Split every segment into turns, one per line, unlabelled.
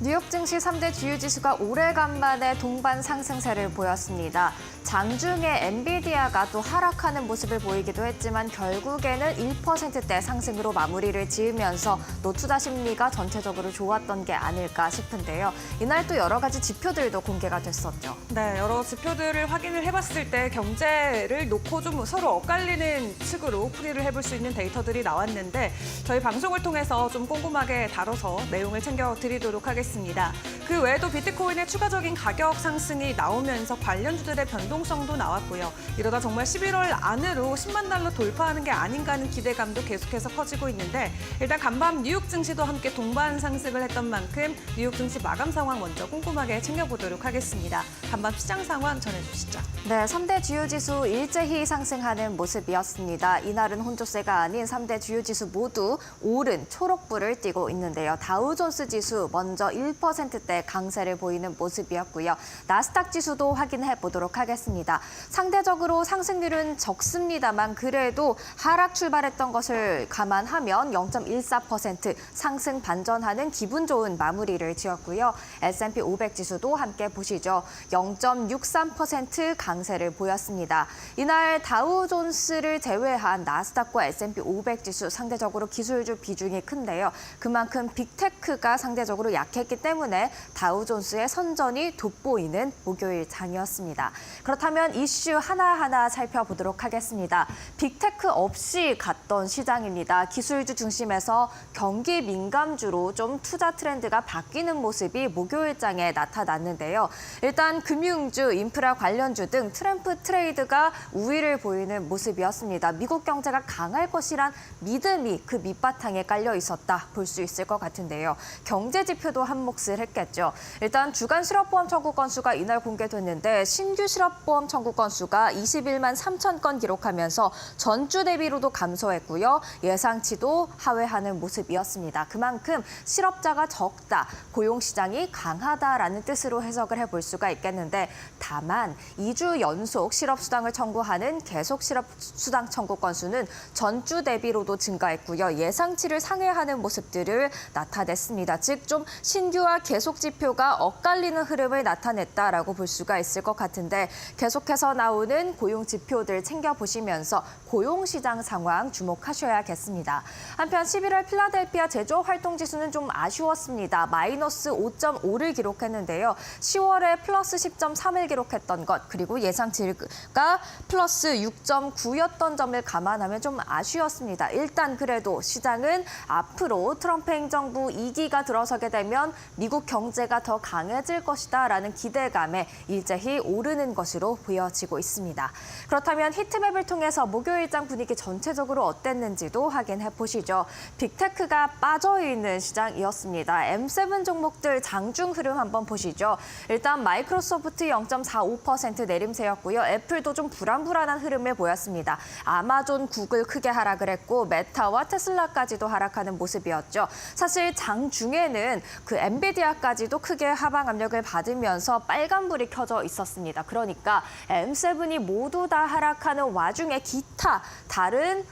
뉴욕 증시 3대 주요 지수가 오래간만에 동반 상승세를 보였습니다. 장중에 엔비디아가 또 하락하는 모습을 보이기도 했지만 결국에는 1%대 상승으로 마무리를 지으면서 또 투자 심리가 전체적으로 좋았던 게 아닐까 싶은데요. 이날 또 여러 가지 지표들도 공개가 됐었죠.
네, 여러 지표들을 확인을 해봤을 때 경제를 놓고 좀 서로 엇갈리는 측으로 풀이를 해볼 수 있는 데이터들이 나왔는데 저희 방송을 통해서 좀 꼼꼼하게 다뤄서 내용을 챙겨드리도록 하겠습니다. 그 외에도 비트코인의 추가적인 가격 상승이 나오면서 관련주들의 변동성도 나왔고요. 이러다 정말 11월 안으로 10만 달러 돌파하는 게 아닌가 하는 기대감도 계속해서 커지고 있는데 일단 간밤 뉴욕 증시도 함께 동반 상승을 했던 만큼 뉴욕 증시 마감 상황 먼저 꼼꼼하게 챙겨보도록 하겠습니다. 간밤 시장 상황 전해주시죠.
네, 3대 주요 지수 일제히 상승하는 모습이었습니다. 이날은 혼조세가 아닌 3대 주요 지수 모두 오른 초록불을 띠고 있는데요. 다우존스 지수 먼저 1%대 강세를 보이는 모습이었고요. 나스닥 지수도 확인해 보도록 하겠습니다. 상대적으로 상승률은 적습니다만 그래도 하락 출발했던 것을 감안하면 0.14% 상승 반전하는 기분 좋은 마무리를 지었고요. S&P 500 지수도 함께 보시죠. 0.63% 강세를 보였습니다. 이날 다우존스를 제외한 나스닥과 S&P 500 지수 상대적으로 기술주 비중이 큰데요. 그만큼 빅테크가 상대적으로 약했기 때문에 다우존스의 선전이 돋보이는 목요일 장이었습니다. 그렇다면 이슈 하나하나 살펴보도록 하겠습니다. 빅테크 없이 갔던 시장입니다. 기술주 중심에서 경기 민감주로 좀 투자 트렌드가 바뀌는 모습이 목요일장에 나타났는데요. 일단 금융주, 인프라 관련주 등 트램프 트레이드가 우위를 보이는 모습이었습니다. 미국 경제가 강할 것이란 믿음이 그 밑바탕에 깔려 있었다 볼 수 있을 것 같은데요. 경제 지표도 한 몫을 했겠죠. 일단 주간 실업보험 청구 건수가 이날 공개됐는데 신규 실업보험 청구 건수가 21만 3천 건 기록하면서 전주 대비로도 감소했고요. 예상치도 하회하는 모습이었습니다. 그만큼 실업자가 적다, 고용시장이 강하다라는 뜻으로 해석을 해볼 수가 있겠는데 다만 2주 연속 실업수당을 청구하는 계속 실업수당 청구 건수는 전주 대비로도 증가했고요. 예상치를 상회하는 모습들을 나타냈습니다. 즉 좀 신규와 계속 지표가 엇갈리는 흐름을 나타냈다라고 볼 수가 있을 것 같은데 계속해서 나오는 고용 지표들 챙겨보시면서 고용시장 상황 주목하셔야겠습니다. 한편 11월 필라델피아 제조업 활동지수는 좀 아쉬웠습니다. 마이너스 5.5를 기록했는데요. 10월에 플러스 10.3을 기록했던 것 그리고 예상치가 플러스 6.9였던 점을 감안하면 좀 아쉬웠습니다. 일단 그래도 시장은 앞으로 트럼프 행정부 2기가 들어서게 되면 미국 경제가 더 강해질 것이다라는 기대감에 일제히 오르는 것으로 보여지고 있습니다. 그렇다면 히트맵을 통해서 목요일장 분위기 전체적으로 어땠는지도 확인해 보시죠. 빅테크가 빠져있는 시장이었습니다. M7 종목들 장중 흐름 한번 보시죠. 일단 마이크로소프트 0.45% 내림세였고요. 애플도 좀 불안불안한 흐름을 보였습니다. 아마존, 구글 크게 하락을 했고 메타와 테슬라까지도 하락하는 모습이었죠. 사실 장중에는 그 엔비디아까지도 크게 하방 압력을 받으면서 빨간불이 켜져 있었습니다. 그러니까 M7이 모두 다 하락하는 와중에 기타 다른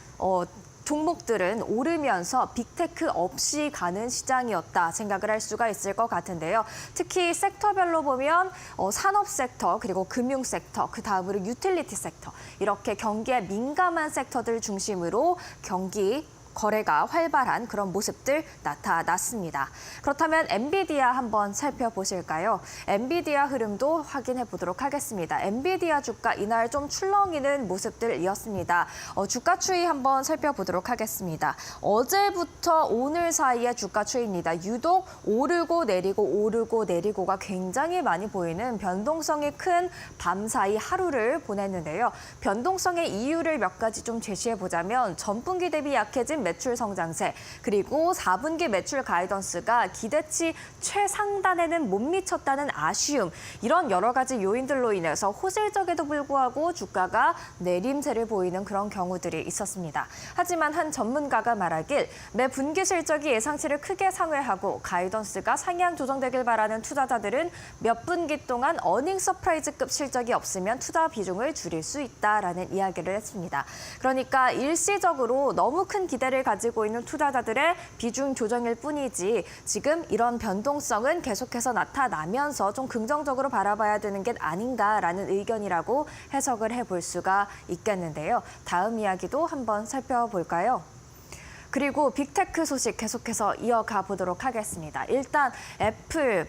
종목들은 오르면서 빅테크 없이 가는 시장이었다 생각을 할 수가 있을 것 같은데요. 특히 섹터별로 보면 산업 섹터 그리고 금융 섹터 그다음으로 유틸리티 섹터 이렇게 경기에 민감한 섹터들 중심으로 경기 거래가 활발한 그런 모습들 나타났습니다. 그렇다면 엔비디아 한번 살펴보실까요? 엔비디아 흐름도 확인해 보도록 하겠습니다. 엔비디아 주가 이날 좀 출렁이는 모습들이었습니다. 주가 추이 한번 살펴보도록 하겠습니다. 어제부터 오늘 사이의 주가 추이입니다. 유독 오르고 내리고가 굉장히 많이 보이는 변동성이 큰 밤 사이 하루를 보냈는데요. 변동성의 이유를 몇 가지 좀 제시해 보자면 전분기 대비 약해진 매출 성장세, 그리고 4분기 매출 가이던스가 기대치 최상단에는 못 미쳤다는 아쉬움, 이런 여러 가지 요인들로 인해서 호실적에도 불구하고 주가가 내림세를 보이는 그런 경우들이 있었습니다. 하지만 한 전문가가 말하길 매 분기 실적이 예상치를 크게 상회하고 가이던스가 상향 조정되길 바라는 투자자들은 몇 분기 동안 어닝 서프라이즈급 실적이 없으면 투자 비중을 줄일 수 있다라는 이야기를 했습니다. 그러니까 일시적으로 너무 큰 기대를 가치를 가지고 있는 투자자들의 비중 조정일 뿐이지 지금 이런 변동성은 계속해서 나타나면서 좀 긍정적으로 바라봐야 되는 게 아닌가라는 의견이라고 해석을 해볼 수가 있겠는데요. 다음 이야기도 한번 살펴볼까요? 그리고 빅테크 소식 계속해서 이어가 보도록 하겠습니다. 일단 애플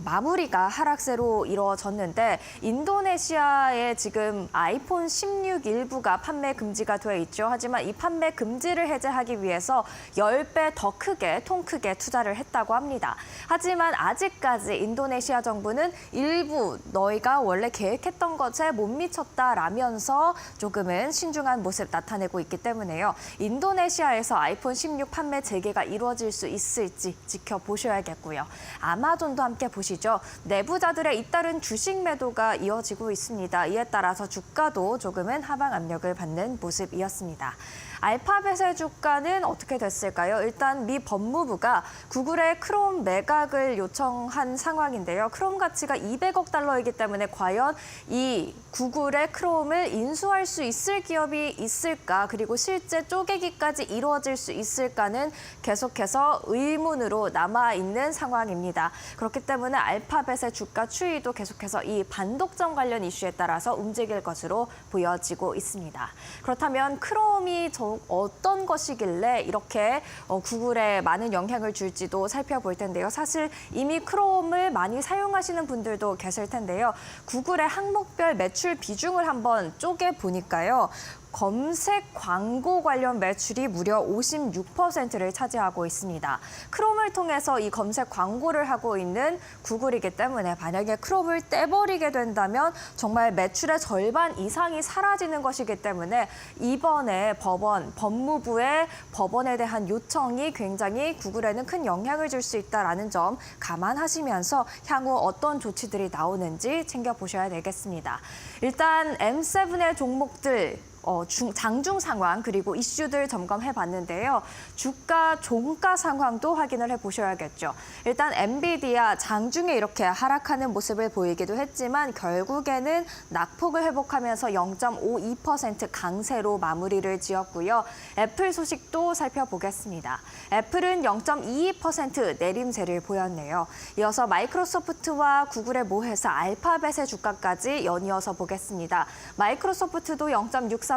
마무리가 하락세로 이루어졌는데 인도네시아에 지금 아이폰 16 일부가 판매 금지가 돼 있죠. 하지만 이 판매 금지를 해제하기 위해서 10배 더 크게 통 크게 투자를 했다고 합니다. 하지만 아직까지 인도네시아 정부는 일부 너희가 원래 계획했던 것에 못 미쳤다라면서 조금은 신중한 모습 나타내고 있기 때문에요. 인도네시아에서 아이폰 16 판매 재개가 이루어질 수 있을지 지켜보셔야겠고요. 아마존도 함께 보시죠. 내부자들의 잇따른 주식 매도가 이어지고 있습니다. 이에 따라서 주가도 조금은 하방 압력을 받는 모습이었습니다. 알파벳의 주가는 어떻게 됐을까요? 일단 미 법무부가 구글의 크롬 매각을 요청한 상황인데요. 크롬 가치가 200억 달러이기 때문에 과연 이 구글의 크롬을 인수할 수 있을 기업이 있을까? 그리고 실제 쪼개기까지 이루어질 수 있을까는 계속해서 의문으로 남아있는 상황입니다. 그렇기 때문에 알파벳의 주가 추이도 계속해서 이 반독점 관련 이슈에 따라서 움직일 것으로 보여지고 있습니다. 그렇다면 크롬이 어떤 것이길래 이렇게 구글에 많은 영향을 줄지도 살펴볼 텐데요. 사실 이미 크롬을 많이 사용하시는 분들도 계실 텐데요. 구글의 항목별 매출 비중을 한번 쪼개보니까요. 검색 광고 관련 매출이 무려 56%를 차지하고 있습니다. 크롬을 통해서 이 검색 광고를 하고 있는 구글이기 때문에 만약에 크롬을 떼버리게 된다면 정말 매출의 절반 이상이 사라지는 것이기 때문에 이번에 법무부의 법원에 대한 요청이 굉장히 구글에는 큰 영향을 줄 수 있다는 점 감안하시면서 향후 어떤 조치들이 나오는지 챙겨보셔야 되겠습니다. 일단 M7의 종목들 장중 상황 그리고 이슈들 점검해 봤는데요. 주가 종가 상황도 확인을 해 보셔야겠죠. 일단 엔비디아 장중에 이렇게 하락하는 모습을 보이기도 했지만 결국에는 낙폭을 회복하면서 0.52% 강세로 마무리를 지었고요. 애플 소식도 살펴보겠습니다. 애플은 0.22% 내림세를 보였네요. 이어서 마이크로소프트와 구글의 모회사 알파벳의 주가까지 연이어서 보겠습니다. 마이크로소프트도 0.64%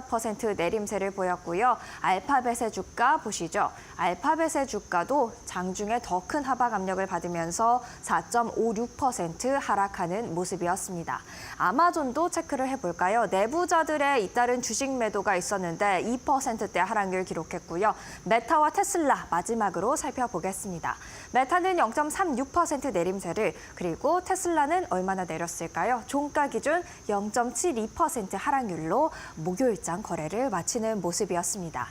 내림세를 보였고요. 알파벳의 주가 보시죠. 알파벳의 주가도 장중에 더 큰 하락 압력을 받으면서 4.56% 하락하는 모습이었습니다. 아마존도 체크를 해볼까요? 내부자들의 잇따른 주식 매도가 있었는데 2%대 하락률 기록했고요. 메타와 테슬라 마지막으로 살펴보겠습니다. 메타는 0.36% 내림세를 그리고 테슬라는 얼마나 내렸을까요? 종가 기준 0.72% 하락률로 목요일장 거래를 마치는 모습이었습니다.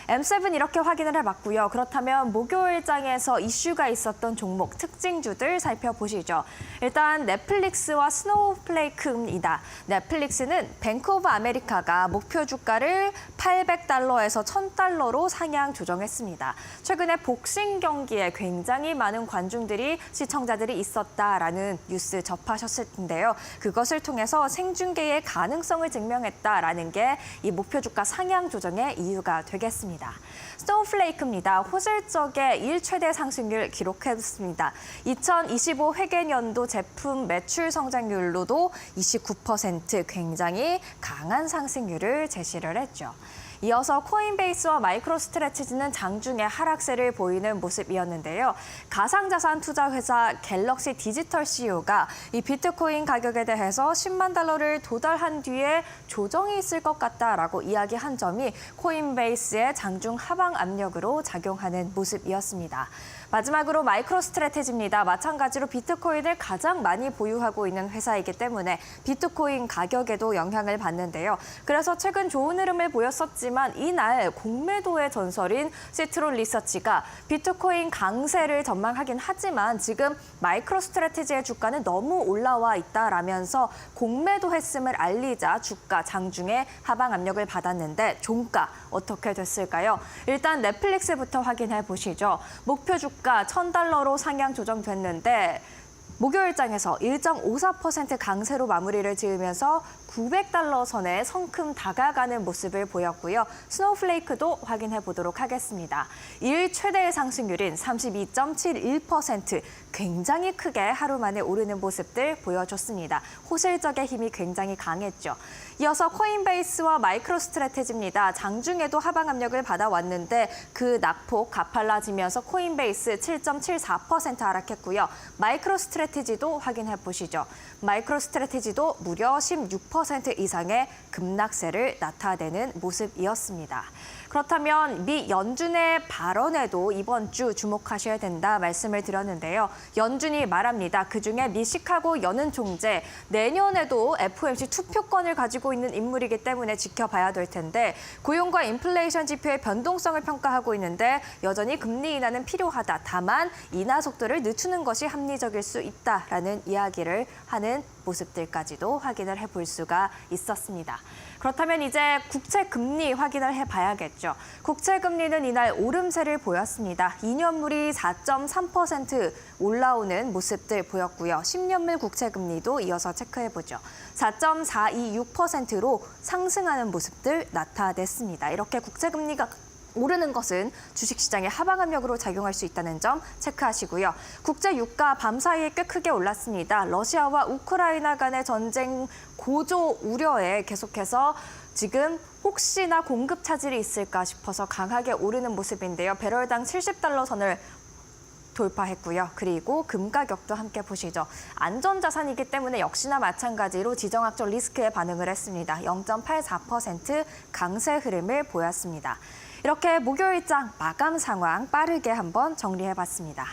M7 이렇게 확인을 해봤고요. 그렇다면 목요일장에서 이슈가 있었던 종목 특징주들 살펴보시죠. 일단 넷플릭스와 스노우플레이크입니다. 넷플릭스는 뱅크 오브 아메리카가 목표 주가를 800달러에서 1000달러로 상향 조정했습니다. 최근에 복싱 경기에 굉장히 많은 관중들이 시청자들이 있었다라는 뉴스 접하셨을 텐데요. 그것을 통해서 생중계의 가능성을 증명했다라는 게 이 목표 주가 상향 조정의 이유가 되겠습니다. 스노우플레이크입니다. 호실적의 1최대 상승률 기록했습니다. 2025 회계년도 제품 매출 성장률로도 29% 굉장히 강한 상승률을 제시를 했죠. 이어서 코인베이스와 마이크로스트래티지는 장중에 하락세를 보이는 모습이었는데요. 가상자산 투자 회사 갤럭시 디지털 CEO가 이 비트코인 가격에 대해서 10만 달러를 도달한 뒤에 조정이 있을 것 같다라고 이야기한 점이 코인베이스의 장중 하방 압력으로 작용하는 모습이었습니다. 마지막으로 마이크로스트래티지입니다. 마찬가지로 비트코인을 가장 많이 보유하고 있는 회사이기 때문에 비트코인 가격에도 영향을 받는데요. 그래서 최근 좋은 흐름을 보였었지만 이날 공매도의 전설인 시트론 리서치가 비트코인 강세를 전망하긴 하지만 지금 마이크로스트래티지의 주가는 너무 올라와 있다라면서 공매도했음을 알리자 주가 장중에 하방 압력을 받았는데 종가 어떻게 됐을까요? 일단 넷플릭스부터 확인해 보시죠. 목표 주가 1000달러로 상향 조정됐는데 목요일장에서 1.54% 강세로 마무리를 지으면서 $900 선에 성큼 다가가는 모습을 보였고요. 스노우플레이크도 확인해 보도록 하겠습니다. 일 최대의 상승률인 32.71%, 굉장히 크게 하루 만에 오르는 모습들 보여줬습니다. 호실적의 힘이 굉장히 강했죠. 이어서 코인베이스와 마이크로스트래티지입니다. 장중에도 하방 압력을 받아왔는데 그 낙폭 가팔라지면서 코인베이스 7.74% 하락했고요. 마이크로스트래티지도 확인해 보시죠. 마이크로스트래티지도 무려 16% 이상의 급락세를 나타내는 모습이었습니다. 그렇다면 미 연준의 발언에도 이번 주 주목하셔야 된다 말씀을 드렸는데요. 연준이 말합니다. 그중에 미 시카고 연은 총재, 내년에도 FOMC 투표권을 가지고 있는 인물이기 때문에 지켜봐야 될 텐데 고용과 인플레이션 지표의 변동성을 평가하고 있는데 여전히 금리 인하는 필요하다. 다만 인하 속도를 늦추는 것이 합리적일 수 있다라는 이야기를 하는 모습들까지도 확인을 해볼 수가 있었습니다. 그렇다면 이제 국채 금리 확인을 해봐야겠죠. 국채 금리는 이날 오름세를 보였습니다. 2년물이 4.3% 올라오는 모습들 보였고요. 10년물 국채 금리도 이어서 체크해보죠. 4.426%로 상승하는 모습들 나타냈습니다. 이렇게 국채 금리가 오르는 것은 주식시장의 하방 압력으로 작용할 수 있다는 점 체크하시고요. 국제 유가 밤 사이에 꽤 크게 올랐습니다. 러시아와 우크라이나 간의 전쟁 고조 우려에 계속해서 지금 혹시나 공급 차질이 있을까 싶어서 강하게 오르는 모습인데요. 배럴당 $70 선을 돌파했고요. 그리고 금 가격도 함께 보시죠. 안전자산이기 때문에 역시나 마찬가지로 지정학적 리스크에 반응을 했습니다. 0.84% 강세 흐름을 보였습니다. 이렇게 목요일장 마감 상황 빠르게 한번 정리해봤습니다.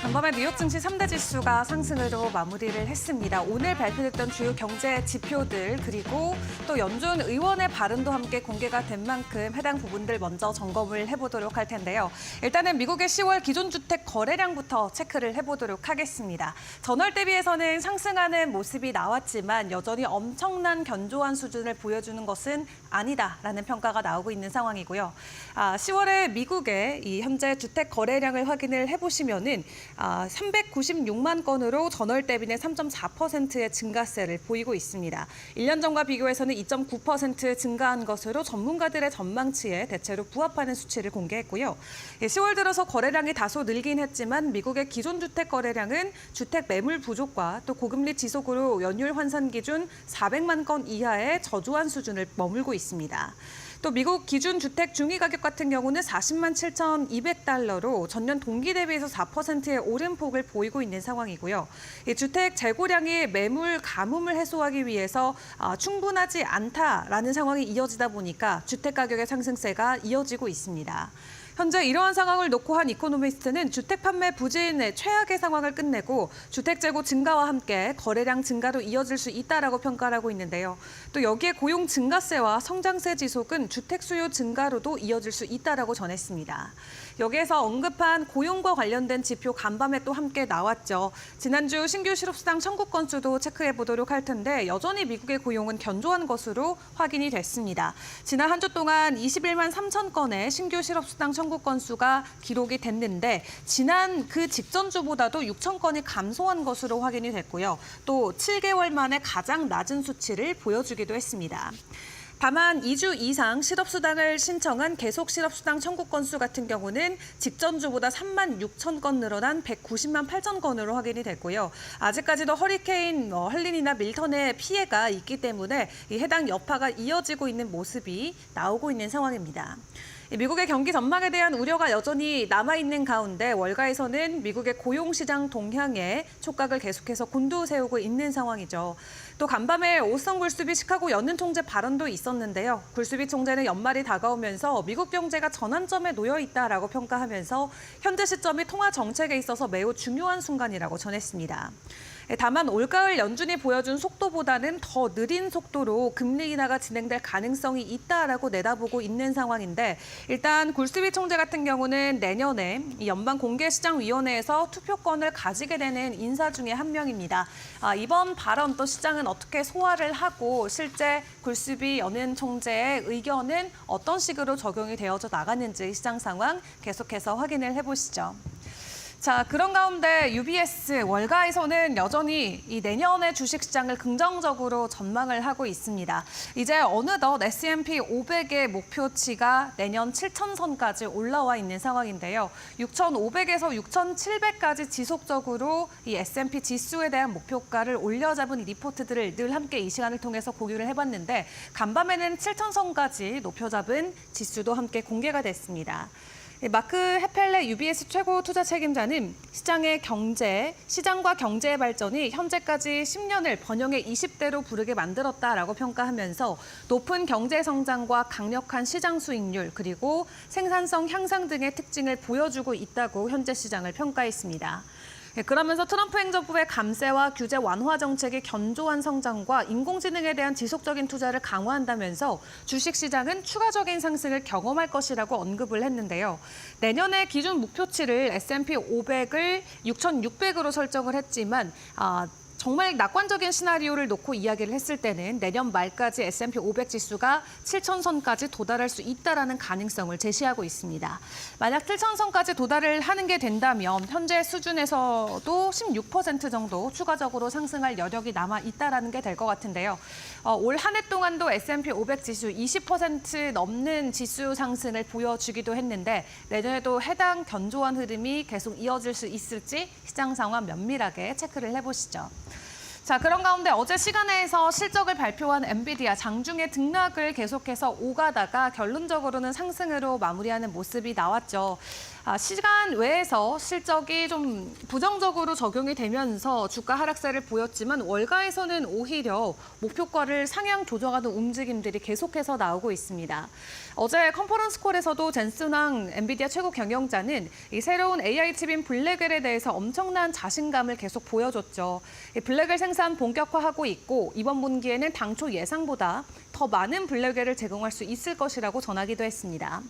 간밤에 뉴욕 증시 3대 지수가 상승으로 마무리를 했습니다. 오늘 발표됐던 주요 경제 지표들 그리고 또 연준 의원의 발언도 함께 공개가 된 만큼 해당 부분들 먼저 점검을 해보도록 할 텐데요. 일단은 미국의 10월 기존주택 거래량부터 체크를 해보도록 하겠습니다. 전월 대비해서는 상승하는 모습이 나왔지만 여전히 엄청난 견조한 수준을 보여주는 것은 아니다라는 평가가 나오고 있는 상황이고요. 10월에 미국의 이 현재 주택 거래량을 확인을 해보시면은 396만 건으로 전월 대비는 3.4%의 증가세를 보이고 있습니다. 1년 전과 비교해서는 2.9% 증가한 것으로 전문가들의 전망치에 대체로 부합하는 수치를 공개했고요. 10월 들어서 거래량이 다소 늘긴 했지만 미국의 기존 주택 거래량은 주택 매물 부족과 또 고금리 지속으로 연율 환산 기준 400만 건 이하의 저조한 수준을 머물고 있습니다. 또 미국 기준 주택 중위 가격 같은 경우는 40만 7,200달러로 전년 동기 대비해서 4%의 오름폭을 보이고 있는 상황이고요. 이 주택 재고량이 매물 가뭄을 해소하기 위해서 충분하지 않다라는 상황이 이어지다 보니까 주택 가격의 상승세가 이어지고 있습니다. 현재 이러한 상황을 놓고 한 이코노미스트는 주택 판매 부진의 최악의 상황을 끝내고 주택 재고 증가와 함께 거래량 증가로 이어질 수 있다라고 평가를 하고 있는데요. 또 여기에 고용 증가세와 성장세 지속은 주택 수요 증가로도 이어질 수 있다라고 전했습니다. 여기에서 언급한 고용과 관련된 지표 간밤에 또 함께 나왔죠. 지난주 신규 실업수당 청구 건수도 체크해 보도록 할 텐데 여전히 미국의 고용은 견조한 것으로 확인이 됐습니다. 지난 한 주 동안 21만 3천 건의 신규 실업수당 청구 건수가 기록이 됐는데 지난 그 직전 주보다도 6천 건이 감소한 것으로 확인이 됐고요. 또 7개월 만에 가장 낮은 수치를 보여주기도 했습니다. 다만 2주 이상 실업수당을 신청한 계속 실업수당 청구 건수 같은 경우는 직전 주보다 3만 6천 건 늘어난 190만 8천 건으로 확인이 됐고요. 아직까지도 허리케인 헬린이나 밀턴의 피해가 있기 때문에 이 해당 여파가 이어지고 있는 모습이 나오고 있는 상황입니다. 미국의 경기 전망에 대한 우려가 여전히 남아있는 가운데 월가에서는 미국의 고용시장 동향에 촉각을 계속해서 곤두세우고 있는 상황이죠. 또 간밤에 오성 굴스비 시카고 연은총재 발언도 있었는데요. 굴스비 총재는 연말이 다가오면서 미국 경제가 전환점에 놓여 있다라고 평가하면서 현재 시점이 통화 정책에 있어서 매우 중요한 순간이라고 전했습니다. 다만 올가을 연준이 보여준 속도보다는 더 느린 속도로 금리 인하가 진행될 가능성이 있다라고 내다보고 있는 상황인데 일단 굴스비 총재 같은 경우는 내년에 연방공개시장위원회에서 투표권을 가지게 되는 인사 중에 한 명입니다. 이번 발언 또 시장은 어떻게 소화를 하고 실제 굴스비 연은 총재의 의견은 어떤 식으로 적용이 되어져 나가는지 시장 상황 계속해서 확인을 해보시죠. 자, 그런 가운데 UBS 월가에서는 여전히 이 내년의 주식시장을 긍정적으로 전망을 하고 있습니다. 이제 어느덧 S&P 500의 목표치가 내년 7,000선까지 올라와 있는 상황인데요. 6,500에서 6,700까지 지속적으로 이 S&P 지수에 대한 목표가를 올려잡은 이 리포트들을 늘 함께 이 시간을 통해서 공유를 해봤는데 간밤에는 7,000선까지 높여잡은 지수도 함께 공개가 됐습니다. 마크 헤펠레 UBS 최고 투자 책임자는 시장과 경제의 발전이 현재까지 10년을 번영의 20대로 부르게 만들었다라고 평가하면서 높은 경제 성장과 강력한 시장 수익률 그리고 생산성 향상 등의 특징을 보여주고 있다고 현재 시장을 평가했습니다. 그러면서 트럼프 행정부의 감세와 규제 완화 정책의 견조한 성장과 인공지능에 대한 지속적인 투자를 강화한다면서 주식시장은 추가적인 상승을 경험할 것이라고 언급을 했는데요. 내년의 기준 목표치를 S&P 500을 6,600으로 설정을 했지만 정말 낙관적인 시나리오를 놓고 이야기를 했을 때는 내년 말까지 S&P 500 지수가 7,000선까지 도달할 수 있다는 가능성을 제시하고 있습니다. 만약 7,000선까지 도달을 하는 게 된다면 현재 수준에서도 16% 정도 추가적으로 상승할 여력이 남아 있다는 게 될 것 같은데요. 올 한 해 동안도 S&P 500 지수 20% 넘는 지수 상승을 보여주기도 했는데 내년에도 해당 견조한 흐름이 계속 이어질 수 있을지 시장 상황 면밀하게 체크를 해보시죠. 자, 그런 가운데 어제 시간에서 실적을 발표한 엔비디아 장중에 등락을 계속해서 오가다가 결론적으로는 상승으로 마무리하는 모습이 나왔죠. 시간 외에서 실적이 좀 부정적으로 적용이 되면서 주가 하락세를 보였지만 월가에서는 오히려 목표가를 상향 조정하는 움직임들이 계속해서 나오고 있습니다. 어제 컨퍼런스 콜에서도 젠슨 황 엔비디아 최고 경영자는 이 새로운 AI 칩인 블랙웰에 대해서 엄청난 자신감을 계속 보여줬죠. 블랙웰 생산 본격화하고 있고 이번 분기에는 당초 예상보다 더 많은 블랙웰을 제공할 수 있을 것이라고 전하기도 했습니다.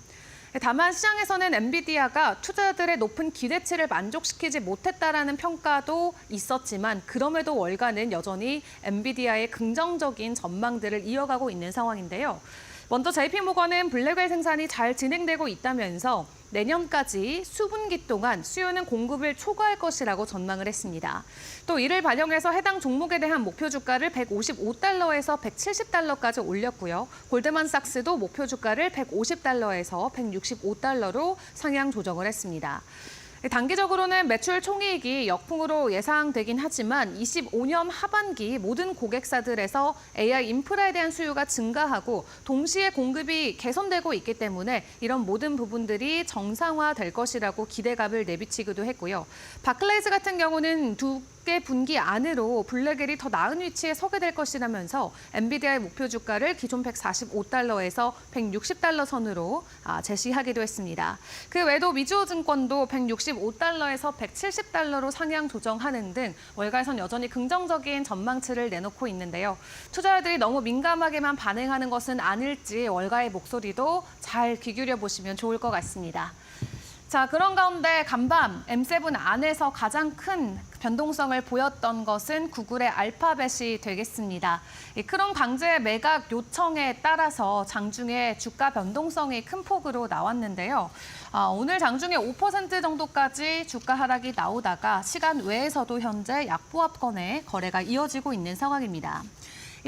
다만 시장에서는 엔비디아가 투자자들의 높은 기대치를 만족시키지 못했다라는 평가도 있었지만 그럼에도 월가는 여전히 엔비디아의 긍정적인 전망들을 이어가고 있는 상황인데요. 먼저 JP모건은 블랙웰 생산이 잘 진행되고 있다면서 내년까지 수분기 동안 수요는 공급을 초과할 것이라고 전망을 했습니다. 또 이를 반영해서 해당 종목에 대한 목표 주가를 155달러에서 170달러까지 올렸고요. 골드만삭스도 목표 주가를 150달러에서 165달러로 상향 조정을 했습니다. 단기적으로는 매출 총이익이 역풍으로 예상되긴 하지만 25년 하반기 모든 고객사들에서 AI 인프라에 대한 수요가 증가하고 동시에 공급이 개선되고 있기 때문에 이런 모든 부분들이 정상화될 것이라고 기대감을 내비치기도 했고요. 바클레이즈 같은 경우는 두 개 분기 안으로 블랙웰이 더 나은 위치에 서게 될 것이라면서 엔비디아의 목표 주가를 기존 145달러에서 160달러 선으로 제시하기도 했습니다. 그 외에도 미주호증권도 165달러에서 170달러로 상향 조정하는 등 월가에선 여전히 긍정적인 전망치를 내놓고 있는데요. 투자자들이 너무 민감하게만 반응하는 것은 아닐지 월가의 목소리도 잘 귀 기울여 보시면 좋을 것 같습니다.
자, 그런 가운데 간밤 M7 안에서 가장 큰 변동성을 보였던 것은 구글의 알파벳이 되겠습니다. 이 크롬 강제 매각 요청에 따라서 장중에 주가 변동성이 큰 폭으로 나왔는데요. 오늘 장중에 5% 정도까지 주가 하락이 나오다가 시간 외에서도 현재 약보합권의 거래가 이어지고 있는 상황입니다.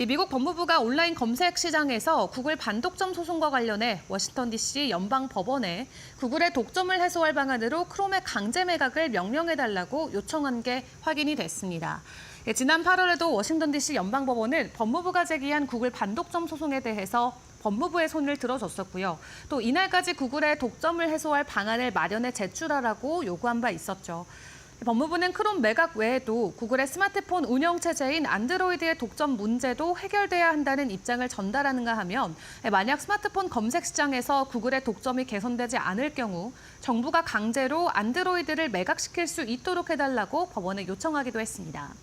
미국 법무부가 온라인 검색 시장에서 구글 반독점 소송과 관련해 워싱턴 DC 연방 법원에 구글의 독점을 해소할 방안으로 크롬의 강제 매각을 명령해달라고 요청한 게 확인이 됐습니다. 지난 8월에도 워싱턴 DC 연방 법원은 법무부가 제기한 구글 반독점 소송에 대해서 법무부의 손을 들어줬었고요. 또 이날까지 구글의 독점을 해소할 방안을 마련해 제출하라고 요구한 바 있었죠. 법무부는 크롬 매각 외에도 구글의 스마트폰 운영체제인 안드로이드의 독점 문제도 해결돼야 한다는 입장을 전달하는가 하면 만약 스마트폰 검색 시장에서 구글의 독점이 개선되지 않을 경우 정부가 강제로 안드로이드를 매각시킬 수 있도록 해달라고 법원에 요청하기도 했습니다.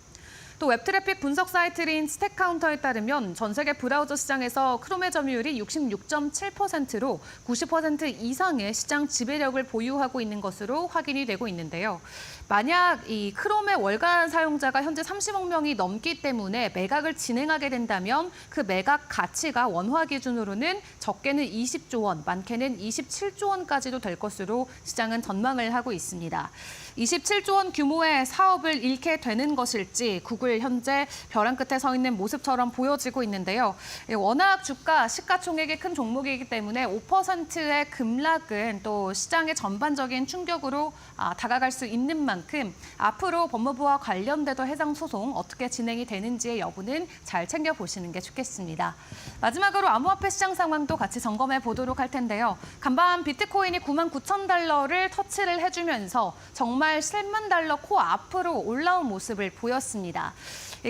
또 웹트래픽 분석 사이트인 스택카운터에 따르면 전 세계 브라우저 시장에서 크롬의 점유율이 66.7%로 90% 이상의 시장 지배력을 보유하고 있는 것으로 확인이 되고 있는데요. 만약 이 크롬의 월간 사용자가 현재 30억 명이 넘기 때문에 매각을 진행하게 된다면 그 매각 가치가 원화 기준으로는 적게는 20조 원, 많게는 27조 원까지도 될 것으로 시장은 전망을 하고 있습니다. 27조 원 규모의 사업을 잃게 되는 것일지 구글 현재 벼랑 끝에 서 있는 모습처럼 보여지고 있는데요. 워낙 주가, 시가총액이 큰 종목이기 때문에 5%의 급락은 또 시장의 전반적인 충격으로 다가갈 수 있는 만큼 앞으로 법무부와 관련돼서 해당 소송 어떻게 진행이 되는지의 여부는 잘 챙겨보시는 게 좋겠습니다. 마지막으로 암호화폐 시장 상황도 같이 점검해 보도록 할 텐데요. 간밤 비트코인이 99,000달러를 터치를 해주면서 정말 10만 달러 코 앞으로 올라온 모습을 보였습니다.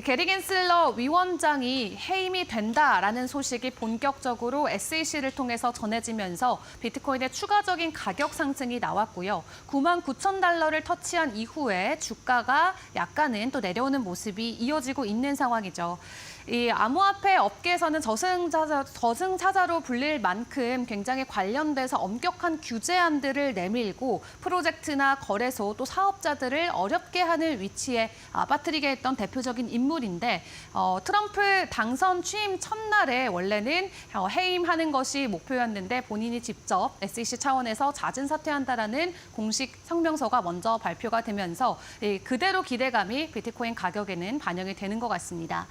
게리 겐슬러 위원장이 해임이 된다라는 소식이 본격적으로 SEC를 통해서 전해지면서 비트코인의 추가적인 가격 상승이 나왔고요. 99,000달러를 터치한 이후에 주가가 약간은 또 내려오는 모습이 이어지고 있는 상황이죠. 이 암호화폐 업계에서는 저승사자로 불릴 만큼 굉장히 관련돼서 엄격한 규제안들을 내밀고 프로젝트나 거래소 또 사업자들을 어렵게 하는 위치에 빠뜨리게 했던 대표적인 인물인데 트럼프 당선 취임 첫날에 원래는 해임하는 것이 목표였는데 본인이 직접 SEC 차원에서 잦은 사퇴한다라는 공식 성명서가 먼저 발표가 되면서 그대로 기대감이 비트코인 가격에는 반영이 되는 것 같습니다.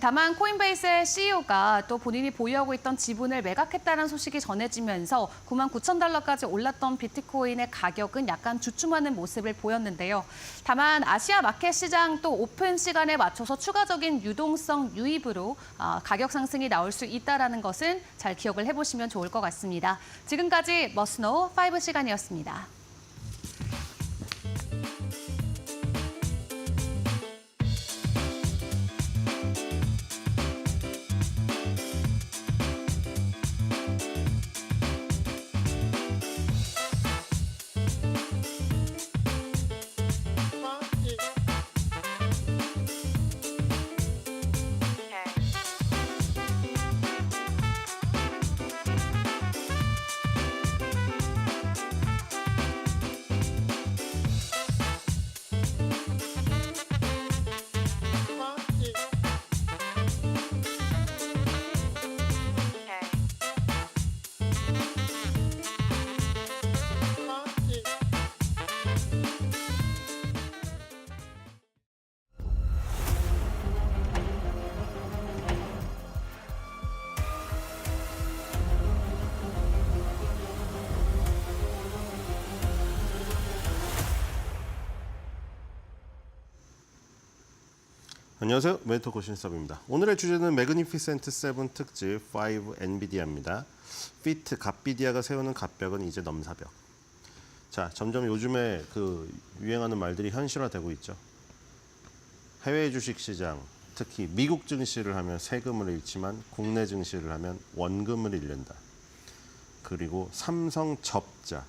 다만 코인베이스의 CEO가 또 본인이 보유하고 있던 지분을 매각했다는 소식이 전해지면서 99,000달러까지 올랐던 비트코인의 가격은 약간 주춤하는 모습을 보였는데요. 다만 아시아 마켓 시장 또 오픈 시간에 맞춰서 추가적인 유동성 유입으로 가격 상승이 나올 수 있다는 것은 잘 기억을 해보시면 좋을 것 같습니다. 지금까지 머스노 5 시간이었습니다.
안녕하세요. 멘토 신섭입니다. 오늘의 주제는 매그니피센트 7 특집 5 엔비디아입니다. 피트 갓비디아가 세우는 갓벽은 이제 넘사벽. 자, 점점 요즘에 유행하는 말들이 현실화되고 있죠. 해외 주식시장, 특히 미국 증시를 하면 세금을 잃지만 국내 증시를 하면 원금을 잃는다. 그리고 삼성 접자,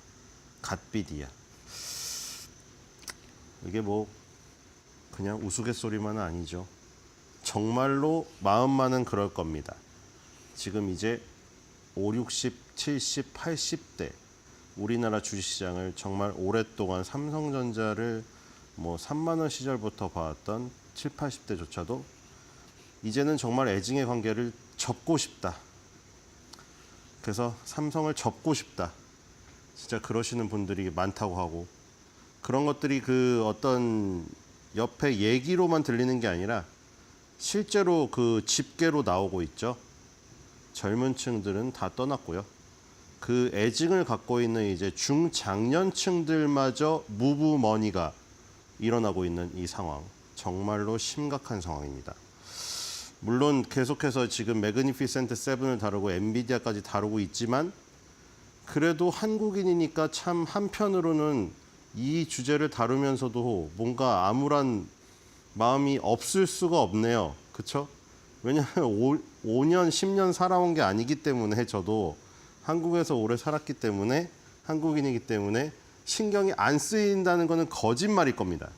갓비디아. 이게 그냥 우스갯소리만은 아니죠. 정말로 마음만은 그럴 겁니다. 지금 이제 5, 60, 70, 80대 우리나라 주식시장을 정말 오랫동안 삼성전자를 뭐 3만 원 시절부터 봐왔던 7, 80대조차도 이제는 정말 애증의 관계를 접고 싶다. 그래서 삼성을 접고 싶다. 진짜 그러시는 분들이 많다고 하고 그런 것들이 그 어떤 옆에 얘기로만 들리는 게 아니라 실제로 그 집계로 나오고 있죠. 젊은 층들은 다 떠났고요. 그 애증을 갖고 있는 이제 중장년층들마저 무브머니가 일어나고 있는 이 상황. 정말로 심각한 상황입니다. 물론 계속해서 지금 매그니피센트 7을 다루고 엔비디아까지 다루고 있지만 그래도 한국인이니까 참 한편으로는 이 주제를 다루면서도 뭔가 암울한 마음이 없을 수가 없네요. 그렇죠? 왜냐하면 5년, 10년 살아온 게 아니기 때문에 저도 한국에서 오래 살았기 때문에 한국인이기 때문에 신경이 안 쓰인다는 거는 거짓말일 겁니다.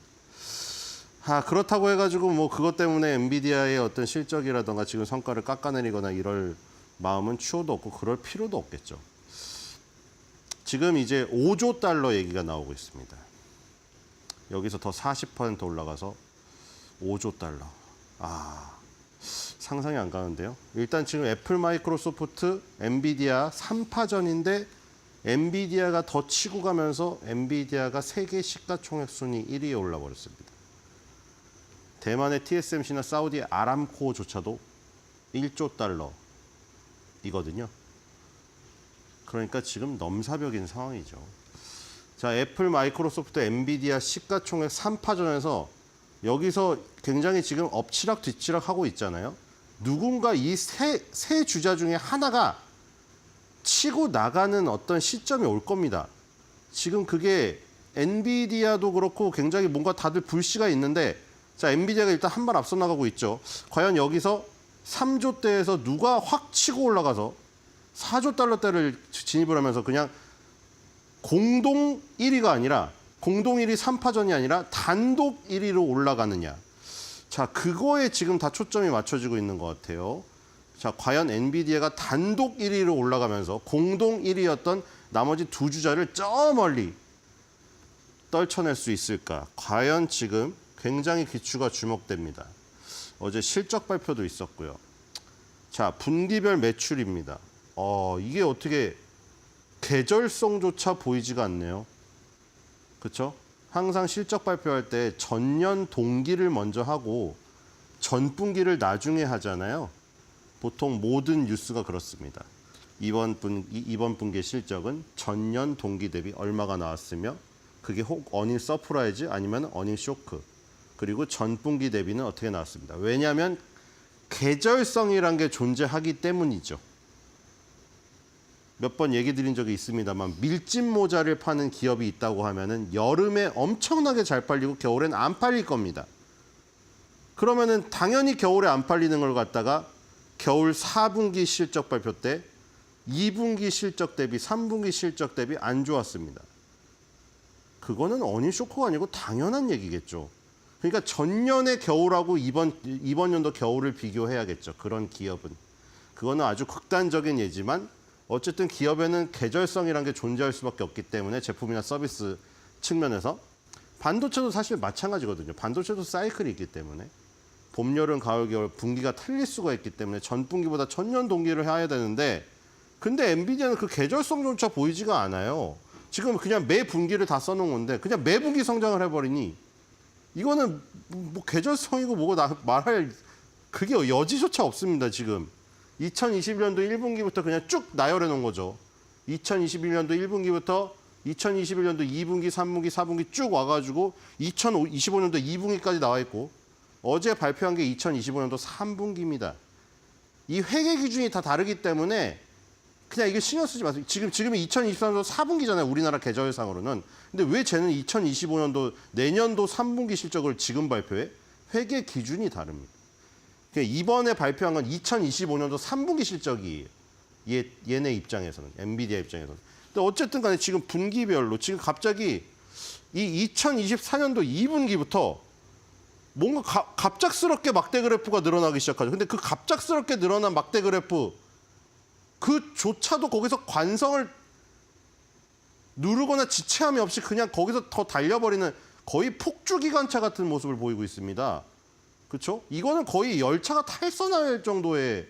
그렇다고 해가지고 뭐 그것 때문에 엔비디아의 어떤 실적이라던가 지금 성과를 깎아내리거나 이럴 마음은 추호도 없고 그럴 필요도 없겠죠. 지금 이제 5조 달러 얘기가 나오고 있습니다. 여기서 더 40% 올라가서 5조 달러. 상상이 안 가는데요. 일단 지금 애플, 마이크로소프트, 엔비디아 3파전인데 엔비디아가 더 치고 가면서 엔비디아가 세계 시가총액 순위 1위에 올라버렸습니다. 대만의 TSMC나 사우디 아람코조차도 1조 달러이거든요. 그러니까 지금 넘사벽인 상황이죠. 자, 애플, 마이크로소프트, 엔비디아 시가총액 3파전에서 여기서 굉장히 지금 엎치락 뒤치락 하고 있잖아요. 누군가 이 세 주자 중에 하나가 치고 나가는 어떤 시점이 올 겁니다. 지금 그게 엔비디아도 그렇고 굉장히 뭔가 다들 불씨가 있는데 자, 엔비디아가 일단 한 발 앞서 나가고 있죠. 과연 여기서 3조대에서 누가 확 치고 올라가서 4조 달러대를 진입을 하면서 그냥 공동 1위가 아니라 공동 1위 3파전이 아니라 단독 1위로 올라가느냐. 자, 그거에 지금 다 초점이 맞춰지고 있는 것 같아요. 자, 과연 엔비디아가 단독 1위로 올라가면서 공동 1위였던 나머지 두 주자를 저 멀리 떨쳐낼 수 있을까? 과연 지금 굉장히 귀추가 주목됩니다. 어제 실적 발표도 있었고요. 자, 분기별 매출입니다. 이게 어떻게 계절성조차 보이지가 않네요. 그렇죠? 항상 실적 발표할 때 전년 동기를 먼저 하고 전분기를 나중에 하잖아요. 보통 모든 뉴스가 그렇습니다. 이번 분기의 실적은 전년 동기 대비 얼마가 나왔으며 그게 혹 어닝 서프라이즈 아니면 어닝 쇼크 그리고 전분기 대비는 어떻게 나왔습니다. 왜냐하면 계절성이란 게 존재하기 때문이죠. 몇 번 얘기 드린 적이 있습니다만 밀짚 모자를 파는 기업이 있다고 하면은 여름에 엄청나게 잘 팔리고 겨울엔 안 팔릴 겁니다. 그러면은 당연히 겨울에 안 팔리는 걸 갖다가 겨울 4분기 실적 발표 때 2분기 실적 대비 3분기 실적 대비 안 좋았습니다. 그거는 어닝 쇼크가 아니고 당연한 얘기겠죠. 그러니까 전년의 겨울하고 이번 연도 겨울을 비교해야겠죠. 그런 기업은. 그거는 아주 극단적인 예지만 어쨌든 기업에는 계절성이라는 게 존재할 수밖에 없기 때문에 제품이나 서비스 측면에서 반도체도 사실 마찬가지거든요. 반도체도 사이클이 있기 때문에 봄, 여름, 가을, 겨울 분기가 틀릴 수가 있기 때문에 전분기보다 전년 동기를 해야 되는데 근데 엔비디아는 그 계절성조차 보이지가 않아요. 지금 그냥 매 분기를 다 써놓은 건데 그냥 매 분기 성장을 해버리니 이거는 뭐 계절성이고 뭐고 말할 그게 여지조차 없습니다. 지금 2021년도 1분기부터 그냥 쭉 나열해 놓은 거죠. 2021년도 1분기부터 2021년도 2분기, 3분기, 4분기 쭉 와가지고 2025년도 2분기까지 나와 있고 어제 발표한 게 2025년도 3분기입니다. 이 회계 기준이 다 다르기 때문에 그냥 이게 신경 쓰지 마세요. 지금이 2023년도 4분기잖아요. 우리나라 계절상으로는. 근데 왜 쟤는 2025년도 내년도 3분기 실적을 지금 발표해? 회계 기준이 다릅니다. 이번에 발표한 건 2025년도 3분기 실적이에요. 얘네 입장에서는, 엔비디아 입장에서는. 근데 어쨌든 간에 지금 분기별로 지금 갑자기 이 2024년도 2분기부터 뭔가 갑작스럽게 막대 그래프가 늘어나기 시작하죠. 근데 그 갑작스럽게 늘어난 막대 그래프 그조차도 거기서 관성을 누르거나 지체함이 없이 그냥 거기서 더 달려버리는 거의 폭주 기관차 같은 모습을 보이고 있습니다. 그렇죠? 이거는 거의 열차가 탈선할 정도의,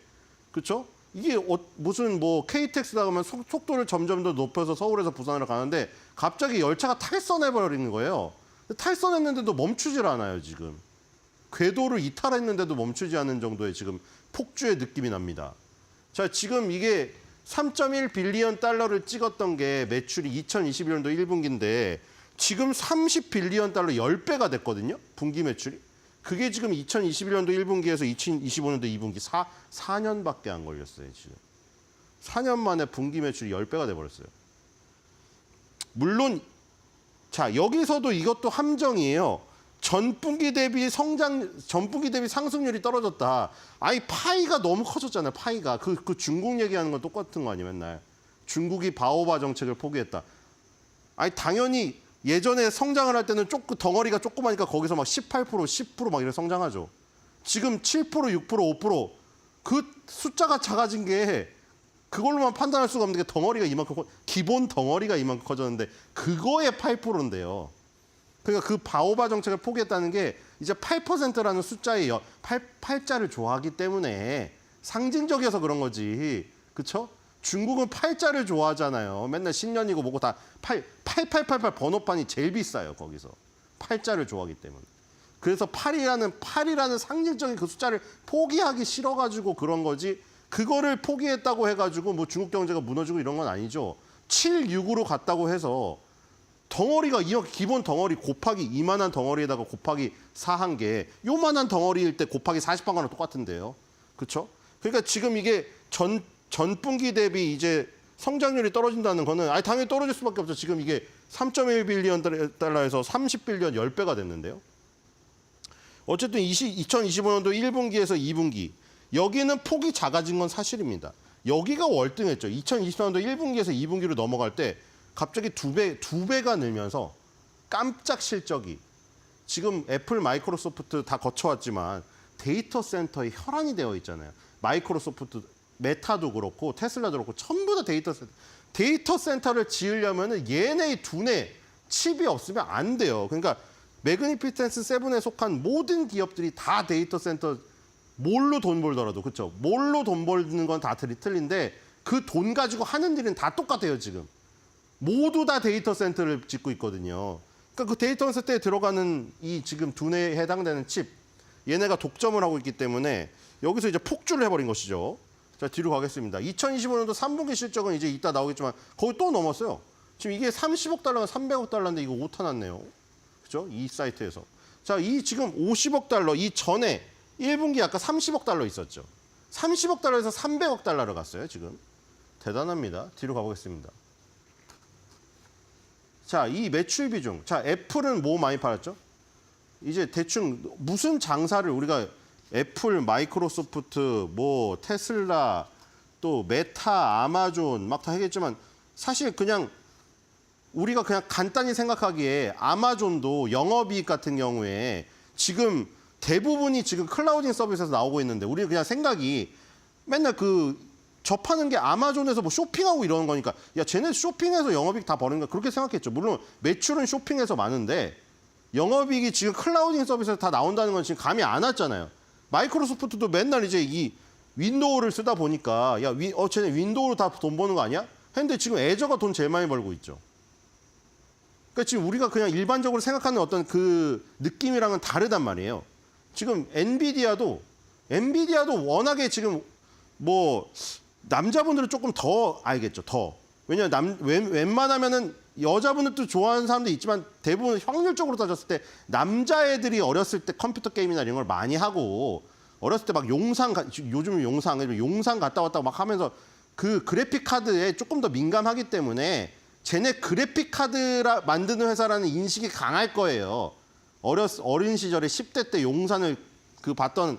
그렇죠? 이게 무슨 뭐 KTX다 가면 속도를 점점 더 높여서 서울에서 부산으로 가는데 갑자기 열차가 탈선해버리는 거예요. 탈선했는데도 멈추질 않아요, 지금. 궤도를 이탈했는데도 멈추지 않는 정도의 지금 폭주의 느낌이 납니다. 자, 지금 이게 3.1 빌리언 달러를 찍었던 게 매출이 2021년도 1분기인데 지금 30 빌리언 달러 10배가 됐거든요. 분기 매출이. 그게 지금 2021년도 1분기에서 2025년도 2분기 4년밖에 안 걸렸어요, 지금. 4년 만에 분기 매출이 10배가 돼버렸어요. 물론 자, 여기서도 이것도 함정이에요. 전분기 대비 상승률이 떨어졌다. 아니, 파이가 너무 커졌잖아요, 파이가. 그 중국 얘기하는 건 똑같은 거 아니에요, 맨날. 중국이 바오바 정책을 포기했다. 아니, 당연히 예전에 성장을 할 때는 덩어리가 조그마니까 거기서 막 18%, 10% 막 이렇게 성장하죠. 지금 7%, 6%, 5% 그 숫자가 작아진 게 그걸로만 판단할 수가 없는 게 덩어리가 이만큼 기본 덩어리가 이만큼 커졌는데 그거에 8%인데요. 그러니까 그 바오바 정책을 포기했다는 게 이제 8%라는 숫자의 8자를 좋아하기 때문에 상징적이어서 그런 거지. 그렇죠? 중국은 8자를 좋아하잖아요. 맨날 신년이고 뭐고 다 8888 번호판이 제일 비싸요, 거기서. 8자를 좋아하기 때문에. 그래서 8이라는 상징적인 그 숫자를 포기하기 싫어가지고 그런 거지. 그거를 포기했다고 해가지고 뭐 중국 경제가 무너지고 이런 건 아니죠. 7, 6으로 갔다고 해서 덩어리가 기본 덩어리 곱하기 이만한 덩어리에다가 곱하기 4한 게 요만한 덩어리일 때 곱하기 40한 거랑 똑같은데요. 그렇죠? 그러니까 지금 이게 전분기 대비 이제 성장률이 떨어진다는 거는 아니 당연히 떨어질 수밖에 없죠. 지금 이게 3.1 빌리언 달러에서 30 빌리언 10배가 됐는데요. 어쨌든 2025년도 1분기에서 2분기 여기는 폭이 작아진 건 사실입니다. 여기가 월등했죠. 2024년도 1분기에서 2분기로 넘어갈 때 갑자기 두 배가 늘면서 깜짝 실적이 지금 애플, 마이크로소프트 다 거쳐왔지만 데이터 센터에 혈안이 되어 있잖아요. 마이크로소프트, 메타도 그렇고 테슬라도 그렇고 전부 다 데이터 센터를 지으려면 얘네 두뇌 칩이 없으면 안 돼요. 그러니까 매그니피센트 7에 속한 모든 기업들이 다 데이터 센터 뭘로 돈 벌더라도 그렇죠. 뭘로 돈 벌는 건 다 틀린데 그 돈 가지고 하는 일은 다 똑같아요, 지금. 모두 다 데이터 센터를 짓고 있거든요. 그러니까 그 데이터 센터에 들어가는 이 지금 두뇌에 해당되는 칩, 얘네가 독점을 하고 있기 때문에 여기서 이제 폭주를 해버린 것이죠. 자, 뒤로 가겠습니다. 2025년도 3분기 실적은 이제 이따 나오겠지만 거기 또 넘었어요. 지금 이게 30억 달러가 300억 달러인데 이거 오타 났네요. 그죠? 이 사이트에서. 자, 이 지금 50억 달러, 이 전에 1분기 아까 30억 달러 있었죠. 30억 달러에서 300억 달러로 갔어요, 지금. 대단합니다. 뒤로 가보겠습니다. 자, 이 매출 비중. 자, 애플은 뭐 많이 팔았죠? 이제 대충 무슨 장사를 우리가 애플, 마이크로소프트, 뭐 테슬라, 또 메타, 아마존 막 다 하겠지만 사실 그냥 우리가 그냥 간단히 생각하기에 아마존도 영업이익 같은 경우에 지금 대부분이 지금 클라우딩 서비스에서 나오고 있는데 우리는 그냥 생각이 맨날 접하는 게 아마존에서 뭐 쇼핑하고 이러는 거니까 야, 쟤네 쇼핑해서 영업이익 다 버는 거야. 그렇게 생각했죠. 물론 매출은 쇼핑에서 많은데 영업이익이 지금 클라우딩 서비스에서 다 나온다는 건 지금 감이 안 왔잖아요. 마이크로소프트도 맨날 이제 이 윈도우를 쓰다 보니까 야, 쟤네 윈도우로 다 돈 버는 거 아니야? 했는데 지금 애저가 돈 제일 많이 벌고 있죠. 그러니까 지금 우리가 그냥 일반적으로 생각하는 어떤 그 느낌이랑은 다르단 말이에요. 지금 엔비디아도 워낙에 지금 뭐 남자분들은 조금 더 알겠죠. 더. 왜냐면 웬만하면은 여자분들도 좋아하는 사람도 있지만 대부분 확률적으로 따졌을 때 남자애들이 어렸을 때 컴퓨터 게임이나 이런 걸 많이 하고 어렸을 때 막 요즘 용산 갔다 왔다 막 하면서 그 그래픽 카드에 조금 더 민감하기 때문에 쟤네 그래픽 카드 만드는 회사라는 인식이 강할 거예요. 어린 시절에 10대 때 용산을 봤던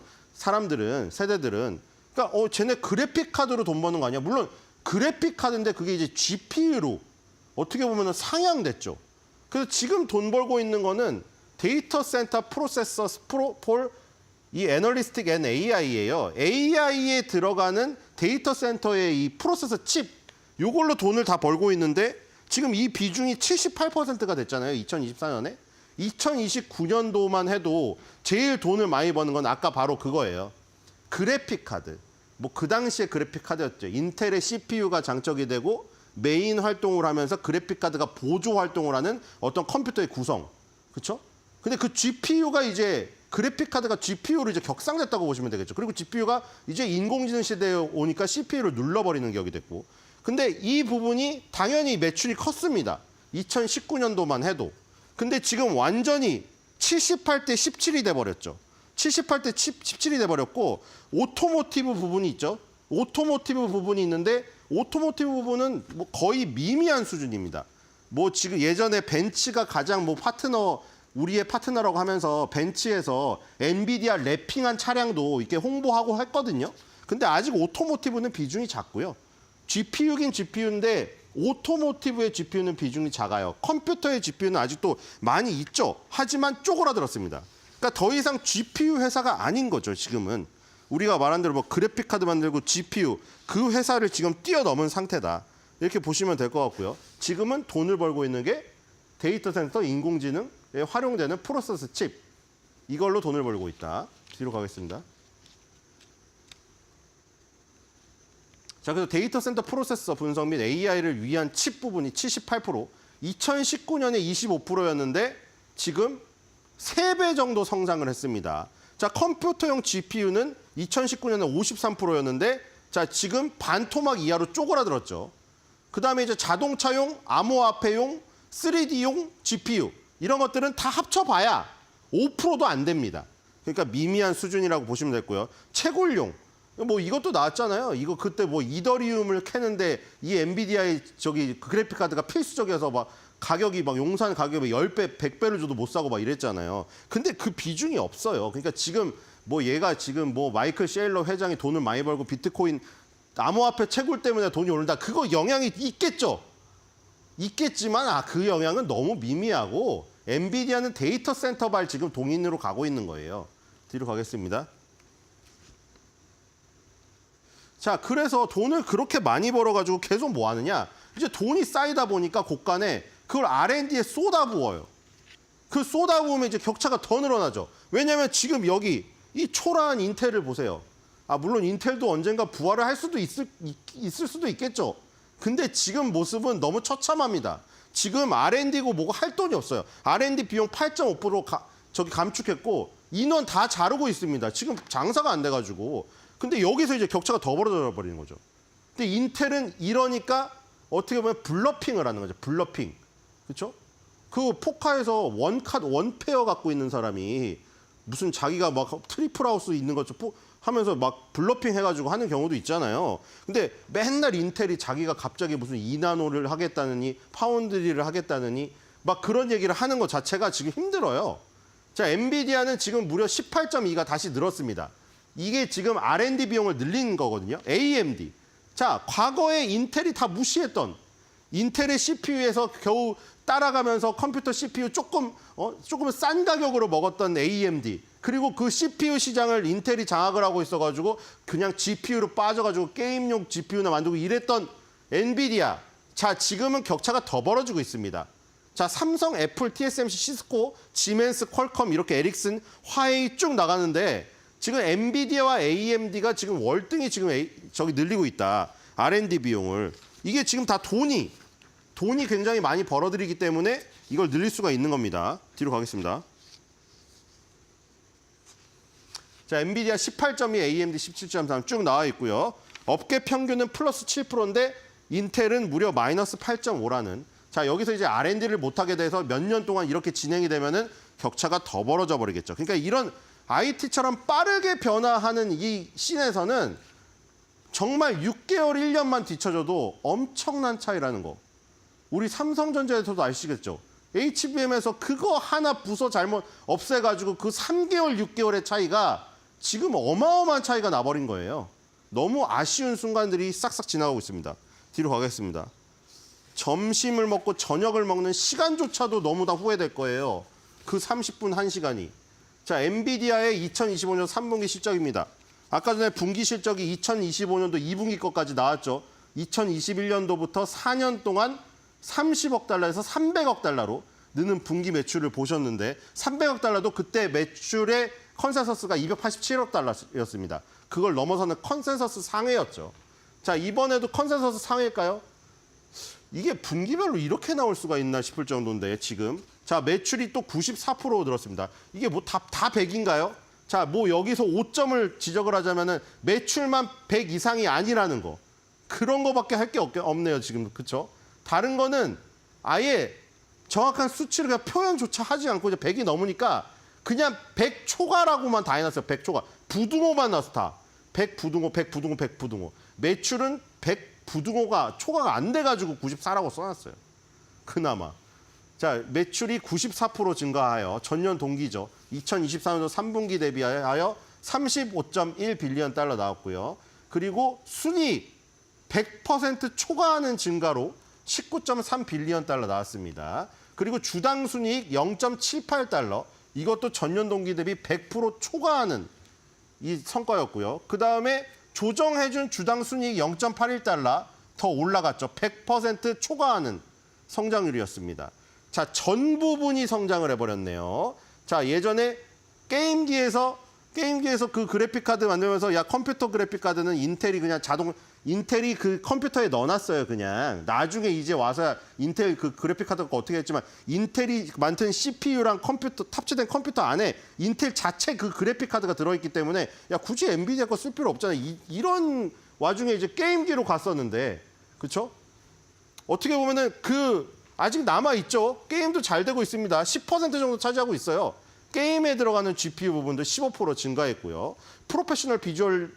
세대들은 그러니까 쟤네 그래픽 카드로 돈 버는 거 아니야? 물론 그래픽 카드인데 그게 이제 GPU로 어떻게 보면 상향됐죠. 그래서 지금 돈 벌고 있는 거는 데이터 센터 프로세서 이 애널리스틱 앤 AI예요. AI에 들어가는 데이터 센터의 이 프로세서 칩 요걸로 돈을 다 벌고 있는데 지금 이 비중이 78%가 됐잖아요. 2024년에. 2029년도만 해도 제일 돈을 많이 버는 건 아까 바로 그거예요. 그래픽 카드. 뭐 그 당시에 그래픽 카드였죠. 인텔의 CPU가 장착이 되고 메인 활동을 하면서 그래픽 카드가 보조 활동을 하는 어떤 컴퓨터의 구성. 그렇죠? 근데 그 GPU가 이제 그래픽 카드가 GPU로 이제 격상됐다고 보시면 되겠죠. 그리고 GPU가 이제 인공지능 시대에 오니까 CPU를 눌러버리는 격이 됐고. 근데 이 부분이 당연히 매출이 컸습니다. 2019년도만 해도. 근데 지금 완전히 78대 17이 돼버렸죠. 78대 17이 돼버렸고 오토모티브 부분이 있죠. 오토모티브 부분이 있는데 오토모티브 부분은 뭐 거의 미미한 수준입니다. 뭐 지금 예전에 벤츠가 가장 뭐 파트너 우리의 파트너라고 하면서 벤츠에서 엔비디아 랩핑한 차량도 이렇게 홍보하고 했거든요. 근데 아직 오토모티브는 비중이 작고요. GPU긴 GPU인데 오토모티브의 GPU는 비중이 작아요. 컴퓨터의 GPU는 아직도 많이 있죠. 하지만 쪼그라들었습니다. 그러니까 더 이상 GPU 회사가 아닌 거죠, 지금은. 우리가 말한 대로 뭐 그래픽 카드 만들고 GPU 그 회사를 지금 뛰어넘은 상태다. 이렇게 보시면 될 것 같고요. 지금은 돈을 벌고 있는 게 데이터 센터 인공지능에 활용되는 프로세스 칩. 이걸로 돈을 벌고 있다. 뒤로 가겠습니다. 자, 그래서 데이터 센터 프로세서 분석 및 AI를 위한 칩 부분이 78%, 2019년에 25%였는데 지금 3배 정도 성장을 했습니다. 자, 컴퓨터용 GPU는 2019년에 53%였는데 자, 지금 반토막 이하로 쪼그라들었죠. 그다음에 이제 자동차용, 암호화폐용, 3D용 GPU 이런 것들은 다 합쳐봐야 5%도 안 됩니다. 그러니까 미미한 수준이라고 보시면 되고요. 채굴용 뭐 이것도 나왔잖아요. 이거 그때 뭐 이더리움을 캐는데 이 엔비디아의 저기 그래픽 카드가 필수적이어서 막 가격이 막 용산 가격이 10배, 100배를 줘도 못 사고 막 이랬잖아요. 근데 그 비중이 없어요. 그러니까 지금 뭐 얘가 지금 뭐 마이클 셰일러 회장이 돈을 많이 벌고 비트코인 암호화폐 채굴 때문에 돈이 오른다. 그거 영향이 있겠죠. 있겠지만 그 영향은 너무 미미하고 엔비디아는 데이터 센터발 지금 동인으로 가고 있는 거예요. 뒤로 가겠습니다. 자, 그래서 돈을 그렇게 많이 벌어가지고 계속 뭐 하느냐. 이제 돈이 쌓이다 보니까 곳간에 그걸 R&D에 쏟아부어요. 그 쏟아부으면 이제 격차가 더 늘어나죠. 왜냐하면 지금 여기 이 초라한 인텔을 보세요. 물론 인텔도 언젠가 부활을 할 수도 있을 수도 있겠죠. 근데 지금 모습은 너무 처참합니다. 지금 R&D고 뭐고 할 돈이 없어요. R&D 비용 8.5% 저기 감축했고 인원 다 자르고 있습니다. 지금 장사가 안 돼가지고. 근데 여기서 이제 격차가 더 벌어져 버리는 거죠. 근데 인텔은 이러니까 어떻게 보면 블러핑을 하는 거죠. 블러핑. 그렇죠? 그 포카에서 원페어 갖고 있는 사람이 무슨 자기가 막 트리플 하우스 있는 것처럼 하면서 막 블러핑 해가지고 하는 경우도 있잖아요. 근데 맨날 인텔이 자기가 갑자기 무슨 2나노를 하겠다느니 파운드리를 하겠다느니 막 그런 얘기를 하는 것 자체가 지금 힘들어요. 자, 엔비디아는 지금 무려 18.2가 다시 늘었습니다. 이게 지금 R&D 비용을 늘린 거거든요. AMD. 자, 과거에 인텔이 다 무시했던 인텔의 CPU에서 겨우 따라가면서 컴퓨터 CPU 조금 싼 가격으로 먹었던 AMD. 그리고 그 CPU 시장을 인텔이 장악을 하고 있어가지고 그냥 GPU로 빠져가지고 게임용 GPU나 만들고 이랬던 엔비디아. 자, 지금은 격차가 더 벌어지고 있습니다. 자, 삼성, 애플, TSMC, 시스코, 지멘스, 퀄컴 이렇게 에릭슨, 화웨이 쭉 나가는데 지금 엔비디아와 AMD가 지금 월등히 지금 저기 늘리고 있다. R&D 비용을. 이게 지금 다 돈이 굉장히 많이 벌어들이기 때문에 이걸 늘릴 수가 있는 겁니다. 뒤로 가겠습니다. 자, 엔비디아 18.2, AMD 17.3 쭉 나와 있고요. 업계 평균은 플러스 7%인데 인텔은 무려 마이너스 8.5라는. 자, 여기서 이제 R&D를 못하게 돼서 몇 년 동안 이렇게 진행이 되면은 격차가 더 벌어져 버리겠죠. 그러니까 이런 IT처럼 빠르게 변화하는 이 씬에서는 정말 6개월, 1년만 뒤쳐져도 엄청난 차이라는 거. 우리 삼성전자에서도 아시겠죠? HBM에서 그거 하나 부서 잘못 없애가지고 그 3개월, 6개월의 차이가 지금 어마어마한 차이가 나버린 거예요. 너무 아쉬운 순간들이 싹싹 지나가고 있습니다. 뒤로 가겠습니다. 점심을 먹고 저녁을 먹는 시간조차도 너무 다 후회될 거예요. 그 30분, 1시간이. 자, 엔비디아의 2025년 3분기 실적입니다. 아까 전에 분기 실적이 2025년도 2분기 것까지 나왔죠. 2021년도부터 4년 동안 30억 달러에서 300억 달러로 느는 분기 매출을 보셨는데 300억 달러도 그때 매출의 컨센서스가 287억 달러였습니다. 그걸 넘어서는 컨센서스 상회였죠. 자, 이번에도 컨센서스 상회일까요? 이게 분기별로 이렇게 나올 수가 있나 싶을 정도인데 지금. 자, 매출이 또 94% 늘었습니다. 이게 뭐 다 100인가요? 자, 뭐 여기서 5점을 지적을 하자면은 매출만 100 이상이 아니라는 거. 그런 거밖에 할 게 없네요, 지금. 그렇죠? 다른 거는 아예 정확한 수치를 그냥 표현조차 하지 않고 이제 100이 넘으니까 그냥 100 초과라고만 다 해놨어요. 100 초과. 부등호만 나서 다. 100 부등호, 100 부등호, 100 부등호. 매출은 100 부등호가 초과가 안 돼가지고 94라고 써놨어요. 그나마. 자, 매출이 94% 증가하여 전년 동기죠. 2023년도 3분기 대비하여 35.1 빌리언 달러 나왔고요. 그리고 순이익 100% 초과하는 증가로 19.3 빌리언 달러 나왔습니다. 그리고 주당 순이익 0.78달러. 이것도 전년 동기 대비 100% 초과하는 이 성과였고요. 그다음에 조정해준 주당 순이익 0.81달러 더 올라갔죠. 100% 초과하는 성장률이었습니다. 자, 전 부분이 성장을 해버렸네요. 자, 예전에 게임기에서 그 그래픽 카드 만들면서 야, 컴퓨터 그래픽 카드는 인텔이 그 컴퓨터에 넣어놨어요, 그냥. 나중에 이제 와서 인텔 그 그래픽 카드가 어떻게 했지만 인텔이 만든 CPU랑 컴퓨터, 탑재된 컴퓨터 안에 인텔 자체 그 그래픽 카드가 들어있기 때문에 야, 굳이 엔비디아 거 쓸 필요 없잖아. 이런 와중에 이제 게임기로 갔었는데, 그렇죠? 어떻게 보면은 아직 남아있죠. 게임도 잘 되고 있습니다. 10% 정도 차지하고 있어요. 게임에 들어가는 GPU 부분도 15% 증가했고요. 프로페셔널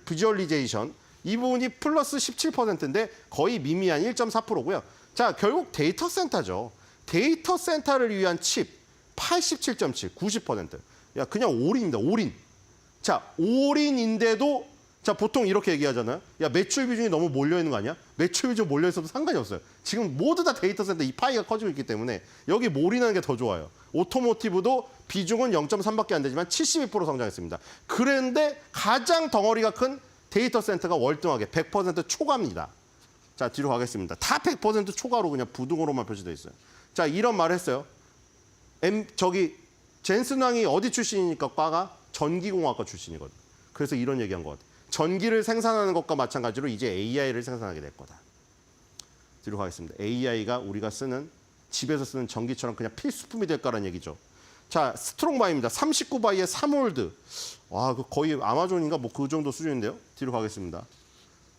비주얼리제이션 이 부분이 플러스 17%인데 거의 미미한 1.4%고요. 자, 결국 데이터 센터죠. 데이터 센터를 위한 칩 87.7, 90%. 야, 그냥 올인입니다. 올인. 자, 올인인데도 자, 보통 이렇게 얘기하잖아요. 야, 매출 비중이 너무 몰려 있는 거 아니야? 매출 비중 몰려 있어도 상관이 없어요. 지금 모두 다 데이터 센터 이 파이가 커지고 있기 때문에 여기 몰인하는 게 더 좋아요. 오토모티브도 비중은 0.3밖에 안 되지만 72% 성장했습니다. 그런데 가장 덩어리가 큰 데이터 센터가 월등하게 100% 초과입니다. 자, 뒤로 가겠습니다. 다 100% 초과로 그냥 부등호로만 표시되어 있어요. 자, 이런 말을 했어요. 젠슨 왕이 어디 출신이니까 과가 전기공학과 출신이거든. 그래서 이런 얘기한 것 같아요. 전기를 생산하는 것과 마찬가지로 이제 AI를 생산하게 될 거다. 뒤로 가겠습니다. AI가 우리가 집에서 쓰는 전기처럼 그냥 필수품이 될 거라는 얘기죠. 자, 스트롱바이입니다. 39바이의 3홀드. 와, 그 거의 아마존인가 뭐 그 정도 수준인데요. 뒤로 가겠습니다.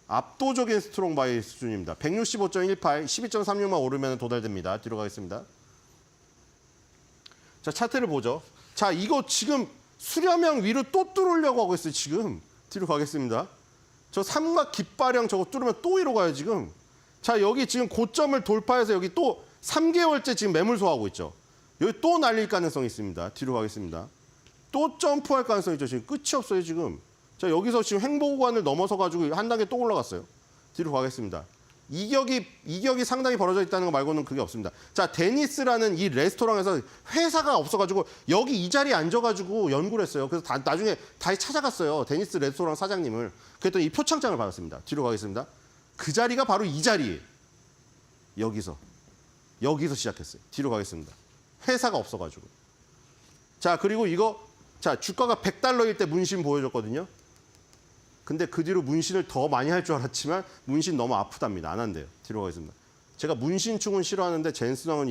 압도적인 스트롱바이 수준입니다. 165.18, 12.36만 오르면 도달됩니다. 뒤로 가겠습니다. 자, 차트를 보죠. 자, 이거 지금 수렴형 위로 또 뚫으려고 하고 있어요, 지금. 뒤로 가겠습니다. 저 삼각 깃발형 저거 뚫으면 또 위로 가요, 지금. 자, 여기 지금 고점을 돌파해서 여기 또 3개월째 지금 매물 소화하고 있죠. 여기 또 날릴 가능성이 있습니다. 뒤로 가겠습니다. 또 점프할 가능성이 있죠. 지금 끝이 없어요, 지금. 자, 여기서 지금 행보구간을 넘어서 가지고 한 단계 또 올라갔어요. 뒤로 가겠습니다. 이격이 상당히 벌어져 있다는 거 말고는 그게 없습니다. 자, 데니스라는 이 레스토랑에서 회사가 없어가지고 여기 이 자리에 앉아가지고 연구를 했어요. 그래서 나중에 다시 찾아갔어요. 데니스 레스토랑 사장님을. 그랬더니 이 표창장을 받았습니다. 뒤로 가겠습니다. 그 자리가 바로 이 자리예요. 여기서 시작했어요. 뒤로 가겠습니다. 회사가 없어가지고. 자, 그리고 자, 주가가 100달러일 때 문신 보여줬거든요. 근데 그 뒤로 문신을 더 많이 할 줄 알았지만 문신 너무 아프답니다. 안 한대요. 뒤로 가겠습니다. 제가 문신충은 싫어하는데 젠슨왕은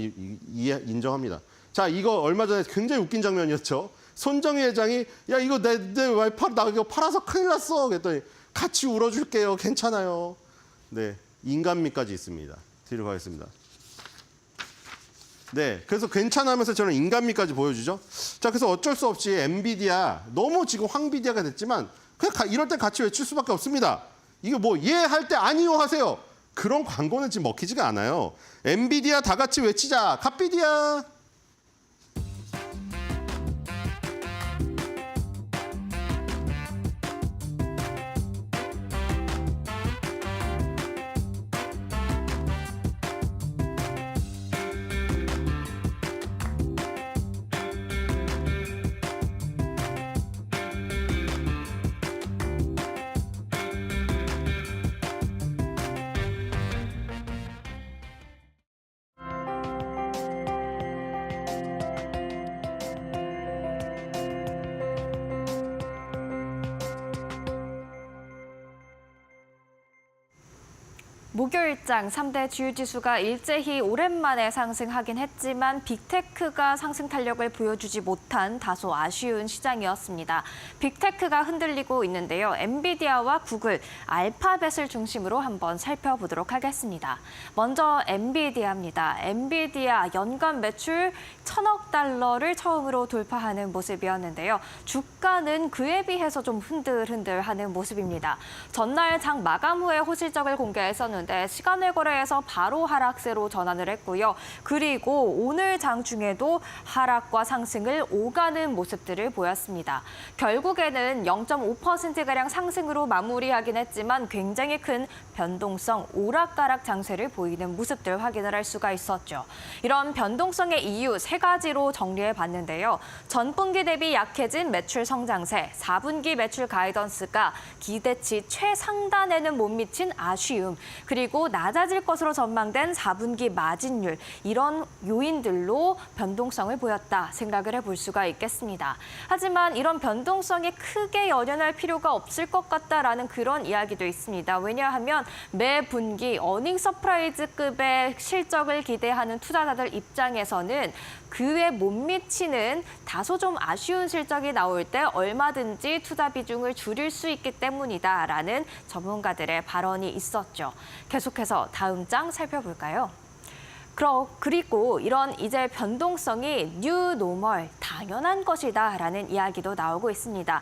인정합니다. 자, 이거 얼마 전에 굉장히 웃긴 장면이었죠. 손정희 회장이 야, 이거 나 이거 팔아서 큰일 났어. 그랬더니 같이 울어줄게요. 괜찮아요. 네, 인간미까지 있습니다. 뒤로 가겠습니다. 네, 그래서 괜찮으면서 저는 인간미까지 보여주죠. 자, 그래서 어쩔 수 없이 엔비디아 너무 지금 황비디아가 됐지만 그냥 이럴 때 같이 외칠 수밖에 없습니다. 이거 뭐 예 할 때 아니요 하세요. 그런 광고는 지금 먹히지가 않아요. 엔비디아 다 같이 외치자. 갓비디아.
목요일장 3대 주요 지수가 일제히 오랜만에 상승하긴 했지만 빅테크가 상승 탄력을 보여주지 못한 다소 아쉬운 시장이었습니다. 빅테크가 흔들리고 있는데요. 엔비디아와 구글, 알파벳을 중심으로 한번 살펴보도록 하겠습니다. 먼저 엔비디아입니다. 엔비디아 연간 매출 1,000억 달러를 처음으로 돌파하는 모습이었는데요. 주가는 그에 비해서 좀 흔들흔들하는 모습입니다. 전날 장 마감 후에 호실적을 공개했었는데 시간을 거래해서 바로 하락세로 전환을 했고요. 그리고 오늘 장 중에도 하락과 상승을 오가는 모습들을 보였습니다. 결국에는 0.5%가량 상승으로 마무리하긴 했지만 굉장히 큰 변동성, 오락가락 장세를 보이는 모습들 확인을 할 수가 있었죠. 이런 변동성의 이유 3가지로 정리해 봤는데요. 전분기 대비 약해진 매출 성장세, 4분기 매출 가이던스가 기대치 최상단에는 못 미친 아쉬움, 그리고 낮아질 것으로 전망된 4분기 마진율, 이런 요인들로 변동성을 보였다 생각을 해볼 수가 있겠습니다. 하지만 이런 변동성에 크게 연연할 필요가 없을 것 같다라는 그런 이야기도 있습니다. 왜냐하면 매 분기 어닝 서프라이즈급의 실적을 기대하는 투자자들 입장에서는 그에 못 미치는 다소 좀 아쉬운 실적이 나올 때 얼마든지 투자 비중을 줄일 수 있기 때문이다라는 전문가들의 발언이 있었죠. 계속해서 다음 장 살펴볼까요? 그리고 이런 이제 변동성이 뉴 노멀, 당연한 것이다라는 이야기도 나오고 있습니다.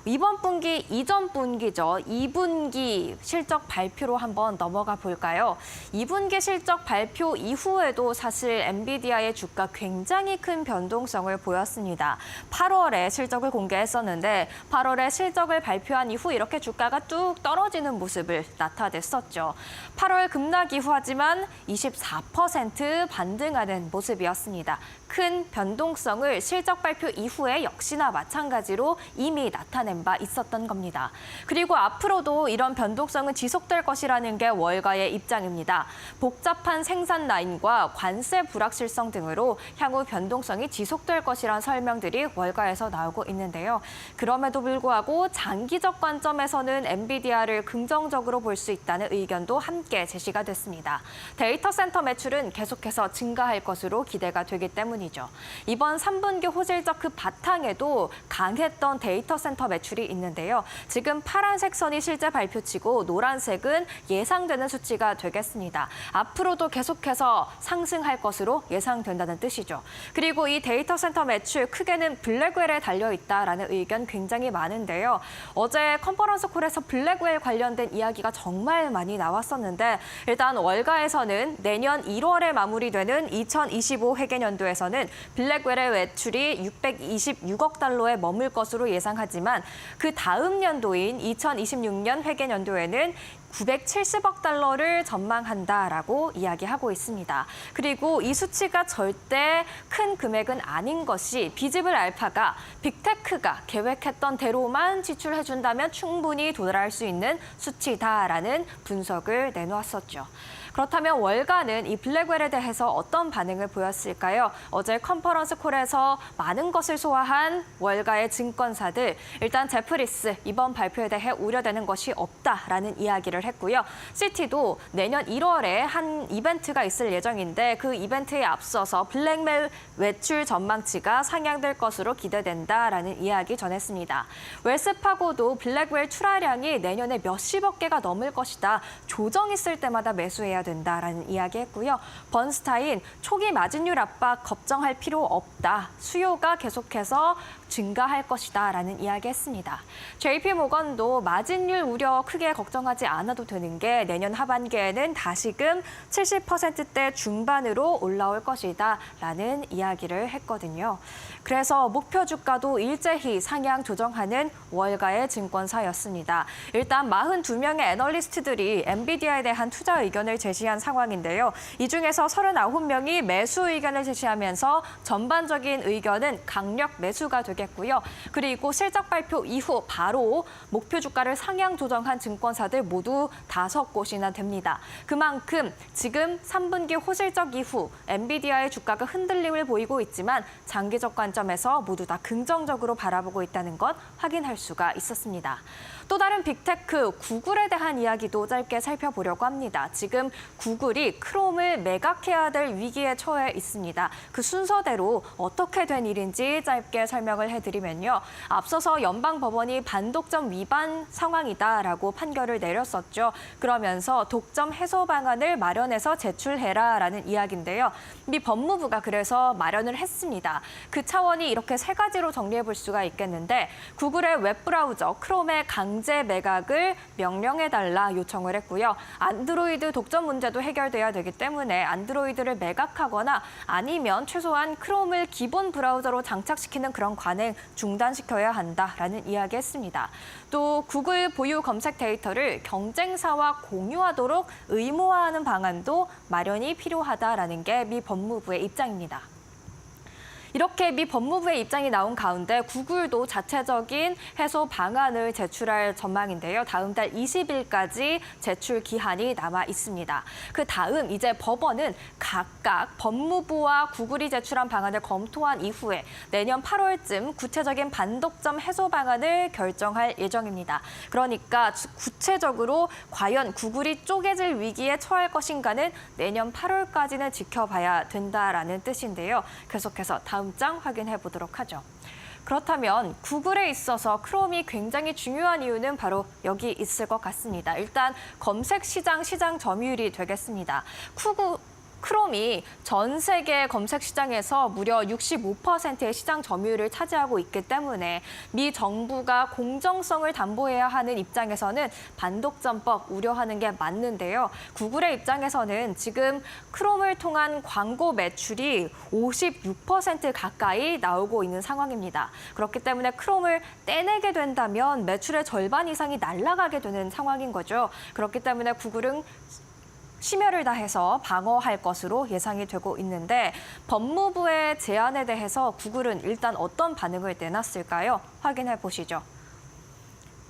이번 분기, 이전 분기죠. 2분기 실적 발표로 한번 넘어가 볼까요? 2분기 실적 발표 이후에도 사실 엔비디아의 주가 굉장히 큰 변동성을 보였습니다. 8월에 실적을 공개했었는데 8월에 실적을 발표한 이후 이렇게 주가가 뚝 떨어지는 모습을 나타냈었죠. 8월 급락 이후 하지만 24% 반등하는 모습이었습니다. 큰 변동성을 실적 발표 이후에 역시나 마찬가지로 이미 나타낸 바 있었던 겁니다. 그리고 앞으로도 이런 변동성은 지속될 것이라는 게 월가의 입장입니다. 복잡한 생산 라인과 관세 불확실성 등으로 향후 변동성이 지속될 것이란 설명들이 월가에서 나오고 있는데요. 그럼에도 불구하고 장기적 관점에서는 엔비디아를 긍정적으로 볼 수 있다는 의견도 함께 제시가 됐습니다. 데이터 센터 매출은 계속해서 증가할 것으로 기대가 되기 때문이죠. 이번 3분기 호실적 그 바탕에도 강했던 데이터 센터 매출이 있는데요. 지금 파란색 선이 실제 발표치고 노란색은 예상되는 수치가 되겠습니다. 앞으로도 계속해서 상승할 것으로 예상된다는 뜻이죠. 그리고 이 데이터 센터 매출 크게는 블랙웰에 달려있다라는 의견 굉장히 많은데요. 어제 컨퍼런스 콜에서 블랙웰 관련된 이야기가 정말 많이 나왔었는데 일단 월가에서는 내년 1월에 마무리되는 2025 회계년도에서는 블랙웰의 매출이 626억 달러에 머물 것으로 예상하지만 그 다음 연도인 2026년 회계년도에는 970억 달러를 전망한다라고 이야기하고 있습니다. 그리고 이 수치가 절대 큰 금액은 아닌 것이 비즈블 알파가 빅테크가 계획했던 대로만 지출해준다면 충분히 도달할 수 있는 수치다라는 분석을 내놓았었죠. 그렇다면 월가는 이 블랙웰에 대해서 어떤 반응을 보였을까요? 어제 컨퍼런스 콜에서 많은 것을 소화한 월가의 증권사들, 일단 제프리스 이번 발표에 대해 우려되는 것이 없다라는 이야기를 했고요. 시티도 내년 1월에 한 이벤트가 있을 예정인데 그 이벤트에 앞서서 블랙웰 매출 전망치가 상향될 것으로 기대된다라는 이야기 전했습니다. 웰스파고도 블랙웰 출하량이 내년에 몇십억 개가 넘을 것이다. 조정 있을 때마다 매수해야 된다라는 이야기했고요. 번스타인 초기 마진율 압박 걱정할 필요 없다. 수요가 계속해서 증가할 것이다라는 이야기했습니다. JP모건도 마진율 우려 크게 걱정하지 않아도 되는 게 내년 하반기에는 다시금 70%대 중반으로 올라올 것이다라는 이야기를 했거든요. 그래서 목표 주가도 일제히 상향 조정하는 월가의 증권사였습니다. 일단 42명의 애널리스트들이 엔비디아에 대한 투자 의견을 제시한 상황인데요. 이 중에서 39명이 매수 의견을 제시하면서 전반적인 의견은 강력 매수가 되겠고요. 그리고 실적 발표 이후 바로 목표 주가를 상향 조정한 증권사들 모두 5곳이나 됩니다. 그만큼 지금 3분기 호실적 이후 엔비디아의 주가가 흔들림을 보이고 있지만 장기적 관점에서 모두 다 긍정적으로 바라보고 있다는 것 확인할 수가 있었습니다. 또 다른 빅테크 구글에 대한 이야기도 짧게 살펴보려고 합니다. 지금 구글이 크롬을 매각해야 될 위기에 처해 있습니다. 그 순서대로 어떻게 된 일인지 짧게 설명을 해드리면요. 앞서서 연방법원이 반독점 위반 상황이다라고 판결을 내렸었죠. 그러면서 독점 해소 방안을 마련해서 제출해라라는 이야기인데요. 미 법무부가 그래서 마련을 했습니다. 그 차원이 이렇게 세 가지로 정리해 볼 수가 있겠는데 구글의 웹브라우저 크롬의 강제 매각을 명령해달라 요청을 했고요. 안드로이드 독점 문제도 해결돼야 되기 때문에 안드로이드를 매각하거나 아니면 최소한 크롬을 기본 브라우저로 장착시키는 그런 관행 중단시켜야 한다라는 이야기했습니다. 또 구글 보유 검색 데이터를 경쟁사와 공유하도록 의무화하는 방안도 마련이 필요하다라는 게 미 법무부의 입장입니다. 이렇게 미 법무부의 입장이 나온 가운데 구글도 자체적인 해소 방안을 제출할 전망인데요. 다음 달 20일까지 제출 기한이 남아 있습니다. 그 다음 이제 법원은 각각 법무부와 구글이 제출한 방안을 검토한 이후에 내년 8월쯤 구체적인 반독점 해소 방안을 결정할 예정입니다. 그러니까 구체적으로 과연 구글이 쪼개질 위기에 처할 것인가는 내년 8월까지는 지켜봐야 된다라는 뜻인데요. 계속해서 다음 장 확인해 보도록 하죠. 그렇다면 구글에 있어서 크롬이 굉장히 중요한 이유는 바로 여기 있을 것 같습니다. 일단 검색 시장 점유율이 되겠습니다. 크롬이 전 세계 검색 시장에서 무려 65%의 시장 점유율을 차지하고 있기 때문에 미 정부가 공정성을 담보해야 하는 입장에서는 반독점법 우려하는 게 맞는데요. 구글의 입장에서는 지금 크롬을 통한 광고 매출이 56% 가까이 나오고 있는 상황입니다. 그렇기 때문에 크롬을 떼내게 된다면 매출의 절반 이상이 날아가게 되는 상황인 거죠. 그렇기 때문에 구글은 심혈을 다해서 방어할 것으로 예상이 되고 있는데 법무부의 제안에 대해서 구글은 일단 어떤 반응을 내놨을까요? 확인해 보시죠.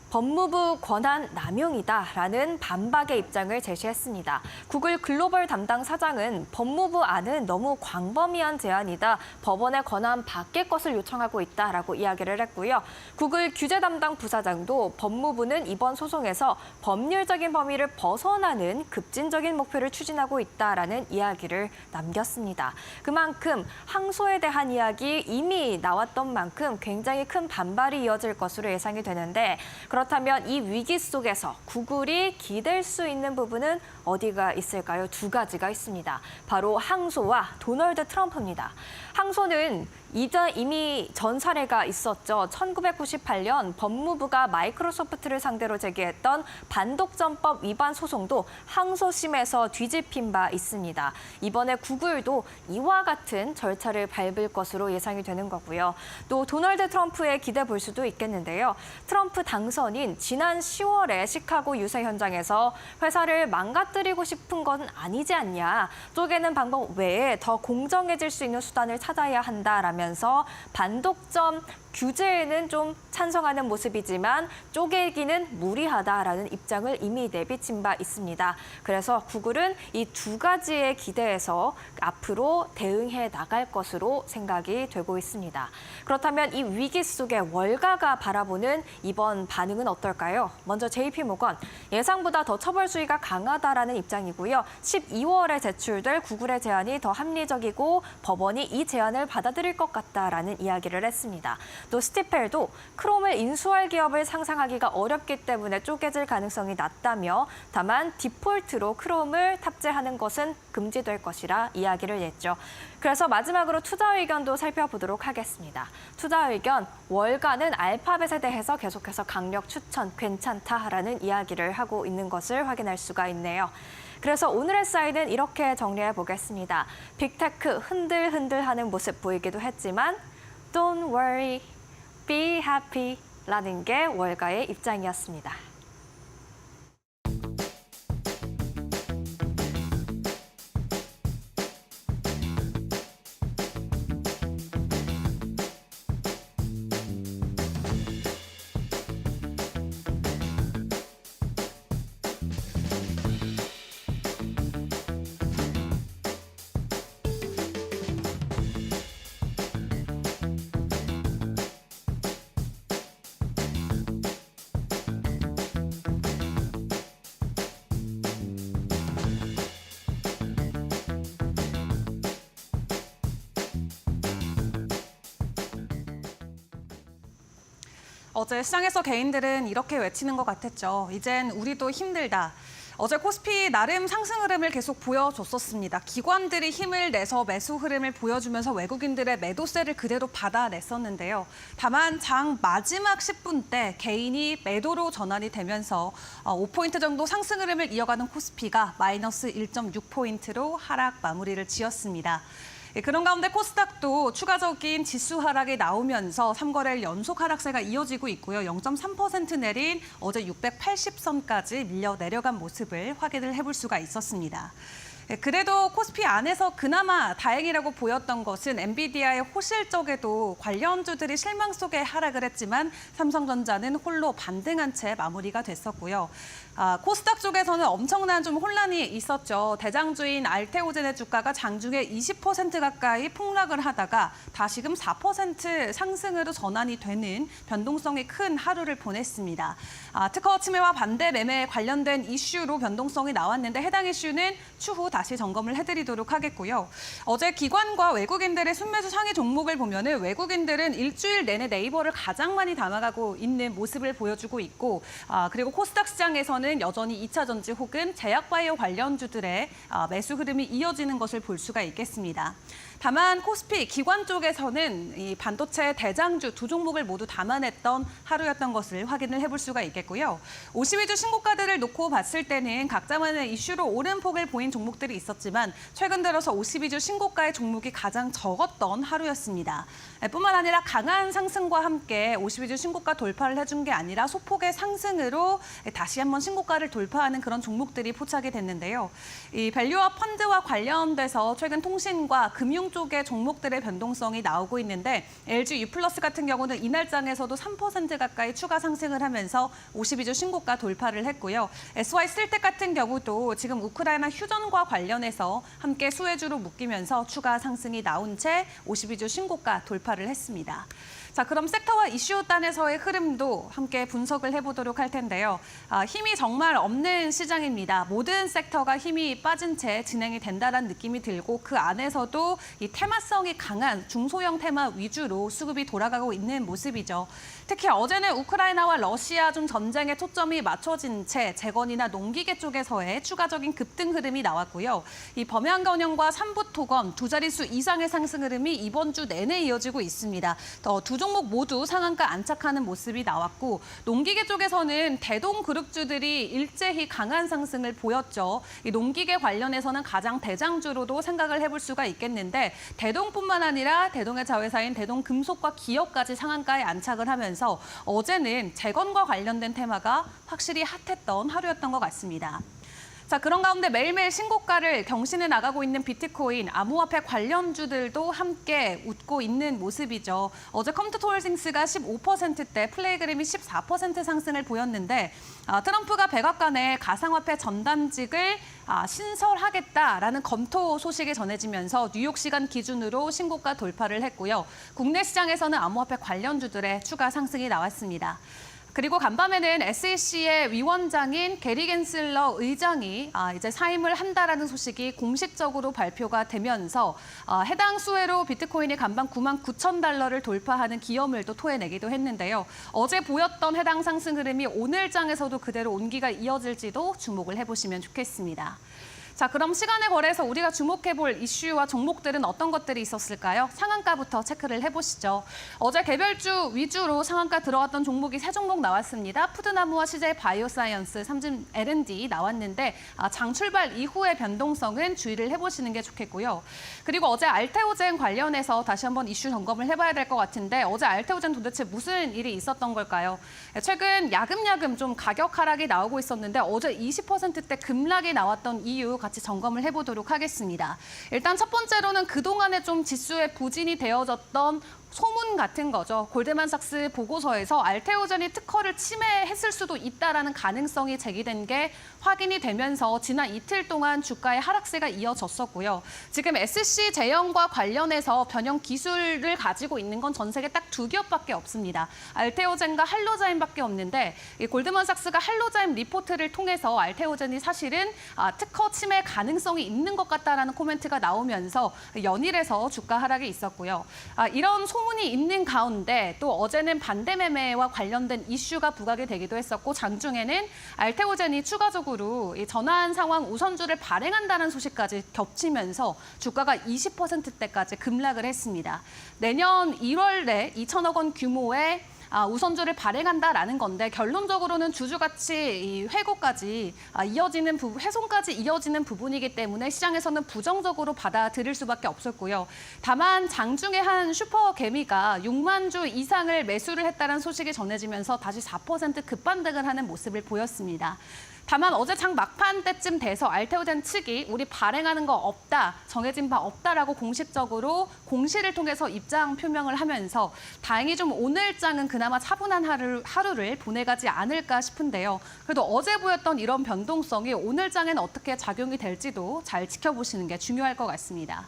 법무부 권한 남용이다라는 반박의 입장을 제시했습니다. 구글 글로벌 담당 사장은 법무부 안은 너무 광범위한 제안이다. 법원의 권한 밖의 것을 요청하고 있다라고 이야기를 했고요. 구글 규제 담당 부사장도 법무부는 이번 소송에서 법률적인 범위를 벗어나는 급진적인 목표를 추진하고 있다라는 이야기를 남겼습니다. 그만큼 항소에 대한 이야기 이미 나왔던 만큼 굉장히 큰 반발이 이어질 것으로 예상이 되는데 그렇다면 이 위기 속에서 구글이 기댈 수 있는 부분은 어디가 있을까요? 두 가지가 있습니다. 바로 항소와 도널드 트럼프입니다. 항소는 이미 전 사례가 있었죠. 1998년 법무부가 마이크로소프트를 상대로 제기했던 반독점법 위반 소송도 항소심에서 뒤집힌 바 있습니다. 이번에 구글도 이와 같은 절차를 밟을 것으로 예상이 되는 거고요. 또 도널드 트럼프에 기대 볼 수도 있겠는데요. 트럼프 당선인 지난 10월에 시카고 유세 현장에서 회사를 망가뜨리고 싶은 건 아니지 않냐. 쪼개는 방법 외에 더 공정해질 수 있는 수단을 찾아야 한다라면서 반독점 규제에는 좀 찬성하는 모습이지만 쪼개기는 무리하다라는 입장을 이미 내비친 바 있습니다. 그래서 구글은 이 두 가지에 기대해서 앞으로 대응해 나갈 것으로 생각이 되고 있습니다. 그렇다면 이 위기 속에 월가가 바라보는 이번 반응은 어떨까요? 먼저 JP모건, 예상보다 더 처벌 수위가 강하다라는 입장이고요. 12월에 제출될 구글의 제안이 더 합리적이고 법원이 이 제안을 받아들일 것 같다라는 이야기를 했습니다. 또 스티펠도 크롬을 인수할 기업을 상상하기가 어렵기 때문에 쪼개질 가능성이 낮다며 다만 디폴트로 크롬을 탑재하는 것은 금지될 것이라 이야기를 했죠. 그래서 마지막으로 투자 의견도 살펴보도록 하겠습니다. 투자 의견, 월가는 알파벳에 대해서 계속해서 강력 추천, 괜찮다라는 이야기를 하고 있는 것을 확인할 수가 있네요. 그래서 오늘의 사이는 이렇게 정리해 보겠습니다. 빅테크 흔들흔들하는 모습 보이기도 했지만 Don't worry, be happy 라는 게 월가의 입장이었습니다.
어제 시장에서 개인들은 이렇게 외치는 것 같았죠. 이젠 우리도 힘들다. 어제 코스피 나름 상승 흐름을 계속 보여줬었습니다. 기관들이 힘을 내서 매수 흐름을 보여주면서 외국인들의 매도세를 그대로 받아냈었는데요. 다만 장 마지막 10분 때 개인이 매도로 전환이 되면서 5포인트 정도 상승 흐름을 이어가는 코스피가 마이너스 1.6포인트로 하락 마무리를 지었습니다. 그런 가운데 코스닥도 추가적인 지수 하락이 나오면서 3거래일 연속 하락세가 이어지고 있고요. 0.3% 내린 어제 680선까지 밀려 내려간 모습을 확인을 해볼 수가 있었습니다. 그래도 코스피 안에서 그나마 다행이라고 보였던 것은 엔비디아의 호실적에도 관련주들이 실망 속에 하락을 했지만 삼성전자는 홀로 반등한 채 마무리가 됐었고요. 코스닥 쪽에서는 엄청난 좀 혼란이 있었죠. 대장주인 알테오젠의 주가가 장중에 20% 가까이 폭락을 하다가 다시금 4% 상승으로 전환이 되는 변동성이 큰 하루를 보냈습니다. 특허 침해와 반대 매매에 관련된 이슈로 변동성이 나왔는데 해당 이슈는 추후 다시 점검을 해드리도록 하겠고요. 어제 기관과 외국인들의 순매수 상위 종목을 보면은 외국인들은 일주일 내내 네이버를 가장 많이 담아가고 있는 모습을 보여주고 있고, 그리고 코스닥 시장에서는 여전히 2차 전지 혹은 제약바이오 관련주들의 매수 흐름이 이어지는 것을 볼 수가 있겠습니다. 다만 코스피 기관 쪽에서는 이 반도체 대장주 두 종목을 모두 담아냈던 하루였던 것을 확인을 해볼 수가 있겠고요. 52주 신고가들을 놓고 봤을 때는 각자만의 이슈로 오름폭을 보인 종목들이 있었지만 최근 들어서 52주 신고가의 종목이 가장 적었던 하루였습니다. 뿐만 아니라 강한 상승과 함께 52주 신고가 돌파를 해준 게 아니라 소폭의 상승으로 다시 한번 신고가를 돌파하는 그런 종목들이 포착이 됐는데요. 이 밸류와 펀드와 관련돼서 최근 통신과 금융 쪽의 종목들의 변동성이 나오고 있는데 LG U+ 같은 경우는 이날장에서도 3% 가까이 추가 상승을 하면서 52주 신고가 돌파를 했고요. SY셀텍 같은 경우도 지금 우크라이나 휴전과 관련해서 함께 수혜주로 묶이면서 추가 상승이 나온 채 52주 신고가 돌파를 했습니다. 자, 그럼 섹터와 이슈 단에서의 흐름도 함께 분석을 해보도록 할 텐데요. 힘이 정말 없는 시장입니다. 모든 섹터가 힘이 빠진 채 진행이 된다는 느낌이 들고 그 안에서도 이 테마성이 강한 중소형 테마 위주로 수급이 돌아가고 있는 모습이죠. 특히 어제는 우크라이나와 러시아 좀 전쟁에 초점이 맞춰진 채 재건이나 농기계 쪽에서의 추가적인 급등 흐름이 나왔고요. 이 범양건영과 삼부토건 두 자릿수 이상의 상승 흐름이 이번 주 내내 이어지고 있습니다. 두 종목 모두 상한가 안착하는 모습이 나왔고 농기계 쪽에서는 대동그룹주들이 일제히 강한 상승을 보였죠. 이 농기계 관련해서는 가장 대장주로도 생각을 해볼 수가 있겠는데 대동뿐만 아니라 대동의 자회사인 대동금속과 기업까지 상한가에 안착을 하면서 어제는 재건과 관련된 테마가 확실히 핫했던 하루였던 것 같습니다. 자, 그런 가운데 매일매일 신고가를 경신해 나가고 있는 비트코인, 암호화폐 관련주들도 함께 웃고 있는 모습이죠. 어제 컴퓨터홀딩스가 15%대, 플레이그램이 14% 상승을 보였는데 트럼프가 백악관에 가상화폐 전담직을 신설하겠다라는 검토 소식이 전해지면서 뉴욕 시간 기준으로 신고가 돌파를 했고요. 국내 시장에서는 암호화폐 관련주들의 추가 상승이 나왔습니다. 그리고 간밤에는 SEC의 위원장인 게리 겐슬러 의장이 이제 사임을 한다라는 소식이 공식적으로 발표가 되면서 해당 수혜로 비트코인이 간밤 99,000달러를 돌파하는 기염을 또 토해내기도 했는데요. 어제 보였던 해당 상승 흐름이 오늘 장에서도 그대로 온기가 이어질지도 주목을 해보시면 좋겠습니다. 자, 그럼 시간의 거래에서 우리가 주목해볼 이슈와 종목들은 어떤 것들이 있었을까요? 상한가부터 체크를 해보시죠. 어제 개별주 위주로 상한가 들어갔던 종목이 3종목 나왔습니다. 푸드나무와 CJ 바이오사이언스, 삼진 L&D 나왔는데 장 출발 이후의 변동성은 주의를 해보시는 게 좋겠고요. 그리고 어제 알테오젠 관련해서 다시 한번 이슈 점검을 해봐야 될 것 같은데 어제 알테오젠 도대체 무슨 일이 있었던 걸까요? 최근 야금야금 좀 가격 하락이 나오고 있었는데 어제 20%대 급락이 나왔던 이유 같이 점검을 해보도록 하겠습니다. 일단 첫 번째로는 그동안에 좀 지수에 부진이 되어졌던 소문 같은 거죠. 골드만삭스 보고서에서 알테오젠이 특허를 침해했을 수도 있다라는 가능성이 제기된 게 확인이 되면서 지난 이틀 동안 주가의 하락세가 이어졌었고요. 지금 SC 제형과 관련해서 변형 기술을 가지고 있는 건 전 세계 딱 2기업밖에 없습니다. 알테오젠과 할로자임밖에 없는데 이 골드만삭스가 할로자임 리포트를 통해서 알테오젠이 사실은 특허 침해 가능성이 있는 것 같다라는 코멘트가 나오면서 연일해서 주가 하락이 있었고요. 이런 소문
소문이 있는 가운데 또 어제는 반대 매매와 관련된 이슈가 부각이 되기도 했었고 장중에는 알테오젠이 추가적으로 이 전환 상황 우선주를 발행한다는 소식까지 겹치면서 주가가 20%대까지 급락을 했습니다. 내년 1월 내 2천억 원 규모의 우선주를 발행한다라는 건데 결론적으로는 주주가치 회고까지 이어지는 훼손까지 이어지는 부분이기 때문에 시장에서는 부정적으로 받아들일 수밖에 없었고요. 다만 장중에 한 슈퍼개미가 6만 주 이상을 매수를 했다는 소식이 전해지면서 다시 4% 급반등을 하는 모습을 보였습니다. 다만 어제 장 막판 때쯤 돼서 알테오젠 측이 우리 발행하는 거 없다, 정해진 바 없다라고 공식적으로 공시를 통해서 입장 표명을 하면서 다행히 좀 오늘장은 그나마 차분한 하루를 보내가지 않을까 싶은데요. 그래도 어제 보였던 이런 변동성이 오늘장엔 어떻게 작용이 될지도 잘 지켜보시는 게 중요할 것 같습니다.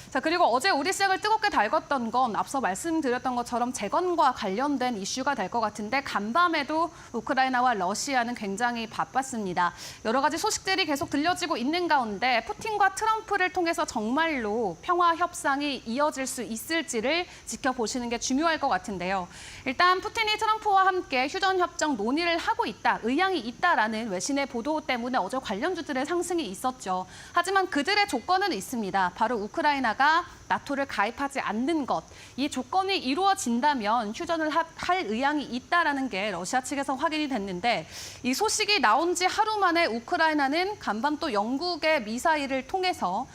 자, 그리고 어제 우리 시장을 뜨겁게 달궜던 건 앞서 말씀드렸던 것처럼 재건과 관련된 이슈가 될 것 같은데 간밤에도 우크라이나와 러시아는 굉장히 바빴습니다. 여러 가지 소식들이 계속 들려지고 있는 가운데 푸틴과 트럼프를 통해서 정말로 평화 협상이 이어질 수 있을지를 지켜보시는 게 중요할 것 같은데요. 일단 푸틴이 트럼프와 함께 휴전 협정 논의를 하고 있다, 의향이 있다라는 외신의 보도 때문에 어제 관련주들의 상승이 있었죠. 하지만 그들의 조건은 있습니다. 바로 우크라이나가 나토를 가입하지 않는 것, 이 조건이 이루어진다면 휴전을 할 의향이 있다라는 게 러시아 측에서 확인이 됐는데 이 소식이 나온 지 하루 만에 우크라이나는 간밤 또 영국의 미사일을 통해서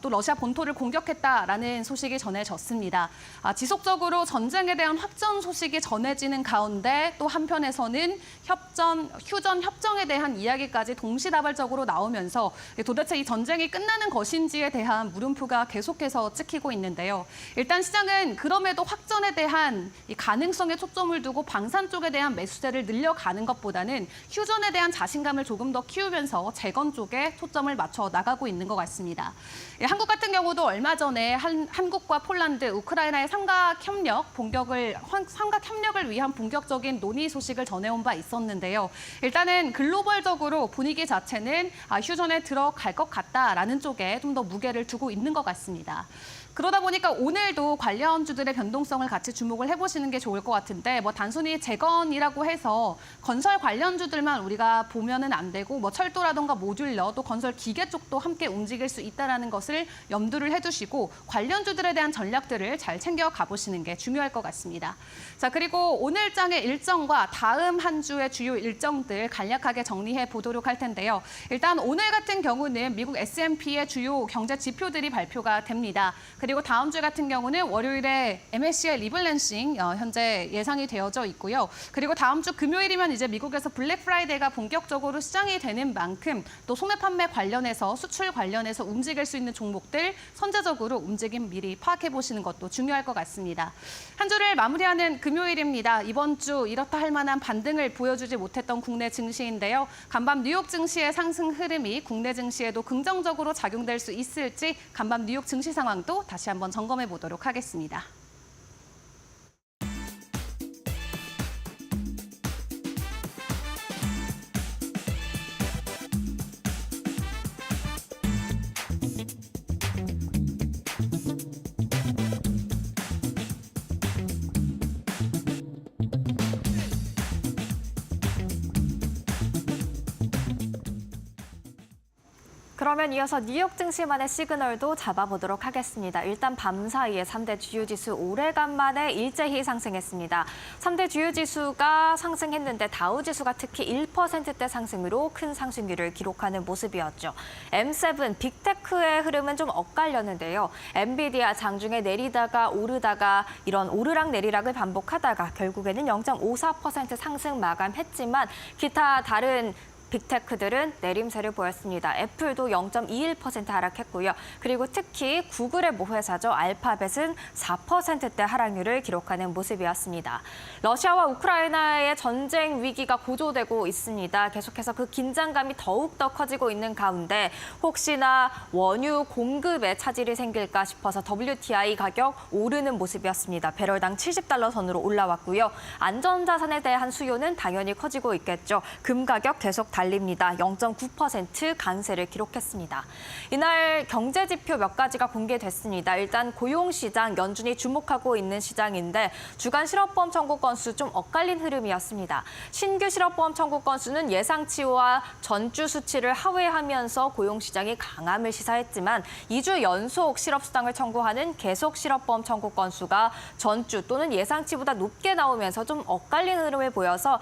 또 러시아 본토를 공격했다라는 소식이 전해졌습니다. 지속적으로 전쟁에 대한 확전 소식이 전해지는 가운데 또 한편에서는 휴전 협정에 대한 이야기까지 동시다발적으로 나오면서 도대체 이 전쟁이 끝나는 것인지에 대한 물음표가 계속해서 찍히고 있는데요. 일단 시장은 그럼에도 확전에 대한 이 가능성에 초점을 두고 방산 쪽에 대한 매수세를 늘려가는 것보다는 휴전에 대한 자신감을 조금 더 키우면서 재건 쪽에 초점을 맞춰 나가고 있는 것 같습니다. 한국 같은 경우도 얼마 전에 한국과 폴란드, 우크라이나의 삼각 협력을 위한 본격적인 논의 소식을 전해온 바 있었는데요. 일단은 글로벌적으로 분위기 자체는 휴전에 들어갈 것 같다라는 쪽에 좀 더 무게를 두고 있는 것 같습니다. 그러다 보니까 오늘도 관련주들의 변동성을 같이 주목을 해보시는 게 좋을 것 같은데 단순히 재건이라고 해서 건설 관련주들만 우리가 보면은 안 되고 철도라던가 모듈러 또 건설 기계 쪽도 함께 움직일 수 있다는 것을 염두를 해두시고 관련주들에 대한 전략들을 잘 챙겨 가보시는 게 중요할 것 같습니다. 자, 그리고 오늘장의 일정과 다음 한 주의 주요 일정들 간략하게 정리해 보도록 할 텐데요. 일단 오늘 같은 경우는 미국 S&P의 주요 경제 지표들이 발표가 됩니다. 그리고 다음 주 같은 경우는 월요일에 MSCI 리밸런싱 현재 예상이 되어져 있고요. 그리고 다음 주 금요일이면 이제 미국에서 블랙 프라이데이가 본격적으로 시작이 되는 만큼 또 소매 판매 관련해서 수출 관련해서 움직일 수 있는 종목들 선제적으로 움직임 미리 파악해 보시는 것도 중요할 것 같습니다. 한 주를 마무리하는 금요일입니다. 이번 주 이렇다 할 만한 반등을 보여주지 못했던 국내 증시인데요. 간밤 뉴욕 증시의 상승 흐름이 국내 증시에도 긍정적으로 작용될 수 있을지 간밤 뉴욕 증시 상황도 다시 한번 점검해 보도록 하겠습니다.
그러면 이어서 뉴욕 증시만의 시그널도 잡아보도록 하겠습니다. 일단 밤 사이에 3대 주요 지수 오래간만에 일제히 상승했습니다. 3대 주요 지수가 상승했는데 다우 지수가 특히 1%대 상승으로 큰 상승률을 기록하는 모습이었죠. M7 빅테크의 흐름은 좀 엇갈렸는데요. 엔비디아 장중에 내리다가 오르다가 이런 오르락 내리락을 반복하다가 결국에는 0.54% 상승 마감했지만 기타 다른 빅테크들은 내림세를 보였습니다. 애플도 0.21% 하락했고요. 그리고 특히 구글의 모회사죠. 알파벳은 4%대 하락률을 기록하는 모습이었습니다. 러시아와 우크라이나의 전쟁 위기가 고조되고 있습니다. 계속해서 그 긴장감이 더욱더 커지고 있는 가운데 혹시나 원유 공급에 차질이 생길까 싶어서 WTI 가격 오르는 모습이었습니다. 배럴당 70달러 선으로 올라왔고요. 안전자산에 대한 수요는 당연히 커지고 있겠죠. 금 가격 계속 달리고 달립니다. 0.9% 강세를 기록했습니다. 이날 경제 지표 몇 가지가 공개됐습니다. 일단 고용시장, 연준이 주목하고 있는 시장인데 주간 실업보험 청구 건수 좀 엇갈린 흐름이었습니다. 신규 실업보험 청구 건수는 예상치와 전주 수치를 하회하면서 고용시장이 강함을 시사했지만 2주 연속 실업수당을 청구하는 계속 실업보험 청구 건수가 전주 또는 예상치보다 높게 나오면서 좀 엇갈린 흐름을 보여서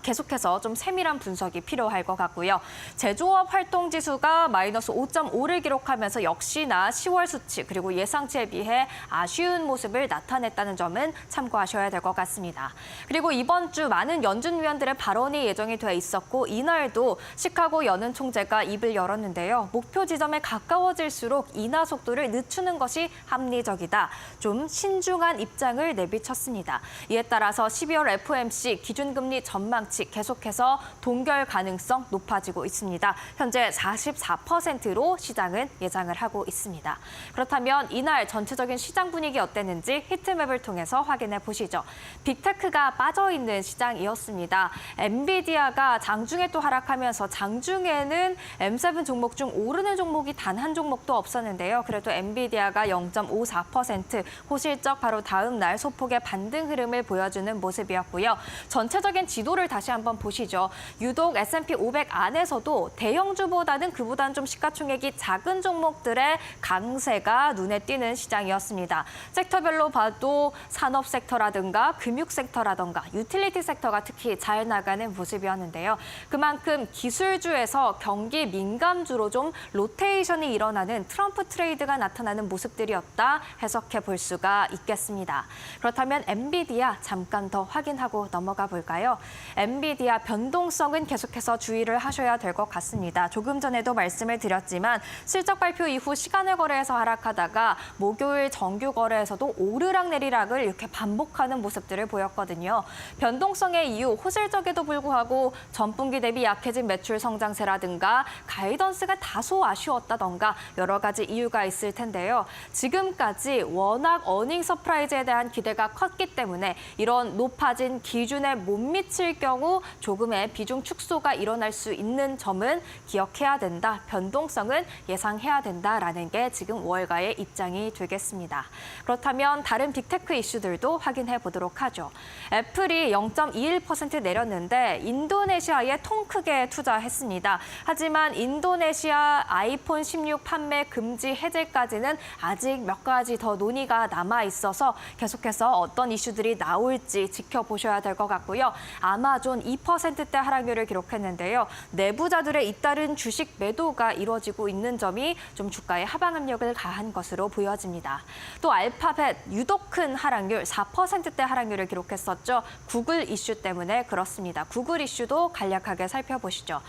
계속해서 좀 세밀한 분석이 필요할 것 같고요. 제조업 활동 지수가 마이너스 5.5를 기록하면서 역시나 10월 수치 그리고 예상치에 비해 아쉬운 모습을 나타냈다는 점은 참고하셔야 될 것 같습니다. 그리고 이번 주 많은 연준 위원들의 발언이 예정이 돼 있었고 이날도 시카고 연은 총재가 입을 열었는데요. 목표 지점에 가까워질수록 인하 속도를 늦추는 것이 합리적이다. 좀 신중한 입장을 내비쳤습니다. 이에 따라서 12월 FOMC 기준금리 전망치 계속해서 동결 가능성 높아지고 있습니다. 현재 44%로 시장은 예상을 하고 있습니다. 그렇다면 이날 전체적인 시장 분위기 어땠는지 히트맵을 통해서 확인해 보시죠. 빅테크가 빠져있는 시장이었습니다. 엔비디아가 장중에 또 하락하면서 장중에는 M7 종목 중 오르는 종목이 단 한 종목도 없었는데요. 그래도 엔비디아가 0.54%, 호실적 바로 다음 날 소폭의 반등 흐름을 보여주는 모습이었고요. 전체적인 지도를 다시 한번 보시죠. 유독 S&P 500 안에서도 대형주보다는 그보다는 좀 시가총액이 작은 종목들의 강세가 눈에 띄는 시장이었습니다. 섹터별로 봐도 산업 섹터라든가 금융 섹터라든가 유틸리티 섹터가 특히 잘 나가는 모습이었는데요. 그만큼 기술주에서 경기 민감주로 좀 로테이션이 일어나는 트럼프 트레이드가 나타나는 모습들이었다 해석해 볼 수가 있겠습니다. 그렇다면 엔비디아 잠깐 더 확인하고 넘어가 볼까요? 엔비디아 변동성은 계속해서 주의를 하셔야 될 것 같습니다. 조금 전에도 말씀을 드렸지만 실적 발표 이후 시간을 거래해서 하락하다가 목요일 정규 거래에서도 오르락 내리락을 이렇게 반복하는 모습들을 보였거든요. 변동성의 이유 호실적에도 불구하고 전분기 대비 약해진 매출 성장세라든가 가이던스가 다소 아쉬웠다던가 여러 가지 이유가 있을 텐데요. 지금까지 워낙 어닝 서프라이즈에 대한 기대가 컸기 때문에 이런 높아진 기준에 못 미칠 경우 조금의 비중 축소가 일어날 수 있는 점은 기억해야 된다. 변동성은 예상해야 된다라는 게 지금 월가의 입장이 되겠습니다. 그렇다면 다른 빅테크 이슈들도 확인해 보도록 하죠. 애플이 0.21% 내렸는데 인도네시아에 통 크게 투자했습니다. 하지만 인도네시아 아이폰 16 판매 금지 해제까지는 아직 몇 가지 더 논의가 남아 있어서 계속해서 어떤 이슈들이 나올지 지켜보셔야 될 것 같고요. 아마존 2%대 하락률을 기록했는데요. 내부자들의 잇따른 주식 매도가 이루어지고 있는 점이 좀 주가에 하방 압력을 가한 것으로 보여집니다. 또 알파벳 유독 큰 하락률 4%대 하락률을 기록했었죠. 구글 이슈 때문에 그렇습니다. 구글 이슈도 간략하게 살펴보시죠.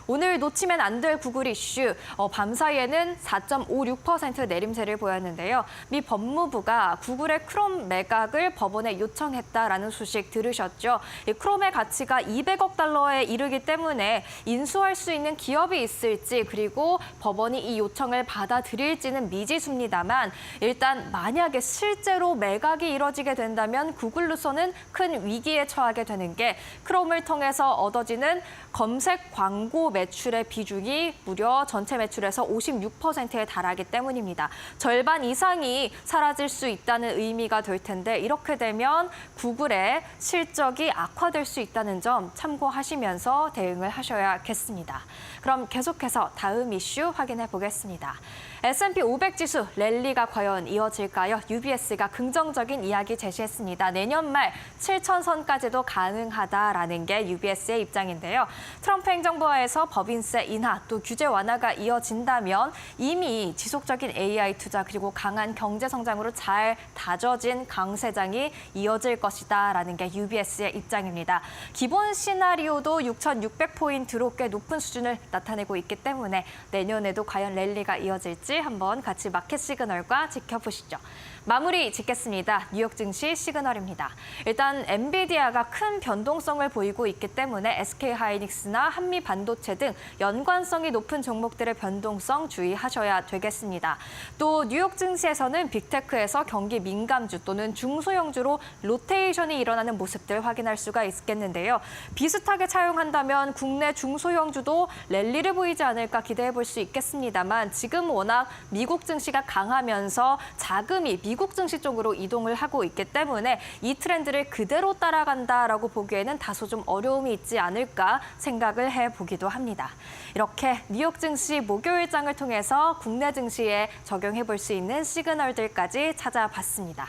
오늘 놓치면 안 될 구글 이슈, 밤사이에는 4.56% 내림세를 보였는데요. 미 법무부가 구글의 크롬 매각을 법원에 요청했다라는 소식 들으셨죠? 이 크롬의 가치가 200억 달러에 이르기 때문에 인수할 수 있는 기업이 있을지 그리고 법원이 이 요청을 받아들일지는 미지수입니다만 일단 만약에 실제로 매각이 이뤄지게 된다면 구글로서는 큰 위기에 처하게 되는 게 크롬을 통해서 얻어지는 검색 광고 매출의 비중이 무려 전체 매출에서 56%에 달하기 때문입니다. 절반 이상이 사라질 수 있다는 의미가 될 텐데 이렇게 되면 구글의 실적이 악화될 수 있다는 점 참고하시면서 대응을 하셔야겠습니다. 그럼 계속해서 다음 이슈 확인해 보겠습니다. S&P 500 지수 랠리가 과연 이어질까요? UBS가 긍정적인 이야기 제시했습니다. 내년 말 7,000선까지도 가능하다라는 게 UBS의 입장인데요. 트럼프 행정부하에서 법인세 인하 또 규제 완화가 이어진다면 이미 지속적인 AI 투자 그리고 강한 경제 성장으로 잘 다져진 강세장이 이어질 것이다라는 게 UBS의 입장입니다. 기본 시나리오도 6,600포인트로 꽤 높은 수준을 나타내고 있기 때문에 내년에도 과연 랠리가 이어질지 될지 한번 같이 마켓 시그널과 지켜보시죠. 마무리 짓겠습니다. 뉴욕 증시 시그널입니다. 일단 엔비디아가 큰 변동성을 보이고 있기 때문에 SK하이닉스나 한미반도체 등 연관성이 높은 종목들의 변동성 주의하셔야 되겠습니다. 또 뉴욕 증시에서는 빅테크에서 경기 민감주 또는 중소형주로 로테이션이 일어나는 모습들 확인할 수가 있겠는데요. 비슷하게 차용한다면 국내 중소형주도 랠리를 보이지 않을까 기대해 볼 수 있겠습니다만 지금 워낙 미국 증시가 강하면서 자금이 미국 증시 쪽으로 이동을 하고 있기 때문에 이 트렌드를 그대로 따라간다라고 보기에는 다소 좀 어려움이 있지 않을까 생각을 해보기도 합니다. 이렇게 뉴욕 증시 목요일장을 통해서 국내 증시에 적용해 볼 수 있는 시그널들까지 찾아봤습니다.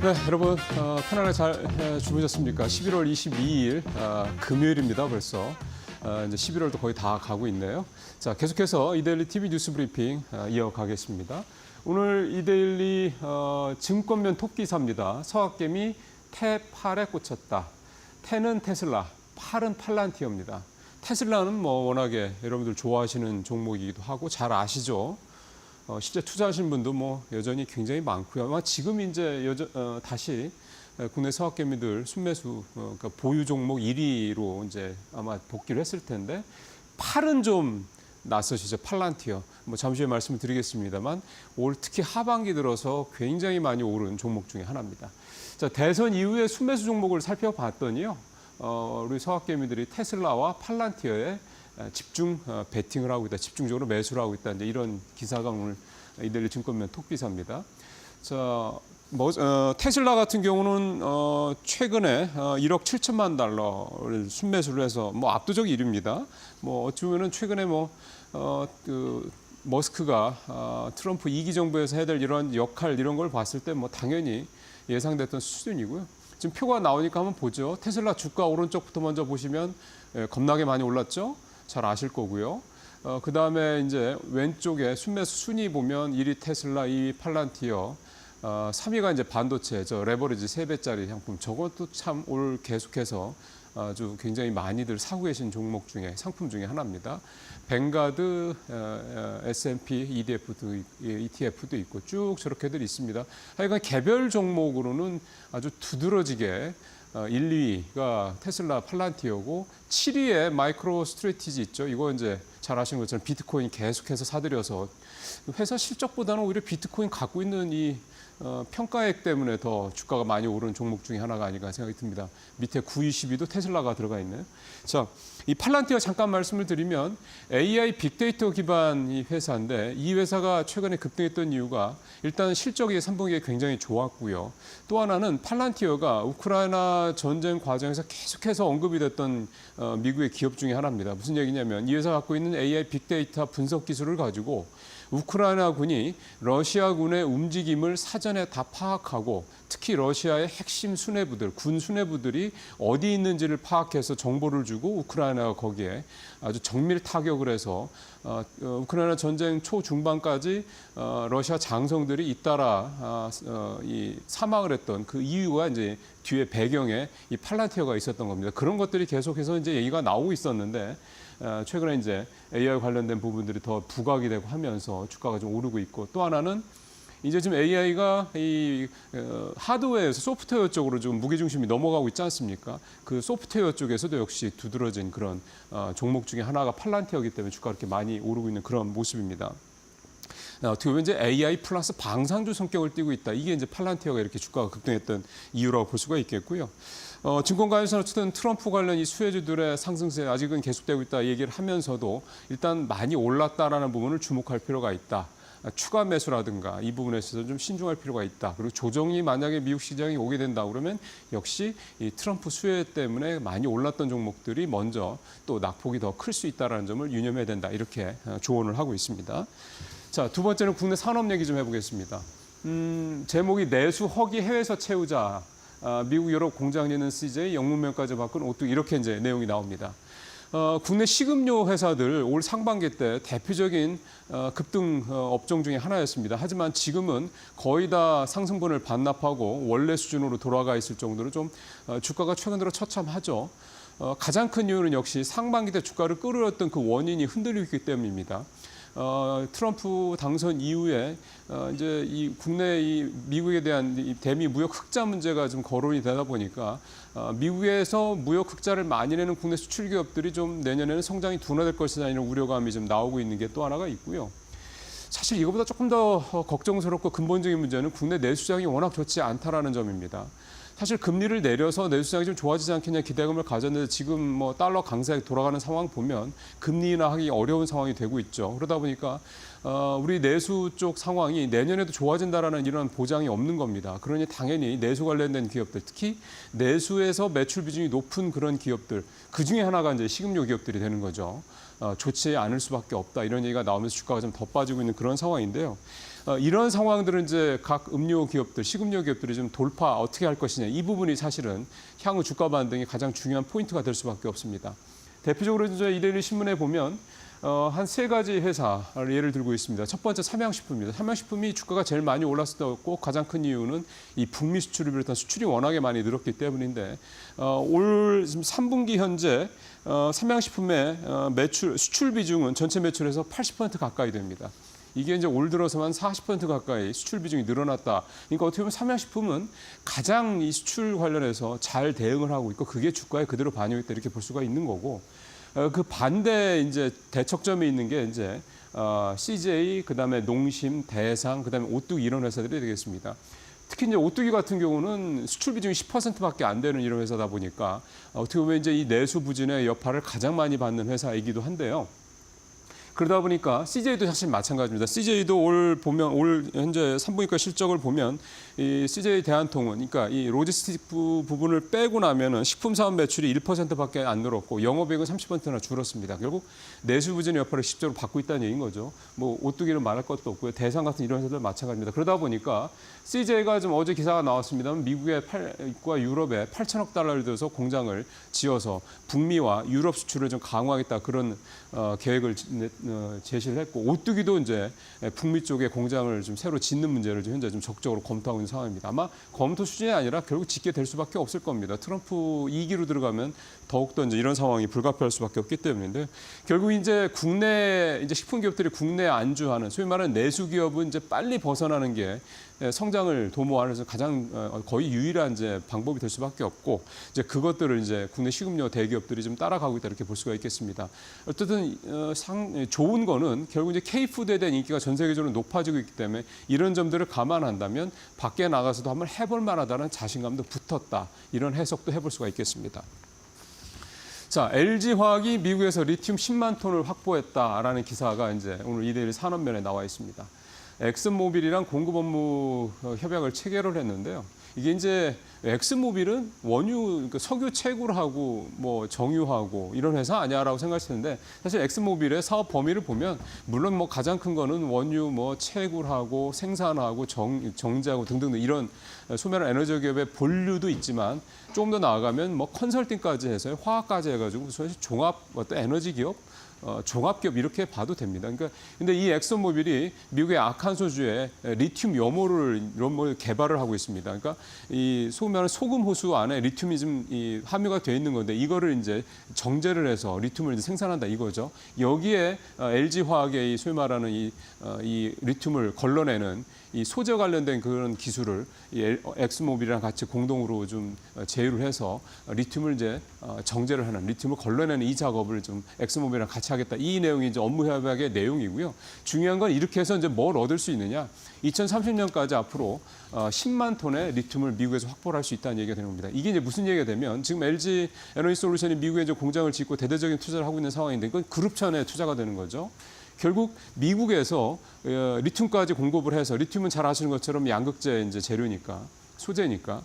네, 여러분 편안하게 잘 주무셨습니까? 11월 22일 금요일입니다. 벌써 이제 11월도 거의 다 가고 있네요. 자, 계속해서 이데일리 TV 뉴스 브리핑 이어가겠습니다. 오늘 이데일리 증권면 톱기사입니다. 서학개미 태팔에 꽂혔다. 태는 테슬라, 팔은 팔란티어입니다. 테슬라는 뭐 워낙에 여러분들 좋아하시는 종목이기도 하고 잘 아시죠? 실제 투자하신 분도 뭐 여전히 굉장히 많고요. 아마 지금 이제 다시 국내 서학개미들 순매수 그러니까 보유 종목 1위로 이제 아마 복귀를 했을 텐데 팔은 좀 낯서시죠. 팔란티어. 뭐 잠시 후에 말씀을 드리겠습니다만 올 특히 하반기 들어서 굉장히 많이 오른 종목 중에 하나입니다. 자, 대선 이후에 순매수 종목을 살펴봤더니요. 우리 서학개미들이 테슬라와 팔란티어에 집중 베팅을 하고 있다, 집중적으로 매수를 하고 있다. 이제 이런 기사가 오늘 이데일리 증권면 톱기사입니다. 자, 테슬라 같은 경우는 최근에 1억 7천만 달러를 순매수를 해서 뭐 압도적 1위입니다. 뭐 어쩌면은 최근에 그 머스크가 트럼프 2기 정부에서 해야 될 이런 역할 이런 걸 봤을 때 뭐 당연히 예상됐던 수준이고요. 지금 표가 나오니까 한번 보죠. 테슬라 주가 오른쪽부터 먼저 보시면 겁나게 많이 올랐죠. 잘 아실 거고요. 그 다음에 이제 왼쪽에 순매수 순위 보면 1위 테슬라, 2위 팔란티어, 3위가 이제 반도체, 레버리지 3배짜리 상품. 저것도 참 올 계속해서 아주 굉장히 많이들 사고 계신 종목 중에 상품 중에 하나입니다. 뱅가드, S&P, ETF도 있고 쭉 저렇게들 있습니다. 하여간 개별 종목으로는 아주 두드러지게 1, 2위가 테슬라, 팔란티어고 7위에 마이크로 스트래티지 있죠. 이거 이제 잘 아시는 것처럼 비트코인 계속해서 사들여서 회사 실적보다는 오히려 비트코인 갖고 있는 이 평가액 때문에 더 주가가 많이 오른 종목 중에 하나가 아닌가 생각이 듭니다. 밑에 9위, 10위도 테슬라가 들어가 있네요. 자, 이 팔란티어 잠깐 말씀을 드리면 AI 빅데이터 기반 이 회사인데 이 회사가 최근에 급등했던 이유가 일단 실적이 3분기에 굉장히 좋았고요. 또 하나는 팔란티어가 우크라이나 전쟁 과정에서 계속해서 언급이 됐던 미국의 기업 중에 하나입니다. 무슨 얘기냐면 이 회사가 갖고 있는 AI 빅데이터 분석 기술을 가지고 우크라이나 군이 러시아군의 움직임을 사전에 다 파악하고 특히 러시아의 핵심 수뇌부들, 군 수뇌부들이 어디 있는지를 파악해서 정보를 주고 우크라이나가 거기에 아주 정밀 타격을 해서 우크라이나 전쟁 초중반까지 러시아 장성들이 잇따라 이 사망을 했던 그 이유가 이제 뒤에 배경에 이 팔란티어가 있었던 겁니다. 그런 것들이 계속해서 이제 얘기가 나오고 있었는데 최근에 이제 AI 관련된 부분들이 더 부각이 되고 하면서 주가가 좀 오르고 있고 또 하나는 이제 지금 AI가 이 하드웨어에서 소프트웨어 쪽으로 좀 무게중심이 넘어가고 있지 않습니까? 그 소프트웨어 쪽에서도 역시 두드러진 그런 종목 중에 하나가 팔란티어이기 때문에 주가가 이렇게 많이 오르고 있는 그런 모습입니다. 어떻게 보면 이제 AI 플러스 방산주 성격을 띠고 있다. 이게 이제 팔란티어가 이렇게 주가가 급등했던 이유라고 볼 수가 있겠고요. 증권가에서는 어쨌든 트럼프 관련 이 수혜주들의 상승세 아직은 계속되고 있다 얘기를 하면서도 일단 많이 올랐다라는 부분을 주목할 필요가 있다. 추가 매수라든가 이 부분에 있어서 좀 신중할 필요가 있다. 그리고 조정이 만약에 미국 시장이 오게 된다 그러면 역시 이 트럼프 수혜 때문에 많이 올랐던 종목들이 먼저 또 낙폭이 더 클 수 있다는 점을 유념해야 된다. 이렇게 조언을 하고 있습니다. 자, 두 번째는 국내 산업 얘기 좀 해보겠습니다. 제목이 내수 허기 해외에서 채우자. 미국 유럽 공장 있는 CJ 영문명까지 바꾼 오뚜기 이렇게 이제 내용이 나옵니다. 국내 식음료 회사들 올 상반기 때 대표적인 급등 업종 중에 하나였습니다. 하지만 지금은 거의 다 상승분을 반납하고 원래 수준으로 돌아가 있을 정도로 좀 주가가 최근 들어 처참하죠. 가장 큰 이유는 역시 상반기 때 주가를 끌어올렸던 그 원인이 흔들리고 있기 때문입니다. 트럼프 당선 이후에 이제 이 국내 이 미국에 대한 이 대미 무역 흑자 문제가 좀 거론이 되다 보니까 미국에서 무역 흑자를 많이 내는 국내 수출 기업들이 좀 내년에는 성장이 둔화될 것이다 이런 우려감이 좀 나오고 있는 게 또 하나가 있고요. 사실 이거보다 조금 더 걱정스럽고 근본적인 문제는 국내 내수장이 워낙 좋지 않다라는 점입니다. 사실 금리를 내려서 내수장이 좀 좋아지지 않겠냐 기대감을 가졌는데 지금 뭐 달러 강세에 돌아가는 상황 보면 금리 인하하기 어려운 상황이 되고 있죠. 그러다 보니까 우리 내수 쪽 상황이 내년에도 좋아진다라는 이런 보장이 없는 겁니다. 그러니 당연히 내수 관련된 기업들, 특히 내수에서 매출 비중이 높은 그런 기업들, 그 중에 하나가 이제 식음료 기업들이 되는 거죠. 좋지 않을 수밖에 없다 이런 얘기가 나오면서 주가가 좀 더 빠지고 있는 그런 상황인데요. 이런 상황들은 이제 각 음료 기업들, 식음료 기업들이 좀 돌파 어떻게 할 것이냐 이 부분이 사실은 향후 주가 반등의 가장 중요한 포인트가 될 수밖에 없습니다. 대표적으로 이제 이데일리 신문에 보면 한 세 가지 회사를 예를 들고 있습니다. 첫 번째 삼양식품입니다. 삼양식품이 주가가 제일 많이 올랐었고 가장 큰 이유는 이 북미 수출을 비롯한 수출이 워낙에 많이 늘었기 때문인데 올 3분기 현재 삼양식품의 수출 비중은 전체 매출에서 80% 가까이 됩니다. 이게 이제 올 들어서만 40% 가까이 수출 비중이 늘어났다. 그러니까 어떻게 보면 삼양식품은 가장 이 수출 관련해서 잘 대응을 하고 있고 그게 주가에 그대로 반영했다 이렇게 볼 수가 있는 거고 그 반대 이제 대척점에 있는 게 이제 CJ 그다음에 농심, 대상 그다음에 오뚜기 이런 회사들이 되겠습니다. 특히 이제 오뚜기 같은 경우는 수출 비중이 10%밖에 안 되는 이런 회사다 보니까 어떻게 보면 이제 이 내수 부진의 여파를 가장 많이 받는 회사이기도 한데요. 그러다 보니까 CJ도 사실 마찬가지입니다. CJ도 올 현재 3분기가 실적을 보면 이 CJ 대한통운, 그러니까 이 로지스틱 부분을 빼고 나면은 식품 사업 매출이 1%밖에 안 늘었고 영업이익은 30%나 줄었습니다. 결국 내수 부진의 여파를 직접적으로 받고 있다는 얘기인 거죠. 뭐 오뚜기는 말할 것도 없고요. 대상 같은 이런 회사들 마찬가지입니다. 그러다 보니까 CJ가 좀 어제 기사가 나왔습니다만 미국과 유럽에 8천억 달러를 들여서 공장을 지어서 북미와 유럽 수출을 좀 강화하겠다 그런 계획을 제시를 했고 오뚜기도 이제 북미 쪽에 공장을 좀 새로 짓는 문제를 현재 좀 적극적으로 검토하고 있는 상황입니다. 아마 검토 수준이 아니라 결국 짓게 될 수밖에 없을 겁니다. 트럼프 2기로 들어가면 더욱더 이제 이런 상황이 불가피할 수밖에 없기 때문인데 결국 이제 국내 이제 식품 기업들이 국내에 안주하는 소위 말하는 내수 기업은 이제 빨리 벗어나는 게 성장을 도모하는 가장 거의 유일한 이제 방법이 될 수밖에 없고 이제 그것들을 이제 국내 식음료 대기업들이 좀 따라가고 있다 이렇게 볼 수가 있겠습니다. 어쨌든 좋은 거는 결국 이제 K푸드에 대한 인기가 전 세계적으로 높아지고 있기 때문에 이런 점들을 감안한다면 밖에 나가서도 한번 해볼 만하다는 자신감도 붙었다 이런 해석도 해볼 수가 있겠습니다. 자, LG화학이 미국에서 리튬 10만 톤을 확보했다라는 기사가 이제 오늘 이데일리 산업면에 나와 있습니다. 엑슨모빌이랑 공급 업무 협약을 체결을 했는데요. 이게 이제 엑슨모빌은 원유, 그러니까 석유 채굴하고 뭐 정유하고 이런 회사 아니야라고 생각하시는데 사실 엑슨모빌의 사업 범위를 보면 물론 뭐 가장 큰 거는 원유 뭐 채굴하고 생산하고 정제하고 등등 이런 소멸한 에너지 기업의 본류도 있지만 조금 더 나아가면 뭐 컨설팅까지 해서 화학까지 해가지고 사실 종합 어떤 에너지 기업 종합기업 이렇게 봐도 됩니다. 그러니까 근데 이 엑슨모빌이 미국의 아칸소주에 리튬 염호를 개발을 하고 있습니다. 그러니까 이 소위 말하는 소금 호수 안에 리튬이 좀 함유가 되어 있는 건데 이거를 이제 정제를 해서 리튬을 이제 생산한다 이거죠. 여기에 LG 화학의 이 소위 말하는 이 리튬을 걸러내는 이 소재 관련된 그런 기술을 이 엑스모빌이랑 같이 공동으로 좀 제휴를 해서 리튬을 이제 정제를 하는, 리튬을 걸러내는 이 작업을 좀 엑스모빌이랑 같이 하겠다. 이 내용이 이제 업무 협약의 내용이고요. 중요한 건 이렇게 해서 이제 뭘 얻을 수 있느냐? 2030년까지 앞으로 10만 톤의 리튬을 미국에서 확보를 할 수 있다는 얘기가 되는 겁니다. 이게 이제 무슨 얘기가 되면 지금 LG 에너지 솔루션이 미국에 이제 공장을 짓고 대대적인 투자를 하고 있는 상황인데 이건 그룹차원의 투자가 되는 거죠. 결국 미국에서 리튬까지 공급을 해서, 리튬은 잘 아시는 것처럼 양극재 이제 재료니까, 소재니까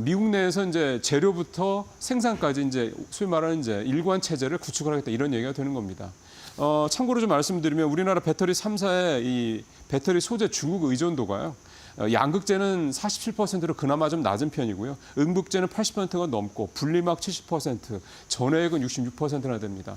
미국 내에서 이제 재료부터 생산까지 이제 소위 말하는 이제 일관 체제를 구축을 하겠다, 이런 얘기가 되는 겁니다. 참고로 좀 말씀드리면 우리나라 배터리 3사의 이 배터리 소재 중국 의존도가요. 양극재는 47%로 그나마 좀 낮은 편이고요. 음극재는 80%가 넘고 분리막 70%, 전해액은 66%나 됩니다.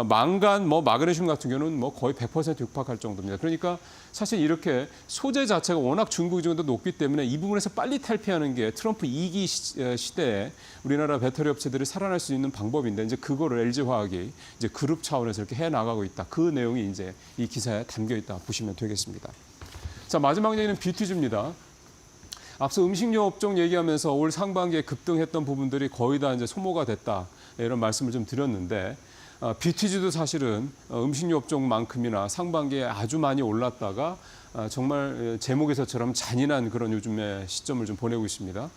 망간, 마그네슘 같은 경우는 거의 100% 육박할 정도입니다. 그러니까 사실 이렇게 소재 자체가 워낙 중국 의존도 높기 때문에 이 부분에서 빨리 탈피하는 게 트럼프 2기 시대에 우리나라 배터리 업체들이 살아날 수 있는 방법인데, 이제 그거를 LG화학이 이제 그룹 차원에서 이렇게 해 나가고 있다. 그 내용이 이제 이 기사에 담겨 있다 보시면 되겠습니다. 자, 마지막 얘기는 뷰티주입니다. 앞서 음식료 업종 얘기하면서 올 상반기에 급등했던 부분들이 거의 다 이제 소모가 됐다, 이런 말씀을 좀 드렸는데, 뷰티주도 사실은 음식료 업종만큼이나 상반기에 아주 많이 올랐다가 정말 제목에서처럼 잔인한 그런 요즘의 시점을 좀 보내고 있습니다.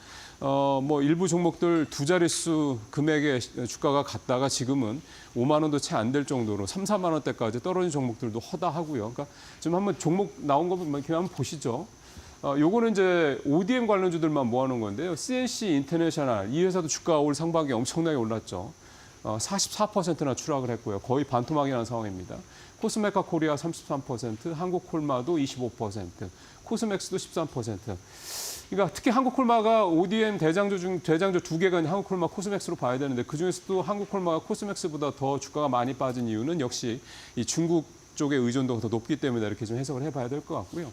일부 종목들 두 자릿수 금액의 주가가 갔다가 지금은 5만 원도 채 안 될 정도로 3, 4만 원대까지 떨어진 종목들도 허다하고요. 그러니까 지금 한번 종목 나온 거 한번 보시죠. 요거는 이제 ODM 관련주들만 모아놓은 건데요. CNC 인터내셔널, 이 회사도 주가가 올 상반기에 엄청나게 올랐죠. 44%나 추락을 했고요. 거의 반토막이 난 상황입니다. 코스메카 코리아 33%, 한국콜마도 25%, 코스맥스도 13%. 그러니까 특히 한국콜마가 ODM 대장주 두 개가 한국콜마, 코스맥스로 봐야 되는데, 그중에서도 한국콜마가 코스맥스보다 더 주가가 많이 빠진 이유는 역시 이 중국 쪽의 의존도가 더 높기 때문에 이렇게 좀 해석을 해봐야 될 것 같고요.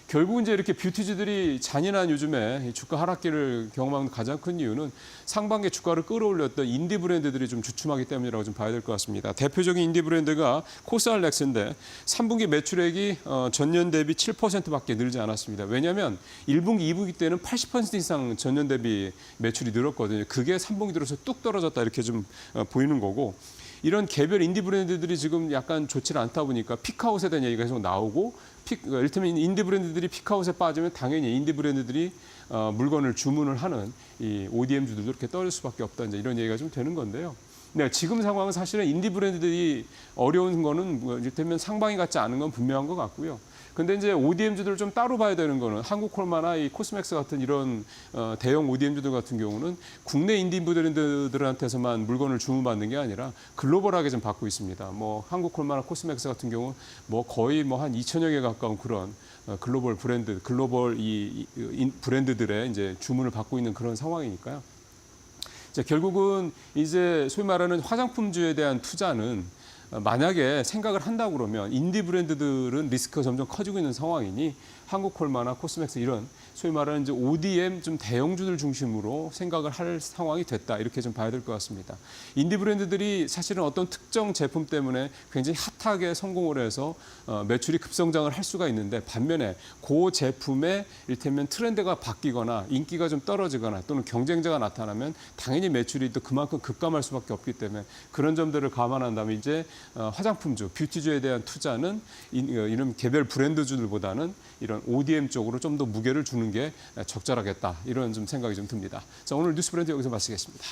결국 이제 이렇게 뷰티주들이 잔인한 요즘에 주가 하락기를 경험하는 가장 큰 이유는 상반기 주가를 끌어올렸던 인디 브랜드들이 좀 주춤하기 때문이라고 좀 봐야 될 것 같습니다. 대표적인 인디 브랜드가 코스알렉스인데 3분기 매출액이 전년 대비 7%밖에 늘지 않았습니다. 왜냐하면 1분기, 2분기 때는 80% 이상 전년 대비 매출이 늘었거든요. 그게 3분기 들어서 뚝 떨어졌다, 이렇게 좀 보이는 거고, 이런 개별 인디 브랜드들이 지금 약간 좋지 않다 보니까 피크아웃에 대한 얘기가 계속 나오고, 이를테면 인디 브랜드들이 피크아웃에 빠지면 당연히 인디 브랜드들이 물건을 주문을 하는 이 ODM주들도 이렇게 떨어질 수밖에 없다, 이제 이런 얘기가 좀 되는 건데요. 네, 지금 상황은 사실은 인디 브랜드들이 어려운 거는 이를테면 상방이 같지 않은 건 분명한 것 같고요. 근데 이제 ODM주들을 좀 따로 봐야 되는 거는 한국콜마나 이 코스맥스 같은 이런 대형 ODM주들 같은 경우는 국내 인디 브랜드들한테서만 물건을 주문받는 게 아니라 글로벌하게 좀 받고 있습니다. 한국콜마나 코스맥스 같은 경우 거의 한 2천여 개 가까운 그런 글로벌 브랜드, 글로벌 브랜드들의 이제 주문을 받고 있는 그런 상황이니까요. 결국은 이제 소위 말하는 화장품주에 대한 투자는 만약에 생각을 한다고 그러면 인디 브랜드들은 리스크가 점점 커지고 있는 상황이니 한국콜마나 코스맥스 이런 소위 말하는 이제 ODM 좀 대형주들 중심으로 생각을 할 상황이 됐다, 이렇게 좀 봐야 될 것 같습니다. 인디 브랜드들이 사실은 어떤 특정 제품 때문에 굉장히 핫하게 성공을 해서 매출이 급성장을 할 수가 있는데, 반면에 그 제품의 이를테면 트렌드가 바뀌거나 인기가 좀 떨어지거나 또는 경쟁자가 나타나면 당연히 매출이 또 그만큼 급감할 수밖에 없기 때문에, 그런 점들을 감안한다면 이제 화장품주, 뷰티주에 대한 투자는 이런 개별 브랜드주들보다는 이런 ODM 쪽으로 좀 더 무게를 주는 게 적절하겠다, 이런 좀 생각이 좀 듭니다. 자, 오늘 뉴스 브랜드 여기서 마치겠습니다.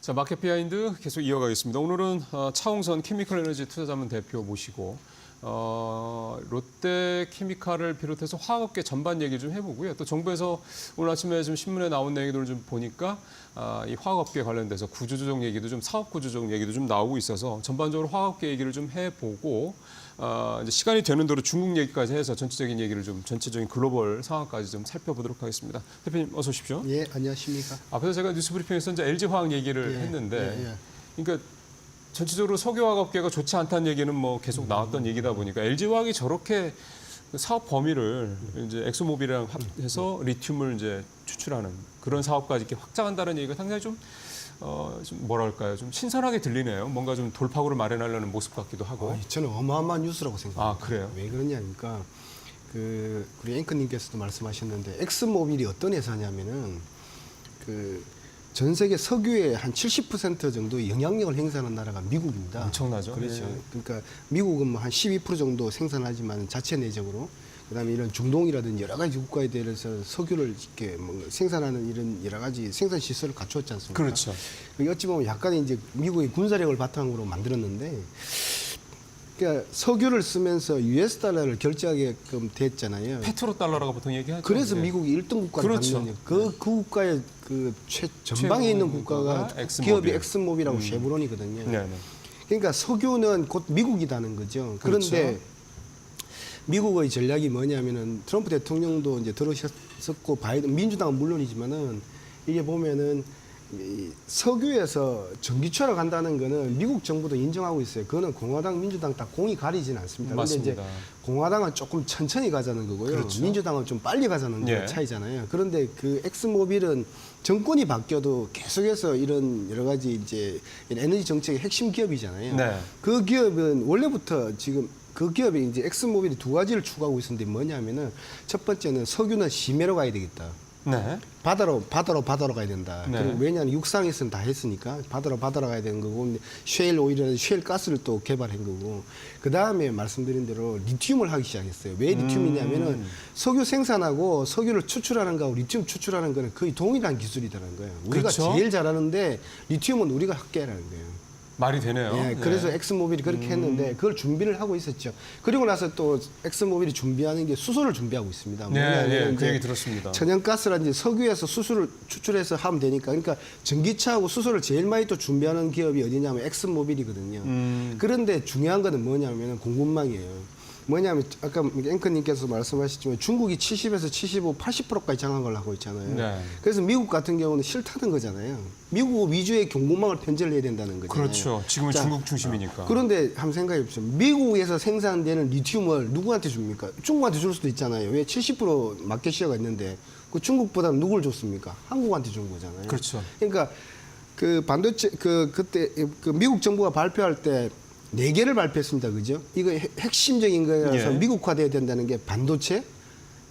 자, 마켓 비하인드 계속 이어가겠습니다. 오늘은 차홍선 케미컬 에너지 투자자문 대표 모시고 롯데 케미칼을 비롯해서 화학업계 전반 얘기 좀 해보고요. 또 정부에서 오늘 아침에 좀 신문에 나온 내용들을 좀 보니까 이 화학업계 관련돼서 구조조정 얘기도 좀 사업 구조조정 얘기도 좀 나오고 있어서 전반적으로 화학업계 얘기를 좀 해보고 이제 시간이 되는 대로 중국 얘기까지 해서 전체적인 얘기를 좀 전체적인 글로벌 상황까지 좀 살펴보도록 하겠습니다. 대표님 어서 오십시오.
예, 안녕하십니까.
앞에서 제가 뉴스브리핑에서 이제 LG 화학 얘기를 했는데, 그러니까 전체적으로 석유화학업계가 좋지 않다는 얘기는 뭐 계속 나왔던 얘기다 보니까 LG 화학이 저렇게 사업 범위를 이제 엑소모빌이랑 합해서 리튬을 이제 추출하는 그런 사업까지 이렇게 확장한다는 얘기가 상당히 좀 뭐랄까요, 좀 신선하게 들리네요. 뭔가 좀 돌파구를 마련하려는 모습 같기도 하고.
저는 어마어마한 뉴스라고 생각합니다.
아, 그래요?
왜 그러냐니까 우리 앵커님께서도 말씀하셨는데 엑스모빌이 어떤 회사냐면은 전 세계 석유의 한 70% 정도 영향력을 행사하는 나라가 미국입니다.
엄청나죠.
그렇죠.
네.
그러니까 미국은 뭐 한 12% 정도 생산하지만 자체 내적으로 그다음에 이런 중동이라든지 여러 가지 국가에 대해서 석유를 이렇게 뭐 생산하는 이런 여러 가지 생산 시설을 갖추었지 않습니까?
그렇죠.
어찌 보면 약간의 이제 미국의 군사력을 바탕으로 만들었는데, 그러니까 석유를 쓰면서 US 달러를 결제하게끔 됐잖아요.
페트로 달러라고 보통 얘기하죠.
그래서
예.
미국이 1등 국가를
그렇죠.
받는 그 국가의 전방에 있는 국가가
엑스모빌.
기업이 엑스모빌하고 쉐브론이거든요.
네, 네.
그러니까 석유는 곧 미국이라는 거죠.
그렇죠.
그런데 미국의 전략이 뭐냐면은 트럼프 대통령도 이제 들어오셨었고 바이든 민주당은 물론이지만은 이게 보면은 이 석유에서 전기차로 간다는 거는 미국 정부도 인정하고 있어요. 그거는 공화당, 민주당 딱 공이 가리지는 않습니다. 그런데 이제
맞습니다.
공화당은 조금 천천히 가자는 거고요.
그렇죠.
민주당은 좀 빨리 가자는
예.
차이잖아요. 그런데 그 엑스모빌은 정권이 바뀌어도 계속해서 이런 여러 가지 이제 에너지 정책의 핵심 기업이잖아요.
네.
그 기업은 원래부터 지금 그 기업이 이제 엑스모빌이 두 가지를 추구하고 있었는데 뭐냐면은 첫 번째는 석유는 심해로 가야 되겠다.
네.
바다로 가야 된다.
네.
그리고 왜냐하면 육상에서는 다 했으니까 바다로 가야 되는 거고, 쉐일 오일이나 쉐일 가스를 또 개발한 거고, 그 다음에 말씀드린 대로 리튬을 하기 시작했어요. 왜 리튬이냐면은 석유 생산하고 석유를 추출하는 거하고 리튬 추출하는 거는 거의 동일한 기술이라는 거예요. 우리가
그렇죠.
제일 잘하는데 리튬은 우리가 학계라는 거예요.
말이 되네요.
예, 그래서 엑스모빌이 그렇게 했는데 그걸 준비를 하고 있었죠. 그리고 나서 또 엑스모빌이 준비하는 게 수소를 준비하고 있습니다.
네,
뭐냐면
네, 그
이제
얘기 들었습니다.
천연가스라든지 석유에서 수소를 추출해서 하면 되니까, 그러니까 전기차하고 수소를 제일 많이 또 준비하는 기업이 어디냐면 엑스모빌이거든요. 그런데 중요한 거는 뭐냐면 공급망이에요. 뭐냐면 아까 앵커님께서 말씀하셨지만 중국이 70에서 75, 80%까지 장악을 하고 있잖아요.
네.
그래서 미국 같은 경우는 싫다는 거잖아요. 미국 위주의 공급망을 편제를 해야 된다는 거잖아요.
그렇죠. 지금은
자,
중국 중심이니까.
그런데 한번 생각해 보십시오. 미국에서 생산되는 리튬을 누구한테 줍니까? 중국한테 줄 수도 있잖아요. 왜 70% 마켓시어가 있는데 그 중국보다는 누굴 줬습니까? 한국한테 준 거잖아요.
그렇죠.
그러니까 그 반도체 그때 그 미국 정부가 발표할 때 4개를 발표했습니다. 그죠? 이거 핵심적인 거라서
예.
미국화돼야 된다는 게 반도체,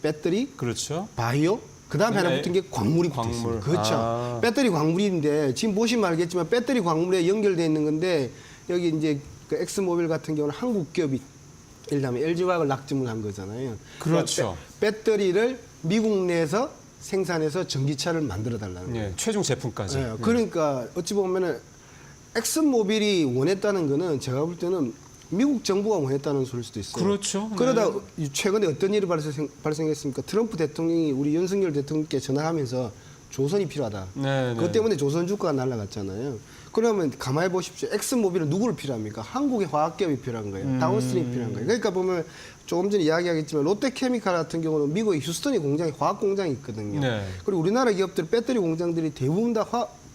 배터리,
그렇죠.
바이오, 그다음에 하나
네.
붙은 게 광물이 붙어
광물.
있습니다. 그렇죠.
아.
배터리 광물인데 지금 보시면 알겠지만 배터리 광물에 연결되어 있는 건데 여기 이제 그 엑스모빌 같은 경우는 한국 기업이 예를 들면 LG화학을 낙점을 한 거잖아요.
그렇죠.
배터리를 미국 내에서 생산해서 전기차를 만들어 달라는 거예요.
예, 최종 제품까지.
네, 그러니까 어찌 보면은 엑스모빌이 원했다는 거는 제가 볼 때는 미국 정부가 원했다는 소리일 수도 있어요.
그렇죠. 네.
그러다 최근에 어떤 일이 발생했습니까? 트럼프 대통령이 우리 윤석열 대통령께 전화하면서 조선이 필요하다.
네,
그것
네.
때문에 조선 주가가 날아갔잖아요. 그러면 가만히 보십시오. 엑스모빌은 누구를 필요합니까? 한국의 화학기업이 필요한 거예요. 다운스트림이 필요한 거예요. 그러니까 보면 조금 전에 이야기하겠지만 롯데케미칼 같은 경우는 미국의 휴스턴에 공장이 화학 공장이 있거든요.
네.
그리고 우리나라 기업들 배터리 공장들이 대부분 다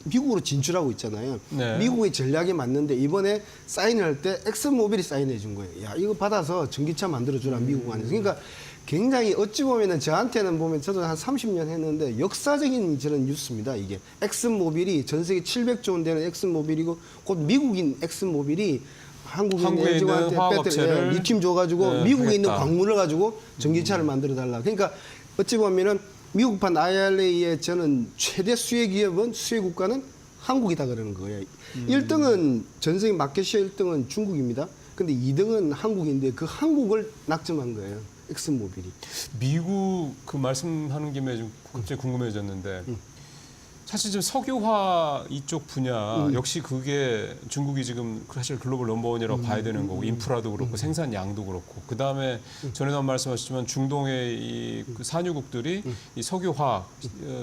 미국으로 진출하고 있잖아요.
네.
미국의 전략에 맞는데 이번에 사인할 때 엑스모빌이 사인해 준 거예요. 야, 이거 받아서 전기차 만들어주라, 미국 안에서. 그러니까 굉장히 어찌 보면은 저한테는 보면 저도 한 30년 했는데 역사적인 저런 뉴스입니다. 이게 엑스모빌이 전 세계 700조 원 되는 엑스모빌이고 곧 미국인 엑스모빌이
한국에
한국에
있는
LG한테
화학업체를
리튬 줘가지고
네,
미국에 있는
하겠다.
광물을 가지고 전기차를 만들어 달라. 그러니까 어찌 보면은 미국판 IRA의 저는 최대 수혜 기업은 수혜 국가는 한국이다 그러는 거예요. 1등은 전 세계 마켓시어 1등은 중국입니다. 근데 2등은 한국인데 그 한국을 낙점한 거예요. 엑스모빌이.
미국 그 말씀하는 김에 좀 갑자기 궁금해졌는데 사실 지금 석유화 이쪽 분야 역시 그게 중국이 지금 사실 글로벌 넘버원이라고 봐야 되는 거고 인프라도 그렇고 생산량도 그렇고 그 다음에 전에도 말씀하셨지만 중동의 이그 산유국들이 이 석유화학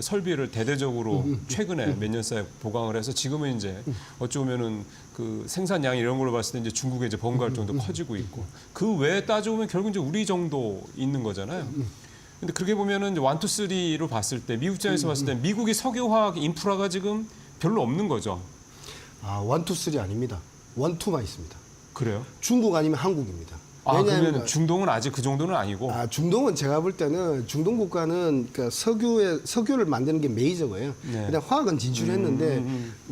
설비를 대대적으로 최근에 몇 년 사이에 보강을 해서 지금은 이제 어찌 보면은 그 생산량 이런 걸로 봤을 때 이제 중국의 이제 범과 활동도 커지고 있고 그 외에 따져보면 결국 이제 우리 정도 있는 거잖아요. 근데 그렇게 보면은 이제 1, 2, 3로 봤을 때 미국 입장에서 봤을 때 미국이 석유화학 인프라가 지금 별로 없는 거죠.
아, 1, 2, 3 아닙니다. 1, 2만 있습니다.
그래요?
중국 아니면 한국입니다.
아,
왜냐하면
그러면 중동은 아직 그 정도는 아니고.
중동은 제가 볼 때는 중동 국가는 그 석유를 만드는 게 메이저고요.
네.
일단 화학은 진출했는데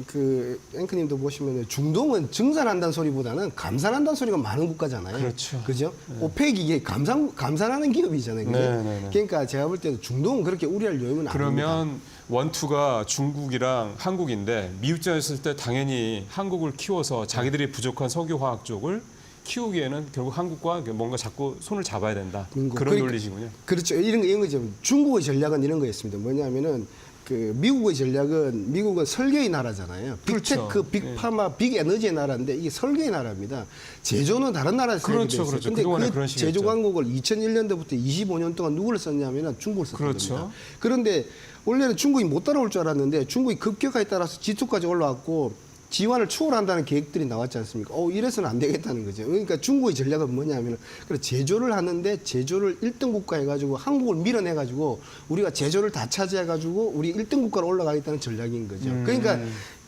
그 앵커님도 보시면 중동은 증산한다는 소리보다는 감산한다는 소리가 많은 국가잖아요.
그렇죠.
그죠? 오펙이 이게 감산하는 기업이잖아요. 그죠?
네.
그러니까 제가 볼 때는 중동은 그렇게 우려할 여유는 아닙니다.
그러면 1, 2가 중국이랑 한국인데 미국 입장에서 봤을 때 당연히 한국을 키워서 자기들이 부족한 석유화학 쪽을 키우기에는 결국 한국과 뭔가 자꾸 손을 잡아야 된다. 그런
그러니까,
논리시군요.
그렇죠. 이런 거죠. 중국의 전략은 이런 거였습니다. 뭐냐면은 그 미국의 전략은 미국은 설계의 나라잖아요. 빅테크,
그렇죠.
빅파마, 빅에너지의 나라인데 이게 설계의 나라입니다. 제조는 다른 나라에서
그렇죠,
하게 돼 있어요.
그렇죠.
근데
그동안에
그
그런 식이었죠.
제조 광국을 2001년도부터 25년 동안 누구를 썼냐면은 중국을 썼던
그렇죠.
겁니다. 그런데 원래는 중국이 못 따라올 줄 알았는데 중국이 급격하게 따라서 지수까지 올라왔고 지원을 초월한다는 계획들이 나왔지 않습니까? 이래서는 안 되겠다는 거죠. 그러니까 중국의 전략은 뭐냐면 제조를 하는데 제조를 1등 국가 해가지고 한국을 밀어내가지고 우리가 제조를 다 차지해가지고 우리 1등 국가로 올라가겠다는 전략인 거죠. 그러니까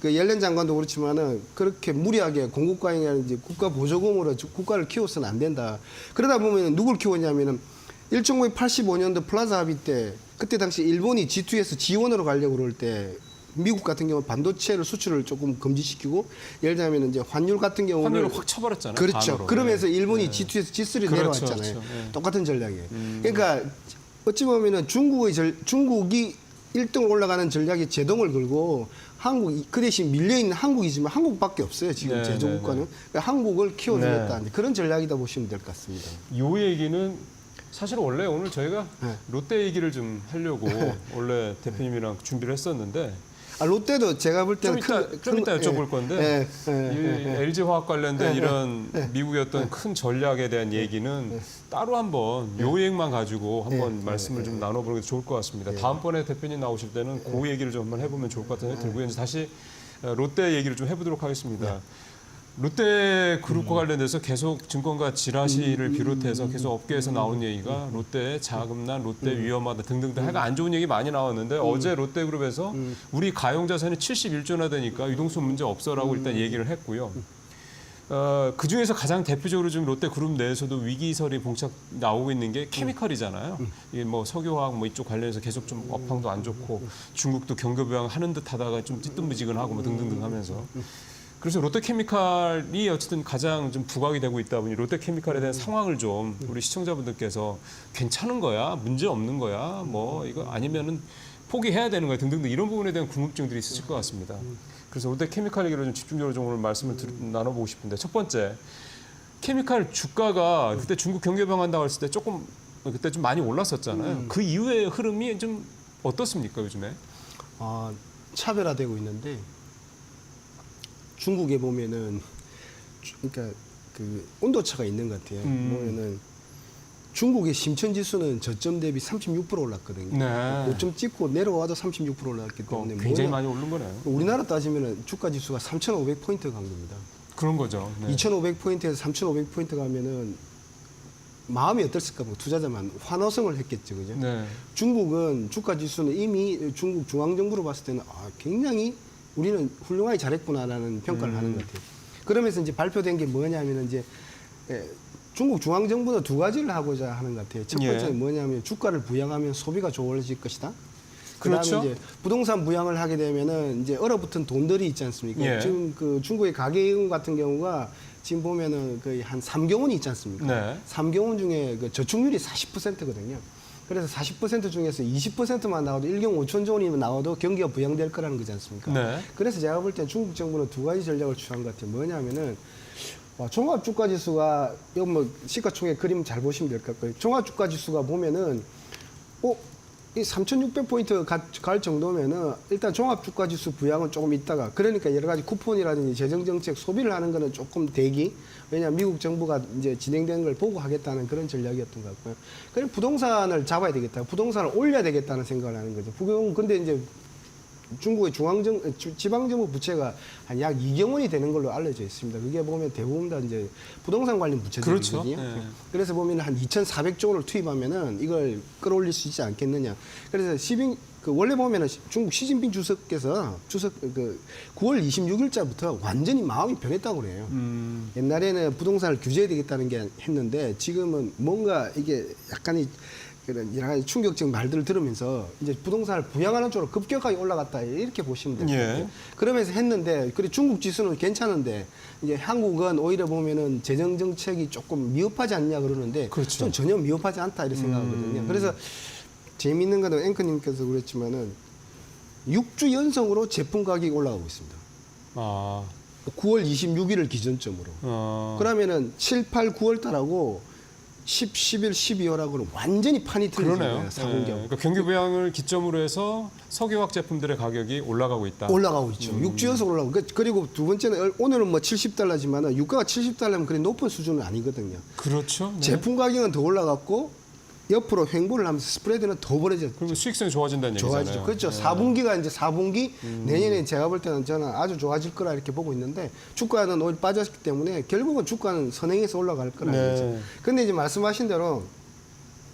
그 옐렌 장관도 그렇지만은 그렇게 무리하게 공급과잉이라든지 국가 보조금으로 국가를 키워서는 안 된다. 그러다 보면 누굴 키웠냐면은 1985년도 플라자 합의 때 그때 당시 일본이 G2에서 지원으로 가려고 그럴 때 미국 같은 경우 반도체를 수출을 조금 금지시키고 예를 들면 이제 환율 같은 경우는
환율을 확 쳐버렸잖아요.
그렇죠.
반으로.
그러면서
네.
일본이 G2에서 G3로
그렇죠,
내려왔잖아요.
그렇죠. 네.
똑같은 전략이에요. 그러니까 어찌 보면은 중국이 1등으로 올라가는 전략에 제동을 걸고 한국이 그 대신 밀려 있는 한국이지만 한국밖에 없어요. 지금
네,
제조
네,
국가는 그러니까 한국을 키워주겠다 그런 전략이다 보시면 될 것 같습니다.
요 얘기는 사실 원래 오늘 저희가
네.
롯데 얘기를 좀 하려고 원래 대표님이랑 준비를 했었는데
롯데도 제가 볼 때는
좀 이따 여쭤볼 건데 이 LG 화학 관련된 이런 미국의 어떤 큰 전략에 대한 얘기는 따로 한번 요 얘기만 가지고 한번 말씀을 좀 나눠보는 게 좋을 것 같습니다. 다음번에 대표님 나오실 때는 그 얘기를 좀 한번 해보면 좋을 것 같은 생각이 들고요. 이제 다시 롯데 얘기를 좀 해보도록 하겠습니다. 롯데 그룹과 관련돼서 계속 증권가 지라시를 비롯해서 계속 업계에서 나온 얘기가 롯데 자금난, 롯데 위험하다 등등등 하여간 안 좋은 얘기 많이 나왔는데 어제 롯데그룹에서 우리 가용 자산이 71조나 되니까 유동성 문제 없어라고 일단 얘기를 했고요. 그 중에서 가장 대표적으로 지금 롯데그룹 내에서도 위기설이 봉착 나오고 있는 게 케미컬이잖아요. 이게 뭐 석유화학 뭐 이쪽 관련해서 계속 좀 업황도 안 좋고 중국도 경기 부양 하는 듯 하다가 좀 찌뚱미지근하고 뭐 등등등 하면서 그래서 롯데케미칼이 어쨌든 가장 좀 부각이 되고 있다 보니 롯데케미칼에 대한 상황을 좀 우리 시청자분들께서 괜찮은 거야, 문제 없는 거야, 뭐 이거 아니면은 포기해야 되는 거야 등등등 이런 부분에 대한 궁금증들이 있으실 것 같습니다. 그래서 롯데케미칼 얘기를 좀 집중적으로 좀 오늘 말씀을 나눠보고 싶은데 첫 번째 케미칼 주가가 그때 중국 경기 부양한다고 했을 때 조금 그때 좀 많이 올랐었잖아요. 그 이후의 흐름이 좀 어떻습니까 요즘에?
차별화되고 있는데. 중국에 보면은 그러니까 그 온도차가 있는 것 같아요. 보면은 중국의 심천 지수는 저점 대비 36% 올랐거든요.
네.
5점 찍고 내려와도 36% 올랐기 때문에
굉장히 많이 오른 거네요.
우리나라 따지면은 주가 지수가 3,500포인트 간 겁니다.
그런 거죠. 네.
2,500포인트에서 3,500포인트 가면은 마음이 어땠을까? 뭐 투자자만 환호성을 했겠죠, 그죠?
네.
중국은 주가 지수는 이미 중국 중앙정부로 봤을 때는 굉장히 우리는 훌륭하게 잘했구나라는 평가를 하는 것 같아요. 그러면서 이제 발표된 게 뭐냐면 이제 중국 중앙정부는 두 가지를 하고자 하는 것 같아요. 첫 번째는 뭐냐면 주가를 부양하면 소비가 좋아질 것이다. 그다음에
그렇죠.
이제 부동산 부양을 하게 되면은 이제 얼어붙은 돈들이 있지 않습니까?
예.
지금 그 중국의 가계금 같은 경우가 지금 보면은 거의 한 3개월이 있지 않습니까?
네.
3개월 중에 그 저축률이 40%거든요. 그래서 40% 중에서 20%만 나와도 1경 5천 원이면 나와도 경기가 부양될 거라는 거지 않습니까?
네.
그래서 제가 볼 때 중국 정부는 두 가지 전략을 취한 것 같아요. 뭐냐면은 종합 주가 지수가 이거 뭐 시가총액 그림 잘 보시면 될 것 같고요. 종합 주가 지수가 보면은 이 3,600포인트 갈 정도면은 일단 종합주가지수 부양은 조금 있다가 그러니까 여러 가지 쿠폰이라든지 재정정책 소비를 하는 거는 조금 대기. 왜냐하면 미국 정부가 이제 진행되는 걸 보고 하겠다는 그런 전략이었던 것 같고요. 그리고 부동산을 잡아야 되겠다. 부동산을 올려야 되겠다는 생각을 하는 거죠. 근데 이제 중국의 지방정부 부채가 한 약 2경 원이 되는 걸로 알려져 있습니다. 그게 보면 대부분 다 이제 부동산 관련 부채들이거든요.
그렇죠. 네.
그래서 보면 한 2,400조 원을 투입하면은 이걸 끌어올릴 수 있지 않겠느냐. 그래서 원래 보면은 중국 시진핑 주석께서 9월 26일자부터 완전히 마음이 변했다고 그래요. 옛날에는 부동산을 규제해야 되겠다는 게 했는데 지금은 뭔가 이게 약간의 그런 여러 가지 충격적 말들을 들으면서 이제 부동산을 부양하는 쪽으로 급격하게 올라갔다 이렇게 보시면 됩니다.
예.
그러면서 했는데 그리고 중국 지수는 괜찮은데 이제 한국은 오히려 보면은 재정 정책이 조금 미흡하지 않냐 그러는데
그렇죠.
좀 전혀 미흡하지 않다 이렇게 생각하거든요. 그래서 재미있는 거는 앵커님께서 그랬지만은 6주 연속으로 제품 가격이 올라가고 있습니다.
아,
9월 26일을 기준점으로. 그러면은 7, 8, 9월 달하고 10, 11, 12월하고는 완전히 판이 틀리잖아요.
그러네요.
4분기하고.
그러니까 경기 부양을 기점으로 해서 석유화학 제품들의 가격이 올라가고 있다.
올라가고 있죠. 6주 연속 올라가고. 그리고 두 번째는 오늘은 뭐 70달러지만 유가가 70달러면 그리 높은 수준은 아니거든요.
그렇죠. 네.
제품 가격은 더 올라갔고 옆으로 횡보를 하면서 스프레드는 더 벌어졌죠.
그러면 수익성이 좋아진다는 얘기잖아요.
좋아지죠. 그렇죠.
네.
4분기가 이제 4분기 내년에 제가 볼 때는 저는 아주 좋아질 거라 이렇게 보고 있는데 주가는 오히려 빠졌기 때문에 결국은 주가는 선행해서 올라갈 거라는
네.
거죠. 근데 이제 말씀하신 대로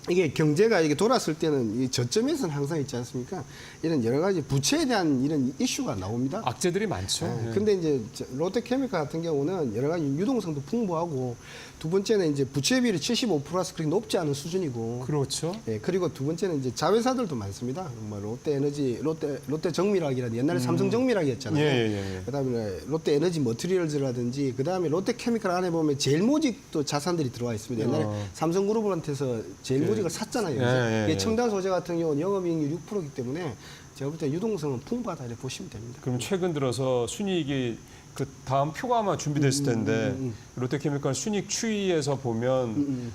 이게 경제가 이게 돌았을 때는 이 저점에서는 항상 있지 않습니까? 이런 여러 가지 부채에 대한 이런 이슈가 나옵니다.
악재들이 많죠.
네.
네.
근데 이제 롯데케미칼 같은 경우는 여러 가지 유동성도 풍부하고 두 번째는 이제 부채 비율이 75%라서 그렇게 높지 않은 수준이고.
그렇죠.
예, 그리고 두 번째는 이제 자회사들도 많습니다. 뭐 롯데에너지, 롯데 정밀학이라든지 옛날에 삼성 정밀학이었잖아요.
예.
그다음에 롯데 에너지 머티리얼즈라든지 그다음에 롯데케미칼 안에 보면 제일모직도 자산들이 들어와 있습니다. 옛날에 삼성그룹한테서 제일모직을 샀잖아요.
예.
이게 첨단 소재 같은 경우는 영업이익률 6%이기 때문에 제가 볼 때 유동성은 풍부하다 이렇게 보시면 됩니다.
그럼 최근 들어서 순이익이 그 다음 표가 아마 준비됐을 텐데 롯데케미칼 순이익 추이에서 보면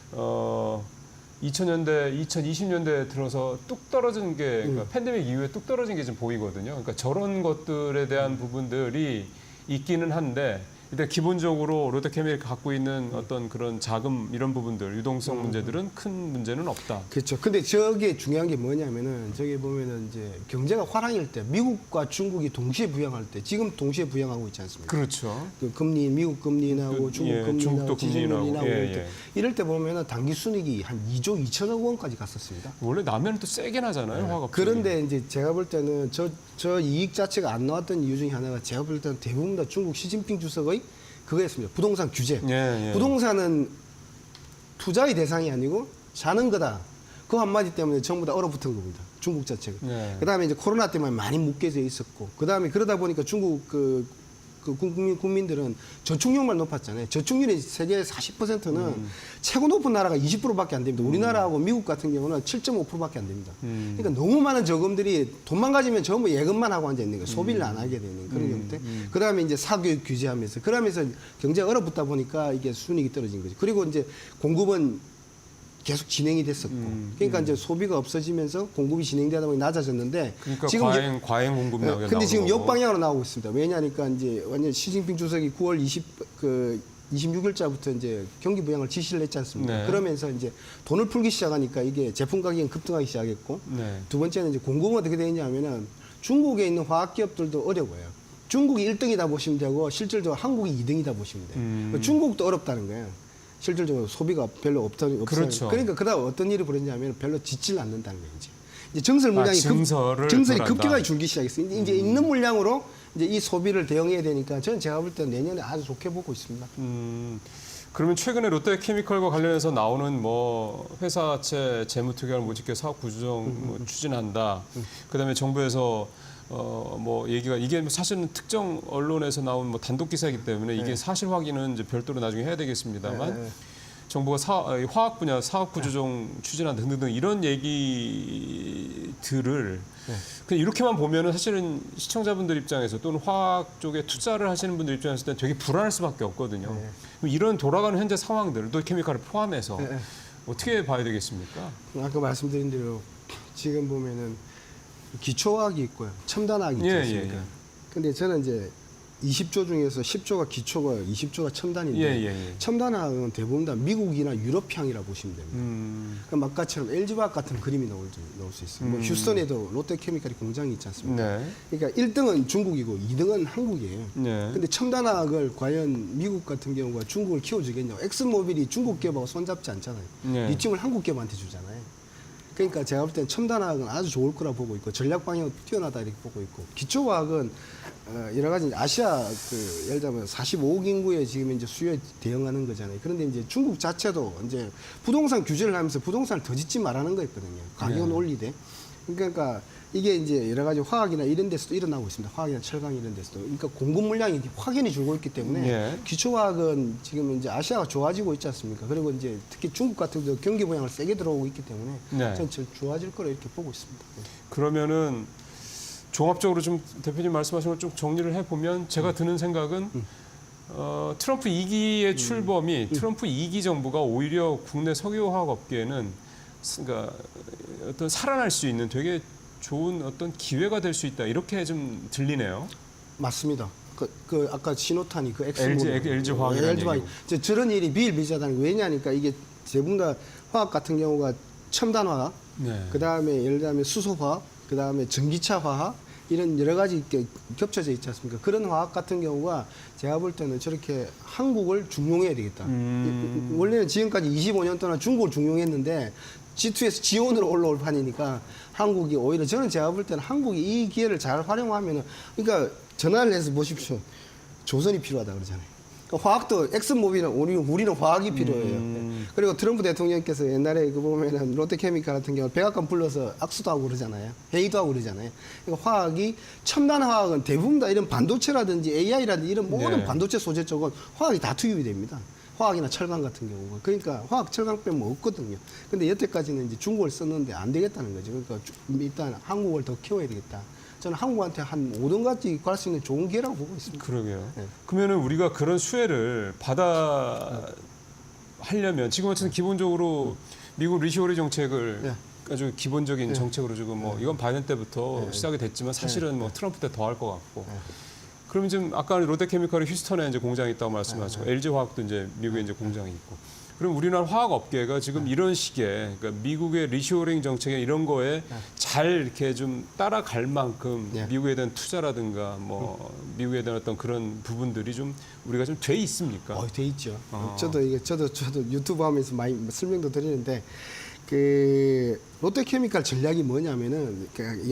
2000년대, 2020년대 들어서 뚝 떨어진 게 그러니까 팬데믹 이후에 뚝 떨어진 게 좀 보이거든요. 그러니까 저런 것들에 대한 부분들이 있기는 한데 일단 기본적으로 롯데케미칼이 갖고 있는 어떤 그런 자금 이런 부분들 유동성 문제들은 큰 문제는 없다.
그렇죠. 근데 저게 중요한 게 뭐냐면은 저기 보면은 이제 경제가 화랑일 때 미국과 중국이 동시에 부양할 때 지금 동시에 부양하고 있지 않습니까?
그렇죠.
그 금리 미국 금리 인하고 중국
예,
금리
중국도
인하고 지정금리
금리
인하고
인하고,
이럴 때 이럴 때 보면은 단기 순이익이 한 2조 2천억 원까지 갔었습니다.
원래 나면 또 세게 나잖아요. 화학.
그런데 이제 제가 볼 때는 저 이익 자체가 안 나왔던 이유 중에 하나가 제가 볼 때는 대부분 다 중국 시진핑 주석의 그거였습니다. 부동산 규제.
예.
부동산은 투자의 대상이 아니고 사는 거다. 그 한마디 때문에 전부 다 얼어붙은 겁니다. 중국 자체가.
네.
그다음에 이제 코로나 때문에 많이 묶여져 있었고, 그다음에 그러다 보니까 중국 그 국민들은 저축률만 높았잖아요. 저축률이 세계 40%는 최고 높은 나라가 20%밖에 안 됩니다. 우리나라하고 미국 같은 경우는 7.5%밖에 안 됩니다. 그러니까 너무 많은 저금들이 돈만 가지면 전부 예금만 하고 앉아 있는 거예요. 소비를 안 하게 되는 그런 경우인데. 그다음에 이제 사교육 규제하면서 그러면서 경제가 얼어붙다 보니까 이게 순이익이 떨어진 거죠. 그리고 이제 공급은 계속 진행이 됐었고, 그러니까 이제 소비가 없어지면서 공급이 진행되다 보니 낮아졌는데
그러니까
지금
과잉 공급 나오게
근데 지금
나오는 거고.
역방향으로 나오고 있습니다. 왜냐니까 이제 완전 시진핑 주석이 9월 26일자부터 이제 경기 부양을 지시를 했지 않습니까?
네.
그러면서 이제 돈을 풀기 시작하니까 이게 제품 가격이 급등하기 시작했고,
네.
두 번째는 이제 공급은 어떻게 되느냐면은 중국에 있는 화학 기업들도 어려워요. 중국이 1등이다 보시면 되고 실질적으로 한국이 2등이다 보시면 돼요. 중국도 어렵다는 거예요. 실질적으로 소비가 별로 없어요.
그렇죠.
그러니까 그다음 어떤 일이 벌어지냐면 별로 짓질 않는다는 거예요. 이제 정설 물량이
증설이
증설이
덜한다.
급격하게 줄기 시작했어요. 이제 있는 물량으로 이제 이 소비를 대응해야 되니까 저는 제가 볼 때는 내년에 아주 좋게 보고 있습니다.
그러면 최근에 롯데케미칼과 관련해서 나오는 뭐 회사채 재무투기를 모집계 사업 구조정 뭐 추진한다. 그다음에 정부에서 뭐 얘기가 이게 사실은 특정 언론에서 나온 뭐 단독 기사이기 때문에 이게 사실 확인은 이제 별도로 나중에 해야 되겠습니다만 정부가 화학 분야 사업 구조정 추진한다 등등 이런 얘기들을 그냥 이렇게만 보면은 사실은 시청자분들 입장에서 또는 화학 쪽에 투자를 하시는 분들 입장에서 되게 불안할 수밖에 없거든요. 그럼 이런 돌아가는 현재 상황들, 롯데케미칼을 포함해서 어떻게 봐야 되겠습니까?
아까 말씀드린 대로 지금 보면은 기초화학이 있고요. 첨단화학이 있지
예,
않습니까?
예, 예.
근데 저는 이제 20조 중에서 10조가 기초가 20조가 첨단인데
예, 예, 예.
첨단화학은 대부분 다 미국이나 유럽향이라고 보시면 됩니다. 그러니까 아까처럼 LG화학 같은 그림이 나올 수 있어요. 뭐 휴스턴에도 롯데케미칼이 공장이 있지 않습니까?
네.
그러니까 1등은 중국이고 2등은 한국이에요.
네.
근데 첨단화학을 과연 미국 같은 경우가 중국을 키워주겠냐고. 엑슨모빌이 중국 기업하고 손잡지 않잖아요.
네.
리튬을 한국 기업한테 주잖아요. 그러니까 제가 볼 땐 첨단화학은 아주 좋을 거라 보고 있고 전략 방향 뛰어나다 이렇게 보고 있고 기초화학은 여러 가지 아시아 예를 들면 45억 인구에 지금 이제 수요에 대응하는 거잖아요. 그런데 이제 중국 자체도 이제 부동산 규제를 하면서 부동산을 더 짓지 말라는 거였거든요. 가격은
네.
올리되. 그러니까 이게 이제 여러 가지 화학이나 이런 데서도 일어나고 있습니다. 화학이나 철강 이런 데서도. 그러니까 공급 물량이 확연히 줄고 있기 때문에
네.
기초화학은 지금 이제 아시아가 좋아지고 있지 않습니까? 그리고 이제 특히 중국 같은 경우 경기 부양을 세게 들어오고 있기 때문에
네.
저는 좋아질 거라 이렇게 보고 있습니다.
그러면은 종합적으로 좀 대표님 말씀하신 걸 좀 정리를 해보면 제가 드는 생각은 트럼프 2기의 출범이 트럼프 2기 정부가 오히려 국내 석유화학 업계에는 그러니까 어떤 살아날 수 있는 되게 좋은 어떤 기회가 될 수 있다 이렇게 좀 들리네요.
맞습니다. 그 아까 신호탄이 그
LG 화학이라는 얘기고.
저런 일이 비일비재하다는 게 왜냐니까 이게 대부분 다 화학 같은 경우가 첨단화학,
네.
그다음에 예를 들면 수소화학, 그다음에 전기차 화학 이런 여러 가지 이렇게 겹쳐져 있지 않습니까? 그런 화학 같은 경우가 제가 볼 때는 저렇게 한국을 중용해야 되겠다. 원래는 지금까지 25년 동안 중국을 중용했는데 G2에서 G1으로 올라올 판이니까 한국이 오히려 저는 제가 볼 때는 한국이 이 기회를 잘 활용하면은 그러니까 전화를 해서 보십시오. 조선이 필요하다 그러잖아요. 그러니까 화학도 엑슨모빌은 우리는 화학이 필요해요. 그리고 트럼프 대통령께서 옛날에 그 보면은 롯데케미칼 같은 경우 백악관 불러서 악수도 하고 그러잖아요. 회의도 하고 그러잖아요. 그러니까 화학이 첨단 화학은 대부분 다 이런 반도체라든지 AI라든지 이런 모든
네.
반도체 소재 쪽은 화학이 다 투입이 됩니다. 화학이나 철강 같은 경우가. 그러니까 화학, 철강 빼면 없거든요. 근데 여태까지는 이제 중국을 썼는데 안 되겠다는 거죠. 그러니까 일단 한국을 더 키워야 되겠다. 저는 한국한테 한 5등까지 갈 수 있는 좋은 기회라고 보고 있습니다.
그러게요.
네.
그러면은 우리가 그런 수혜를 받아 하려면 지금 어쨌든 기본적으로 미국 리쇼어링 정책을
네.
아주 기본적인 정책으로 지금 뭐 이건 바이든 때부터
네.
시작이 됐지만 사실은 뭐 트럼프 때 더 할 것 같고. 그러면 지금 아까 롯데케미칼이 휴스턴에 이제 공장이 있다고 말씀하시고 LG 화학도 이제 미국에 이제 공장이 있고. 그럼 우리나라 화학 업계가 지금 이런 시기에 그러니까 미국의 리쇼어링 정책에 이런 거에 잘 이렇게 좀 따라갈 만큼
네.
미국에 대한 투자라든가 뭐 미국에 대한 어떤 그런 부분들이 좀 우리가 좀 돼 있습니까?
돼 있죠. 저도 유튜브 하면서 많이 설명도 드리는데 그 롯데케미칼 전략이 뭐냐면은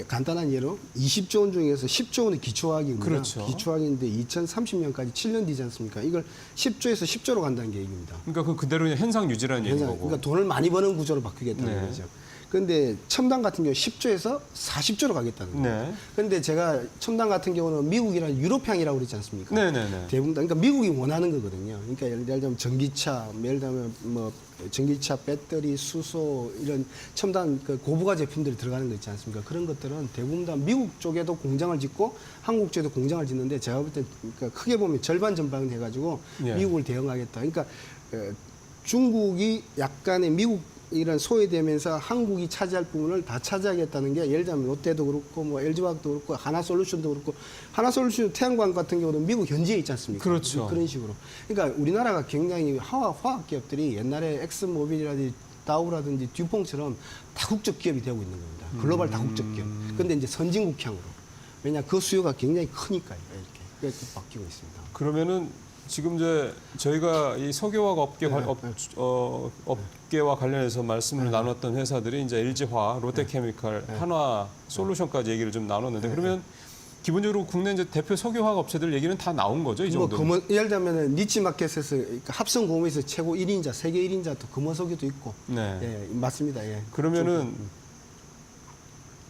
간단한 예로 20조 원 중에서 10조 원은 기초화학이고요.
그렇죠.
기초화학인데 2030년까지 7년 뒤지 않습니까? 이걸 10조에서 10조로 간다는 계획입니다.
그러니까 그 그대로 그냥 현상 유지라는 얘기인 거고.
그러니까 돈을 많이 버는 구조로 바뀌겠다는
네.
거죠. 그런데 첨단 같은 경우 10조에서 40조로 가겠다는 거예요.
네.
그런데 제가 첨단 같은 경우는 미국이랑 유럽향이라고 그러지 않습니까?
네네네.
대부분 다 그러니까 미국이 원하는 거거든요. 그러니까 예를 들면 전기차, 예를 들면 뭐 전기차, 배터리, 수소 이런 첨단 그 고부가 제품들이 들어가는 거 있지 않습니까? 그런 것들은 대부분 다 미국 쪽에도 공장을 짓고 한국 쪽에도 공장을 짓는데 제가 볼 때 그러니까 크게 보면 절반 전반 해가지고
예.
미국을 대응하겠다. 그러니까 중국이 약간의 미국 이런 소외되면서 한국이 차지할 부분을 다 차지하겠다는 게 예를 들면 롯데도 그렇고 뭐 LG화학도 그렇고 하나솔루션도 그렇고 하나솔루션 태양광 같은 경우는 미국 현지에 있지 않습니까?
그렇죠.
그런 식으로. 그러니까 우리나라가 굉장히 화학 기업들이 옛날에 엑슨모빌이라든지 다우라든지 듀퐁처럼 다국적 기업이 되고 있는 겁니다. 글로벌 다국적 기업. 근데 이제 선진국향으로. 왜냐 그 수요가 굉장히 크니까요. 이렇게 바뀌고 있습니다.
그러면은 지금 이제 저희가 이 석유화학 업계와 관련해서 말씀을 나눴던 회사들이 이제 LG화학, 롯데케미칼, 한화솔루션까지 얘기를 좀 나눴는데 그러면 기본적으로 국내 이제 대표 석유화학 업체들 얘기는 다 나온 거죠, 이 정도?
예를 들면 니치마켓에서 합성 공업에서 최고 1인자, 세계 1인자 또 금호석유도 있고.
네.
예, 맞습니다. 예.
그러면은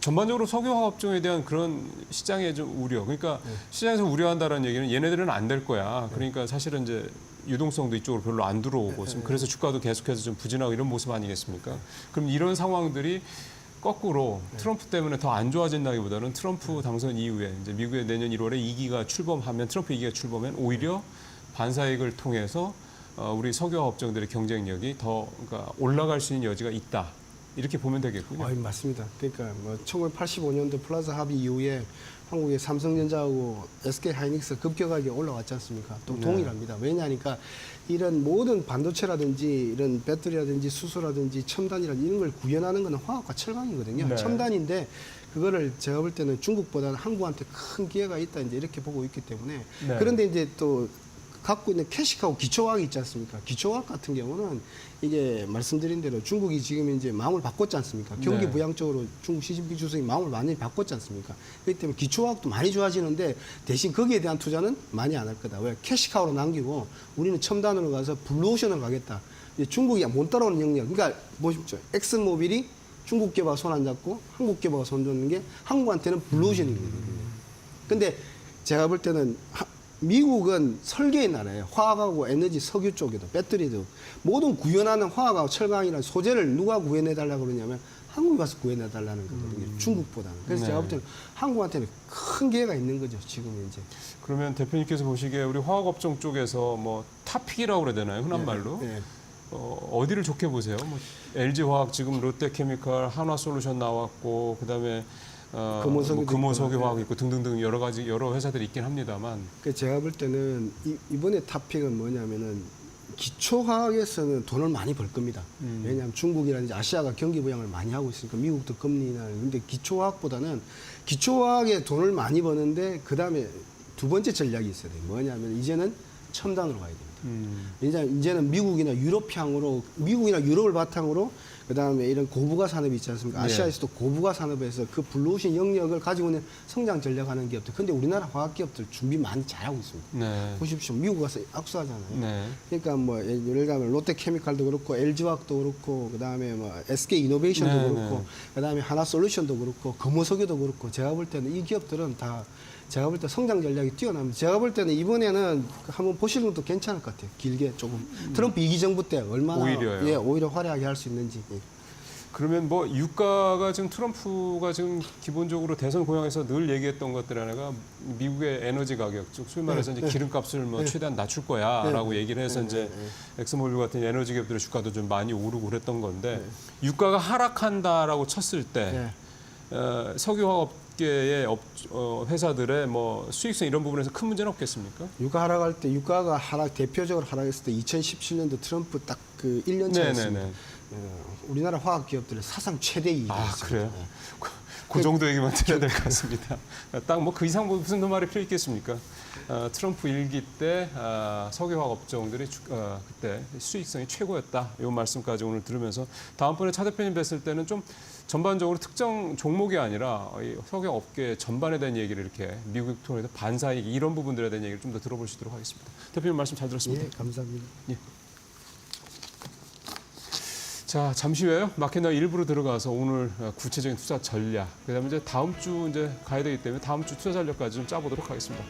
전반적으로 석유화학 업종에 대한 그런 시장의 좀 우려. 그러니까 시장에서 우려한다는 얘기는 얘네들은 안 될 거야. 그러니까 사실은 이제 유동성도 이쪽으로 별로 안 들어오고 지금 그래서 주가도 계속해서 좀 부진하고 이런 모습 아니겠습니까? 그럼 이런 상황들이 거꾸로 트럼프 때문에 더 안 좋아진다기보다는 트럼프 당선 이후에 이제 미국의 내년 1월에 2기가 출범하면 트럼프 2기가 출범하면 오히려 반사이익을 통해서 우리 석유화학 업종들의 경쟁력이 더 그러니까 올라갈 수 있는 여지가 있다. 이렇게 보면 되겠군요.
맞습니다. 그러니까 뭐 1985년도 플라자 합의 이후에 한국의 삼성전자하고 SK 하이닉스 급격하게 올라왔지 않습니까? 또
네.
동일합니다. 왜냐하니까 이런 모든 반도체라든지 이런 배터리라든지 수소라든지 첨단이라든지 이런 걸 구현하는 것은 화학과 철강이거든요.
네.
첨단인데 그거를 제가 볼 때는 중국보다는 한국한테 큰 기회가 있다 이제 이렇게 보고 있기 때문에
네.
그런데 이제 또 갖고 있는 캐식하고 기초화학이 있지 않습니까? 기초화학 같은 경우는 이게 말씀드린 대로 중국이 지금 이제 마음을 바꿨지 않습니까? 경기
네.
부양 쪽으로 중국 시진핑 주석이 마음을 많이 바꿨지 않습니까? 그렇기 때문에 기초화학도 많이 좋아지는데 대신 거기에 대한 투자는 많이 안 할 거다. 왜? 캐시카우로 남기고 우리는 첨단으로 가서 블루오션으로 가겠다. 이제 중국이 못 따라오는 영역. 그러니까 보십시오. 엑슨모빌이 중국 개발과 손 안 잡고 한국 개발과 손 잡는 게 한국한테는 블루오션이거든요. 근데 제가 볼 때는 미국은 설계의 나라예요. 화학하고 에너지, 석유 쪽에도 배터리도 모든 구현하는 화학하고 철강이라는 소재를 누가 구해내달라고 그러냐면 한국이 가서 구해내달라는 거거든요. 중국보다는. 그래서
네.
제가 볼 때는 한국한테는 큰 기회가 있는 거죠. 지금은 이제.
그러면 대표님께서 보시기에 우리 화학업종 쪽에서 뭐 탑픽이라고 그래야 되나요? 흔한 말로.
네.
어디를 좋게 보세요? 뭐 LG화학 지금 롯데케미칼, 한화솔루션 나왔고 그다음에
금호석유도
금호석유화학
있고,
있고 등등등 여러 가지 여러 회사들이 있긴 합니다만.
그 제가 볼 때는 이번에 탑픽은 뭐냐면은 기초화학에서는 돈을 많이 벌 겁니다. 왜냐하면 중국이라든지 아시아가 경기 부양을 많이 하고 있으니까 미국도 금리나 근데 기초화학보다는 기초화학에 돈을 많이 버는데 그 다음에 두 번째 전략이 있어야 돼요. 뭐냐면 이제는 첨단으로 가야 됩니다. 이제는 미국이나 유럽향으로 미국이나 유럽을 바탕으로 그다음에 이런 고부가 산업이 있지 않습니까? 아시아에서도 고부가 산업에서 그 블루오션 영역을 가지고 있는 성장 전략하는 기업들. 근데 우리나라 화학 기업들 준비 많이 잘하고 있습니다.
네.
보십시오. 미국 가서 악수하잖아요.
네.
그러니까 뭐 예를 들면 롯데케미칼도 그렇고 LG화학도 그렇고 그다음에 뭐 SK 이노베이션도
네,
그렇고
네.
그다음에 하나솔루션도 그렇고 금호석유도 그렇고 제가 볼 때는 이 기업들은 다 제가 볼 때 성장 전략이 뛰어납니다. 제가 볼 때는 이번에는 한번 보시는 것도 괜찮을 것 같아요. 길게 조금 트럼프 2기 정부 때 얼마나
오히려요.
예, 오히려 화려하게 할 수 있는지. 예.
그러면 뭐 유가가 지금 트럼프가 지금 기본적으로 대선 공약에서 늘 얘기했던 것들 하나가 미국의 에너지 가격, 즉 소위 말해서 이제 기름값을 뭐 최대한 낮출 거야라고 얘기를 해서 이제 엑스모빌 같은 에너지 기업들의 주가도 좀 많이 오르고 그랬던 건데 유가가 하락한다라고 쳤을 때 석유화학업계의 회사들의 뭐 수익성 이런 부분에서 큰 문제는 없겠습니까?
유가 하락할 때 유가가 대표적으로 하락했을 때 2017년도 트럼프 딱 그 1년 차였습니다.
네네네.
우리나라 화학 기업들의 사상 최대 이익이
아,
있습니다.
그래요? 그 정도 얘기만 드려야 될 것 같습니다. 딱 뭐 그 이상 무슨 더 말이 필요 있겠습니까? 트럼프 1기 때 석유화학 업종들이 그때 수익성이 최고였다. 이 말씀까지 오늘 들으면서 다음번에 차 대표님 뵀을 때는 좀 전반적으로 특정 종목이 아니라 이 석유화학 업계 전반에 대한 얘기를 이렇게 미국 통해서 반사이익 이런 부분들에 대한 얘기를 좀 더 들어볼 수 있도록 하겠습니다. 대표님 말씀 잘 들었습니다.
예, 감사합니다.
자, 잠시 후에요. 마켓나 일부로 들어가서 오늘 구체적인 투자 전략, 그다음에 이제 다음 주 이제 가야 되기 때문에 다음 주 투자 전략까지 좀 짜보도록 하겠습니다.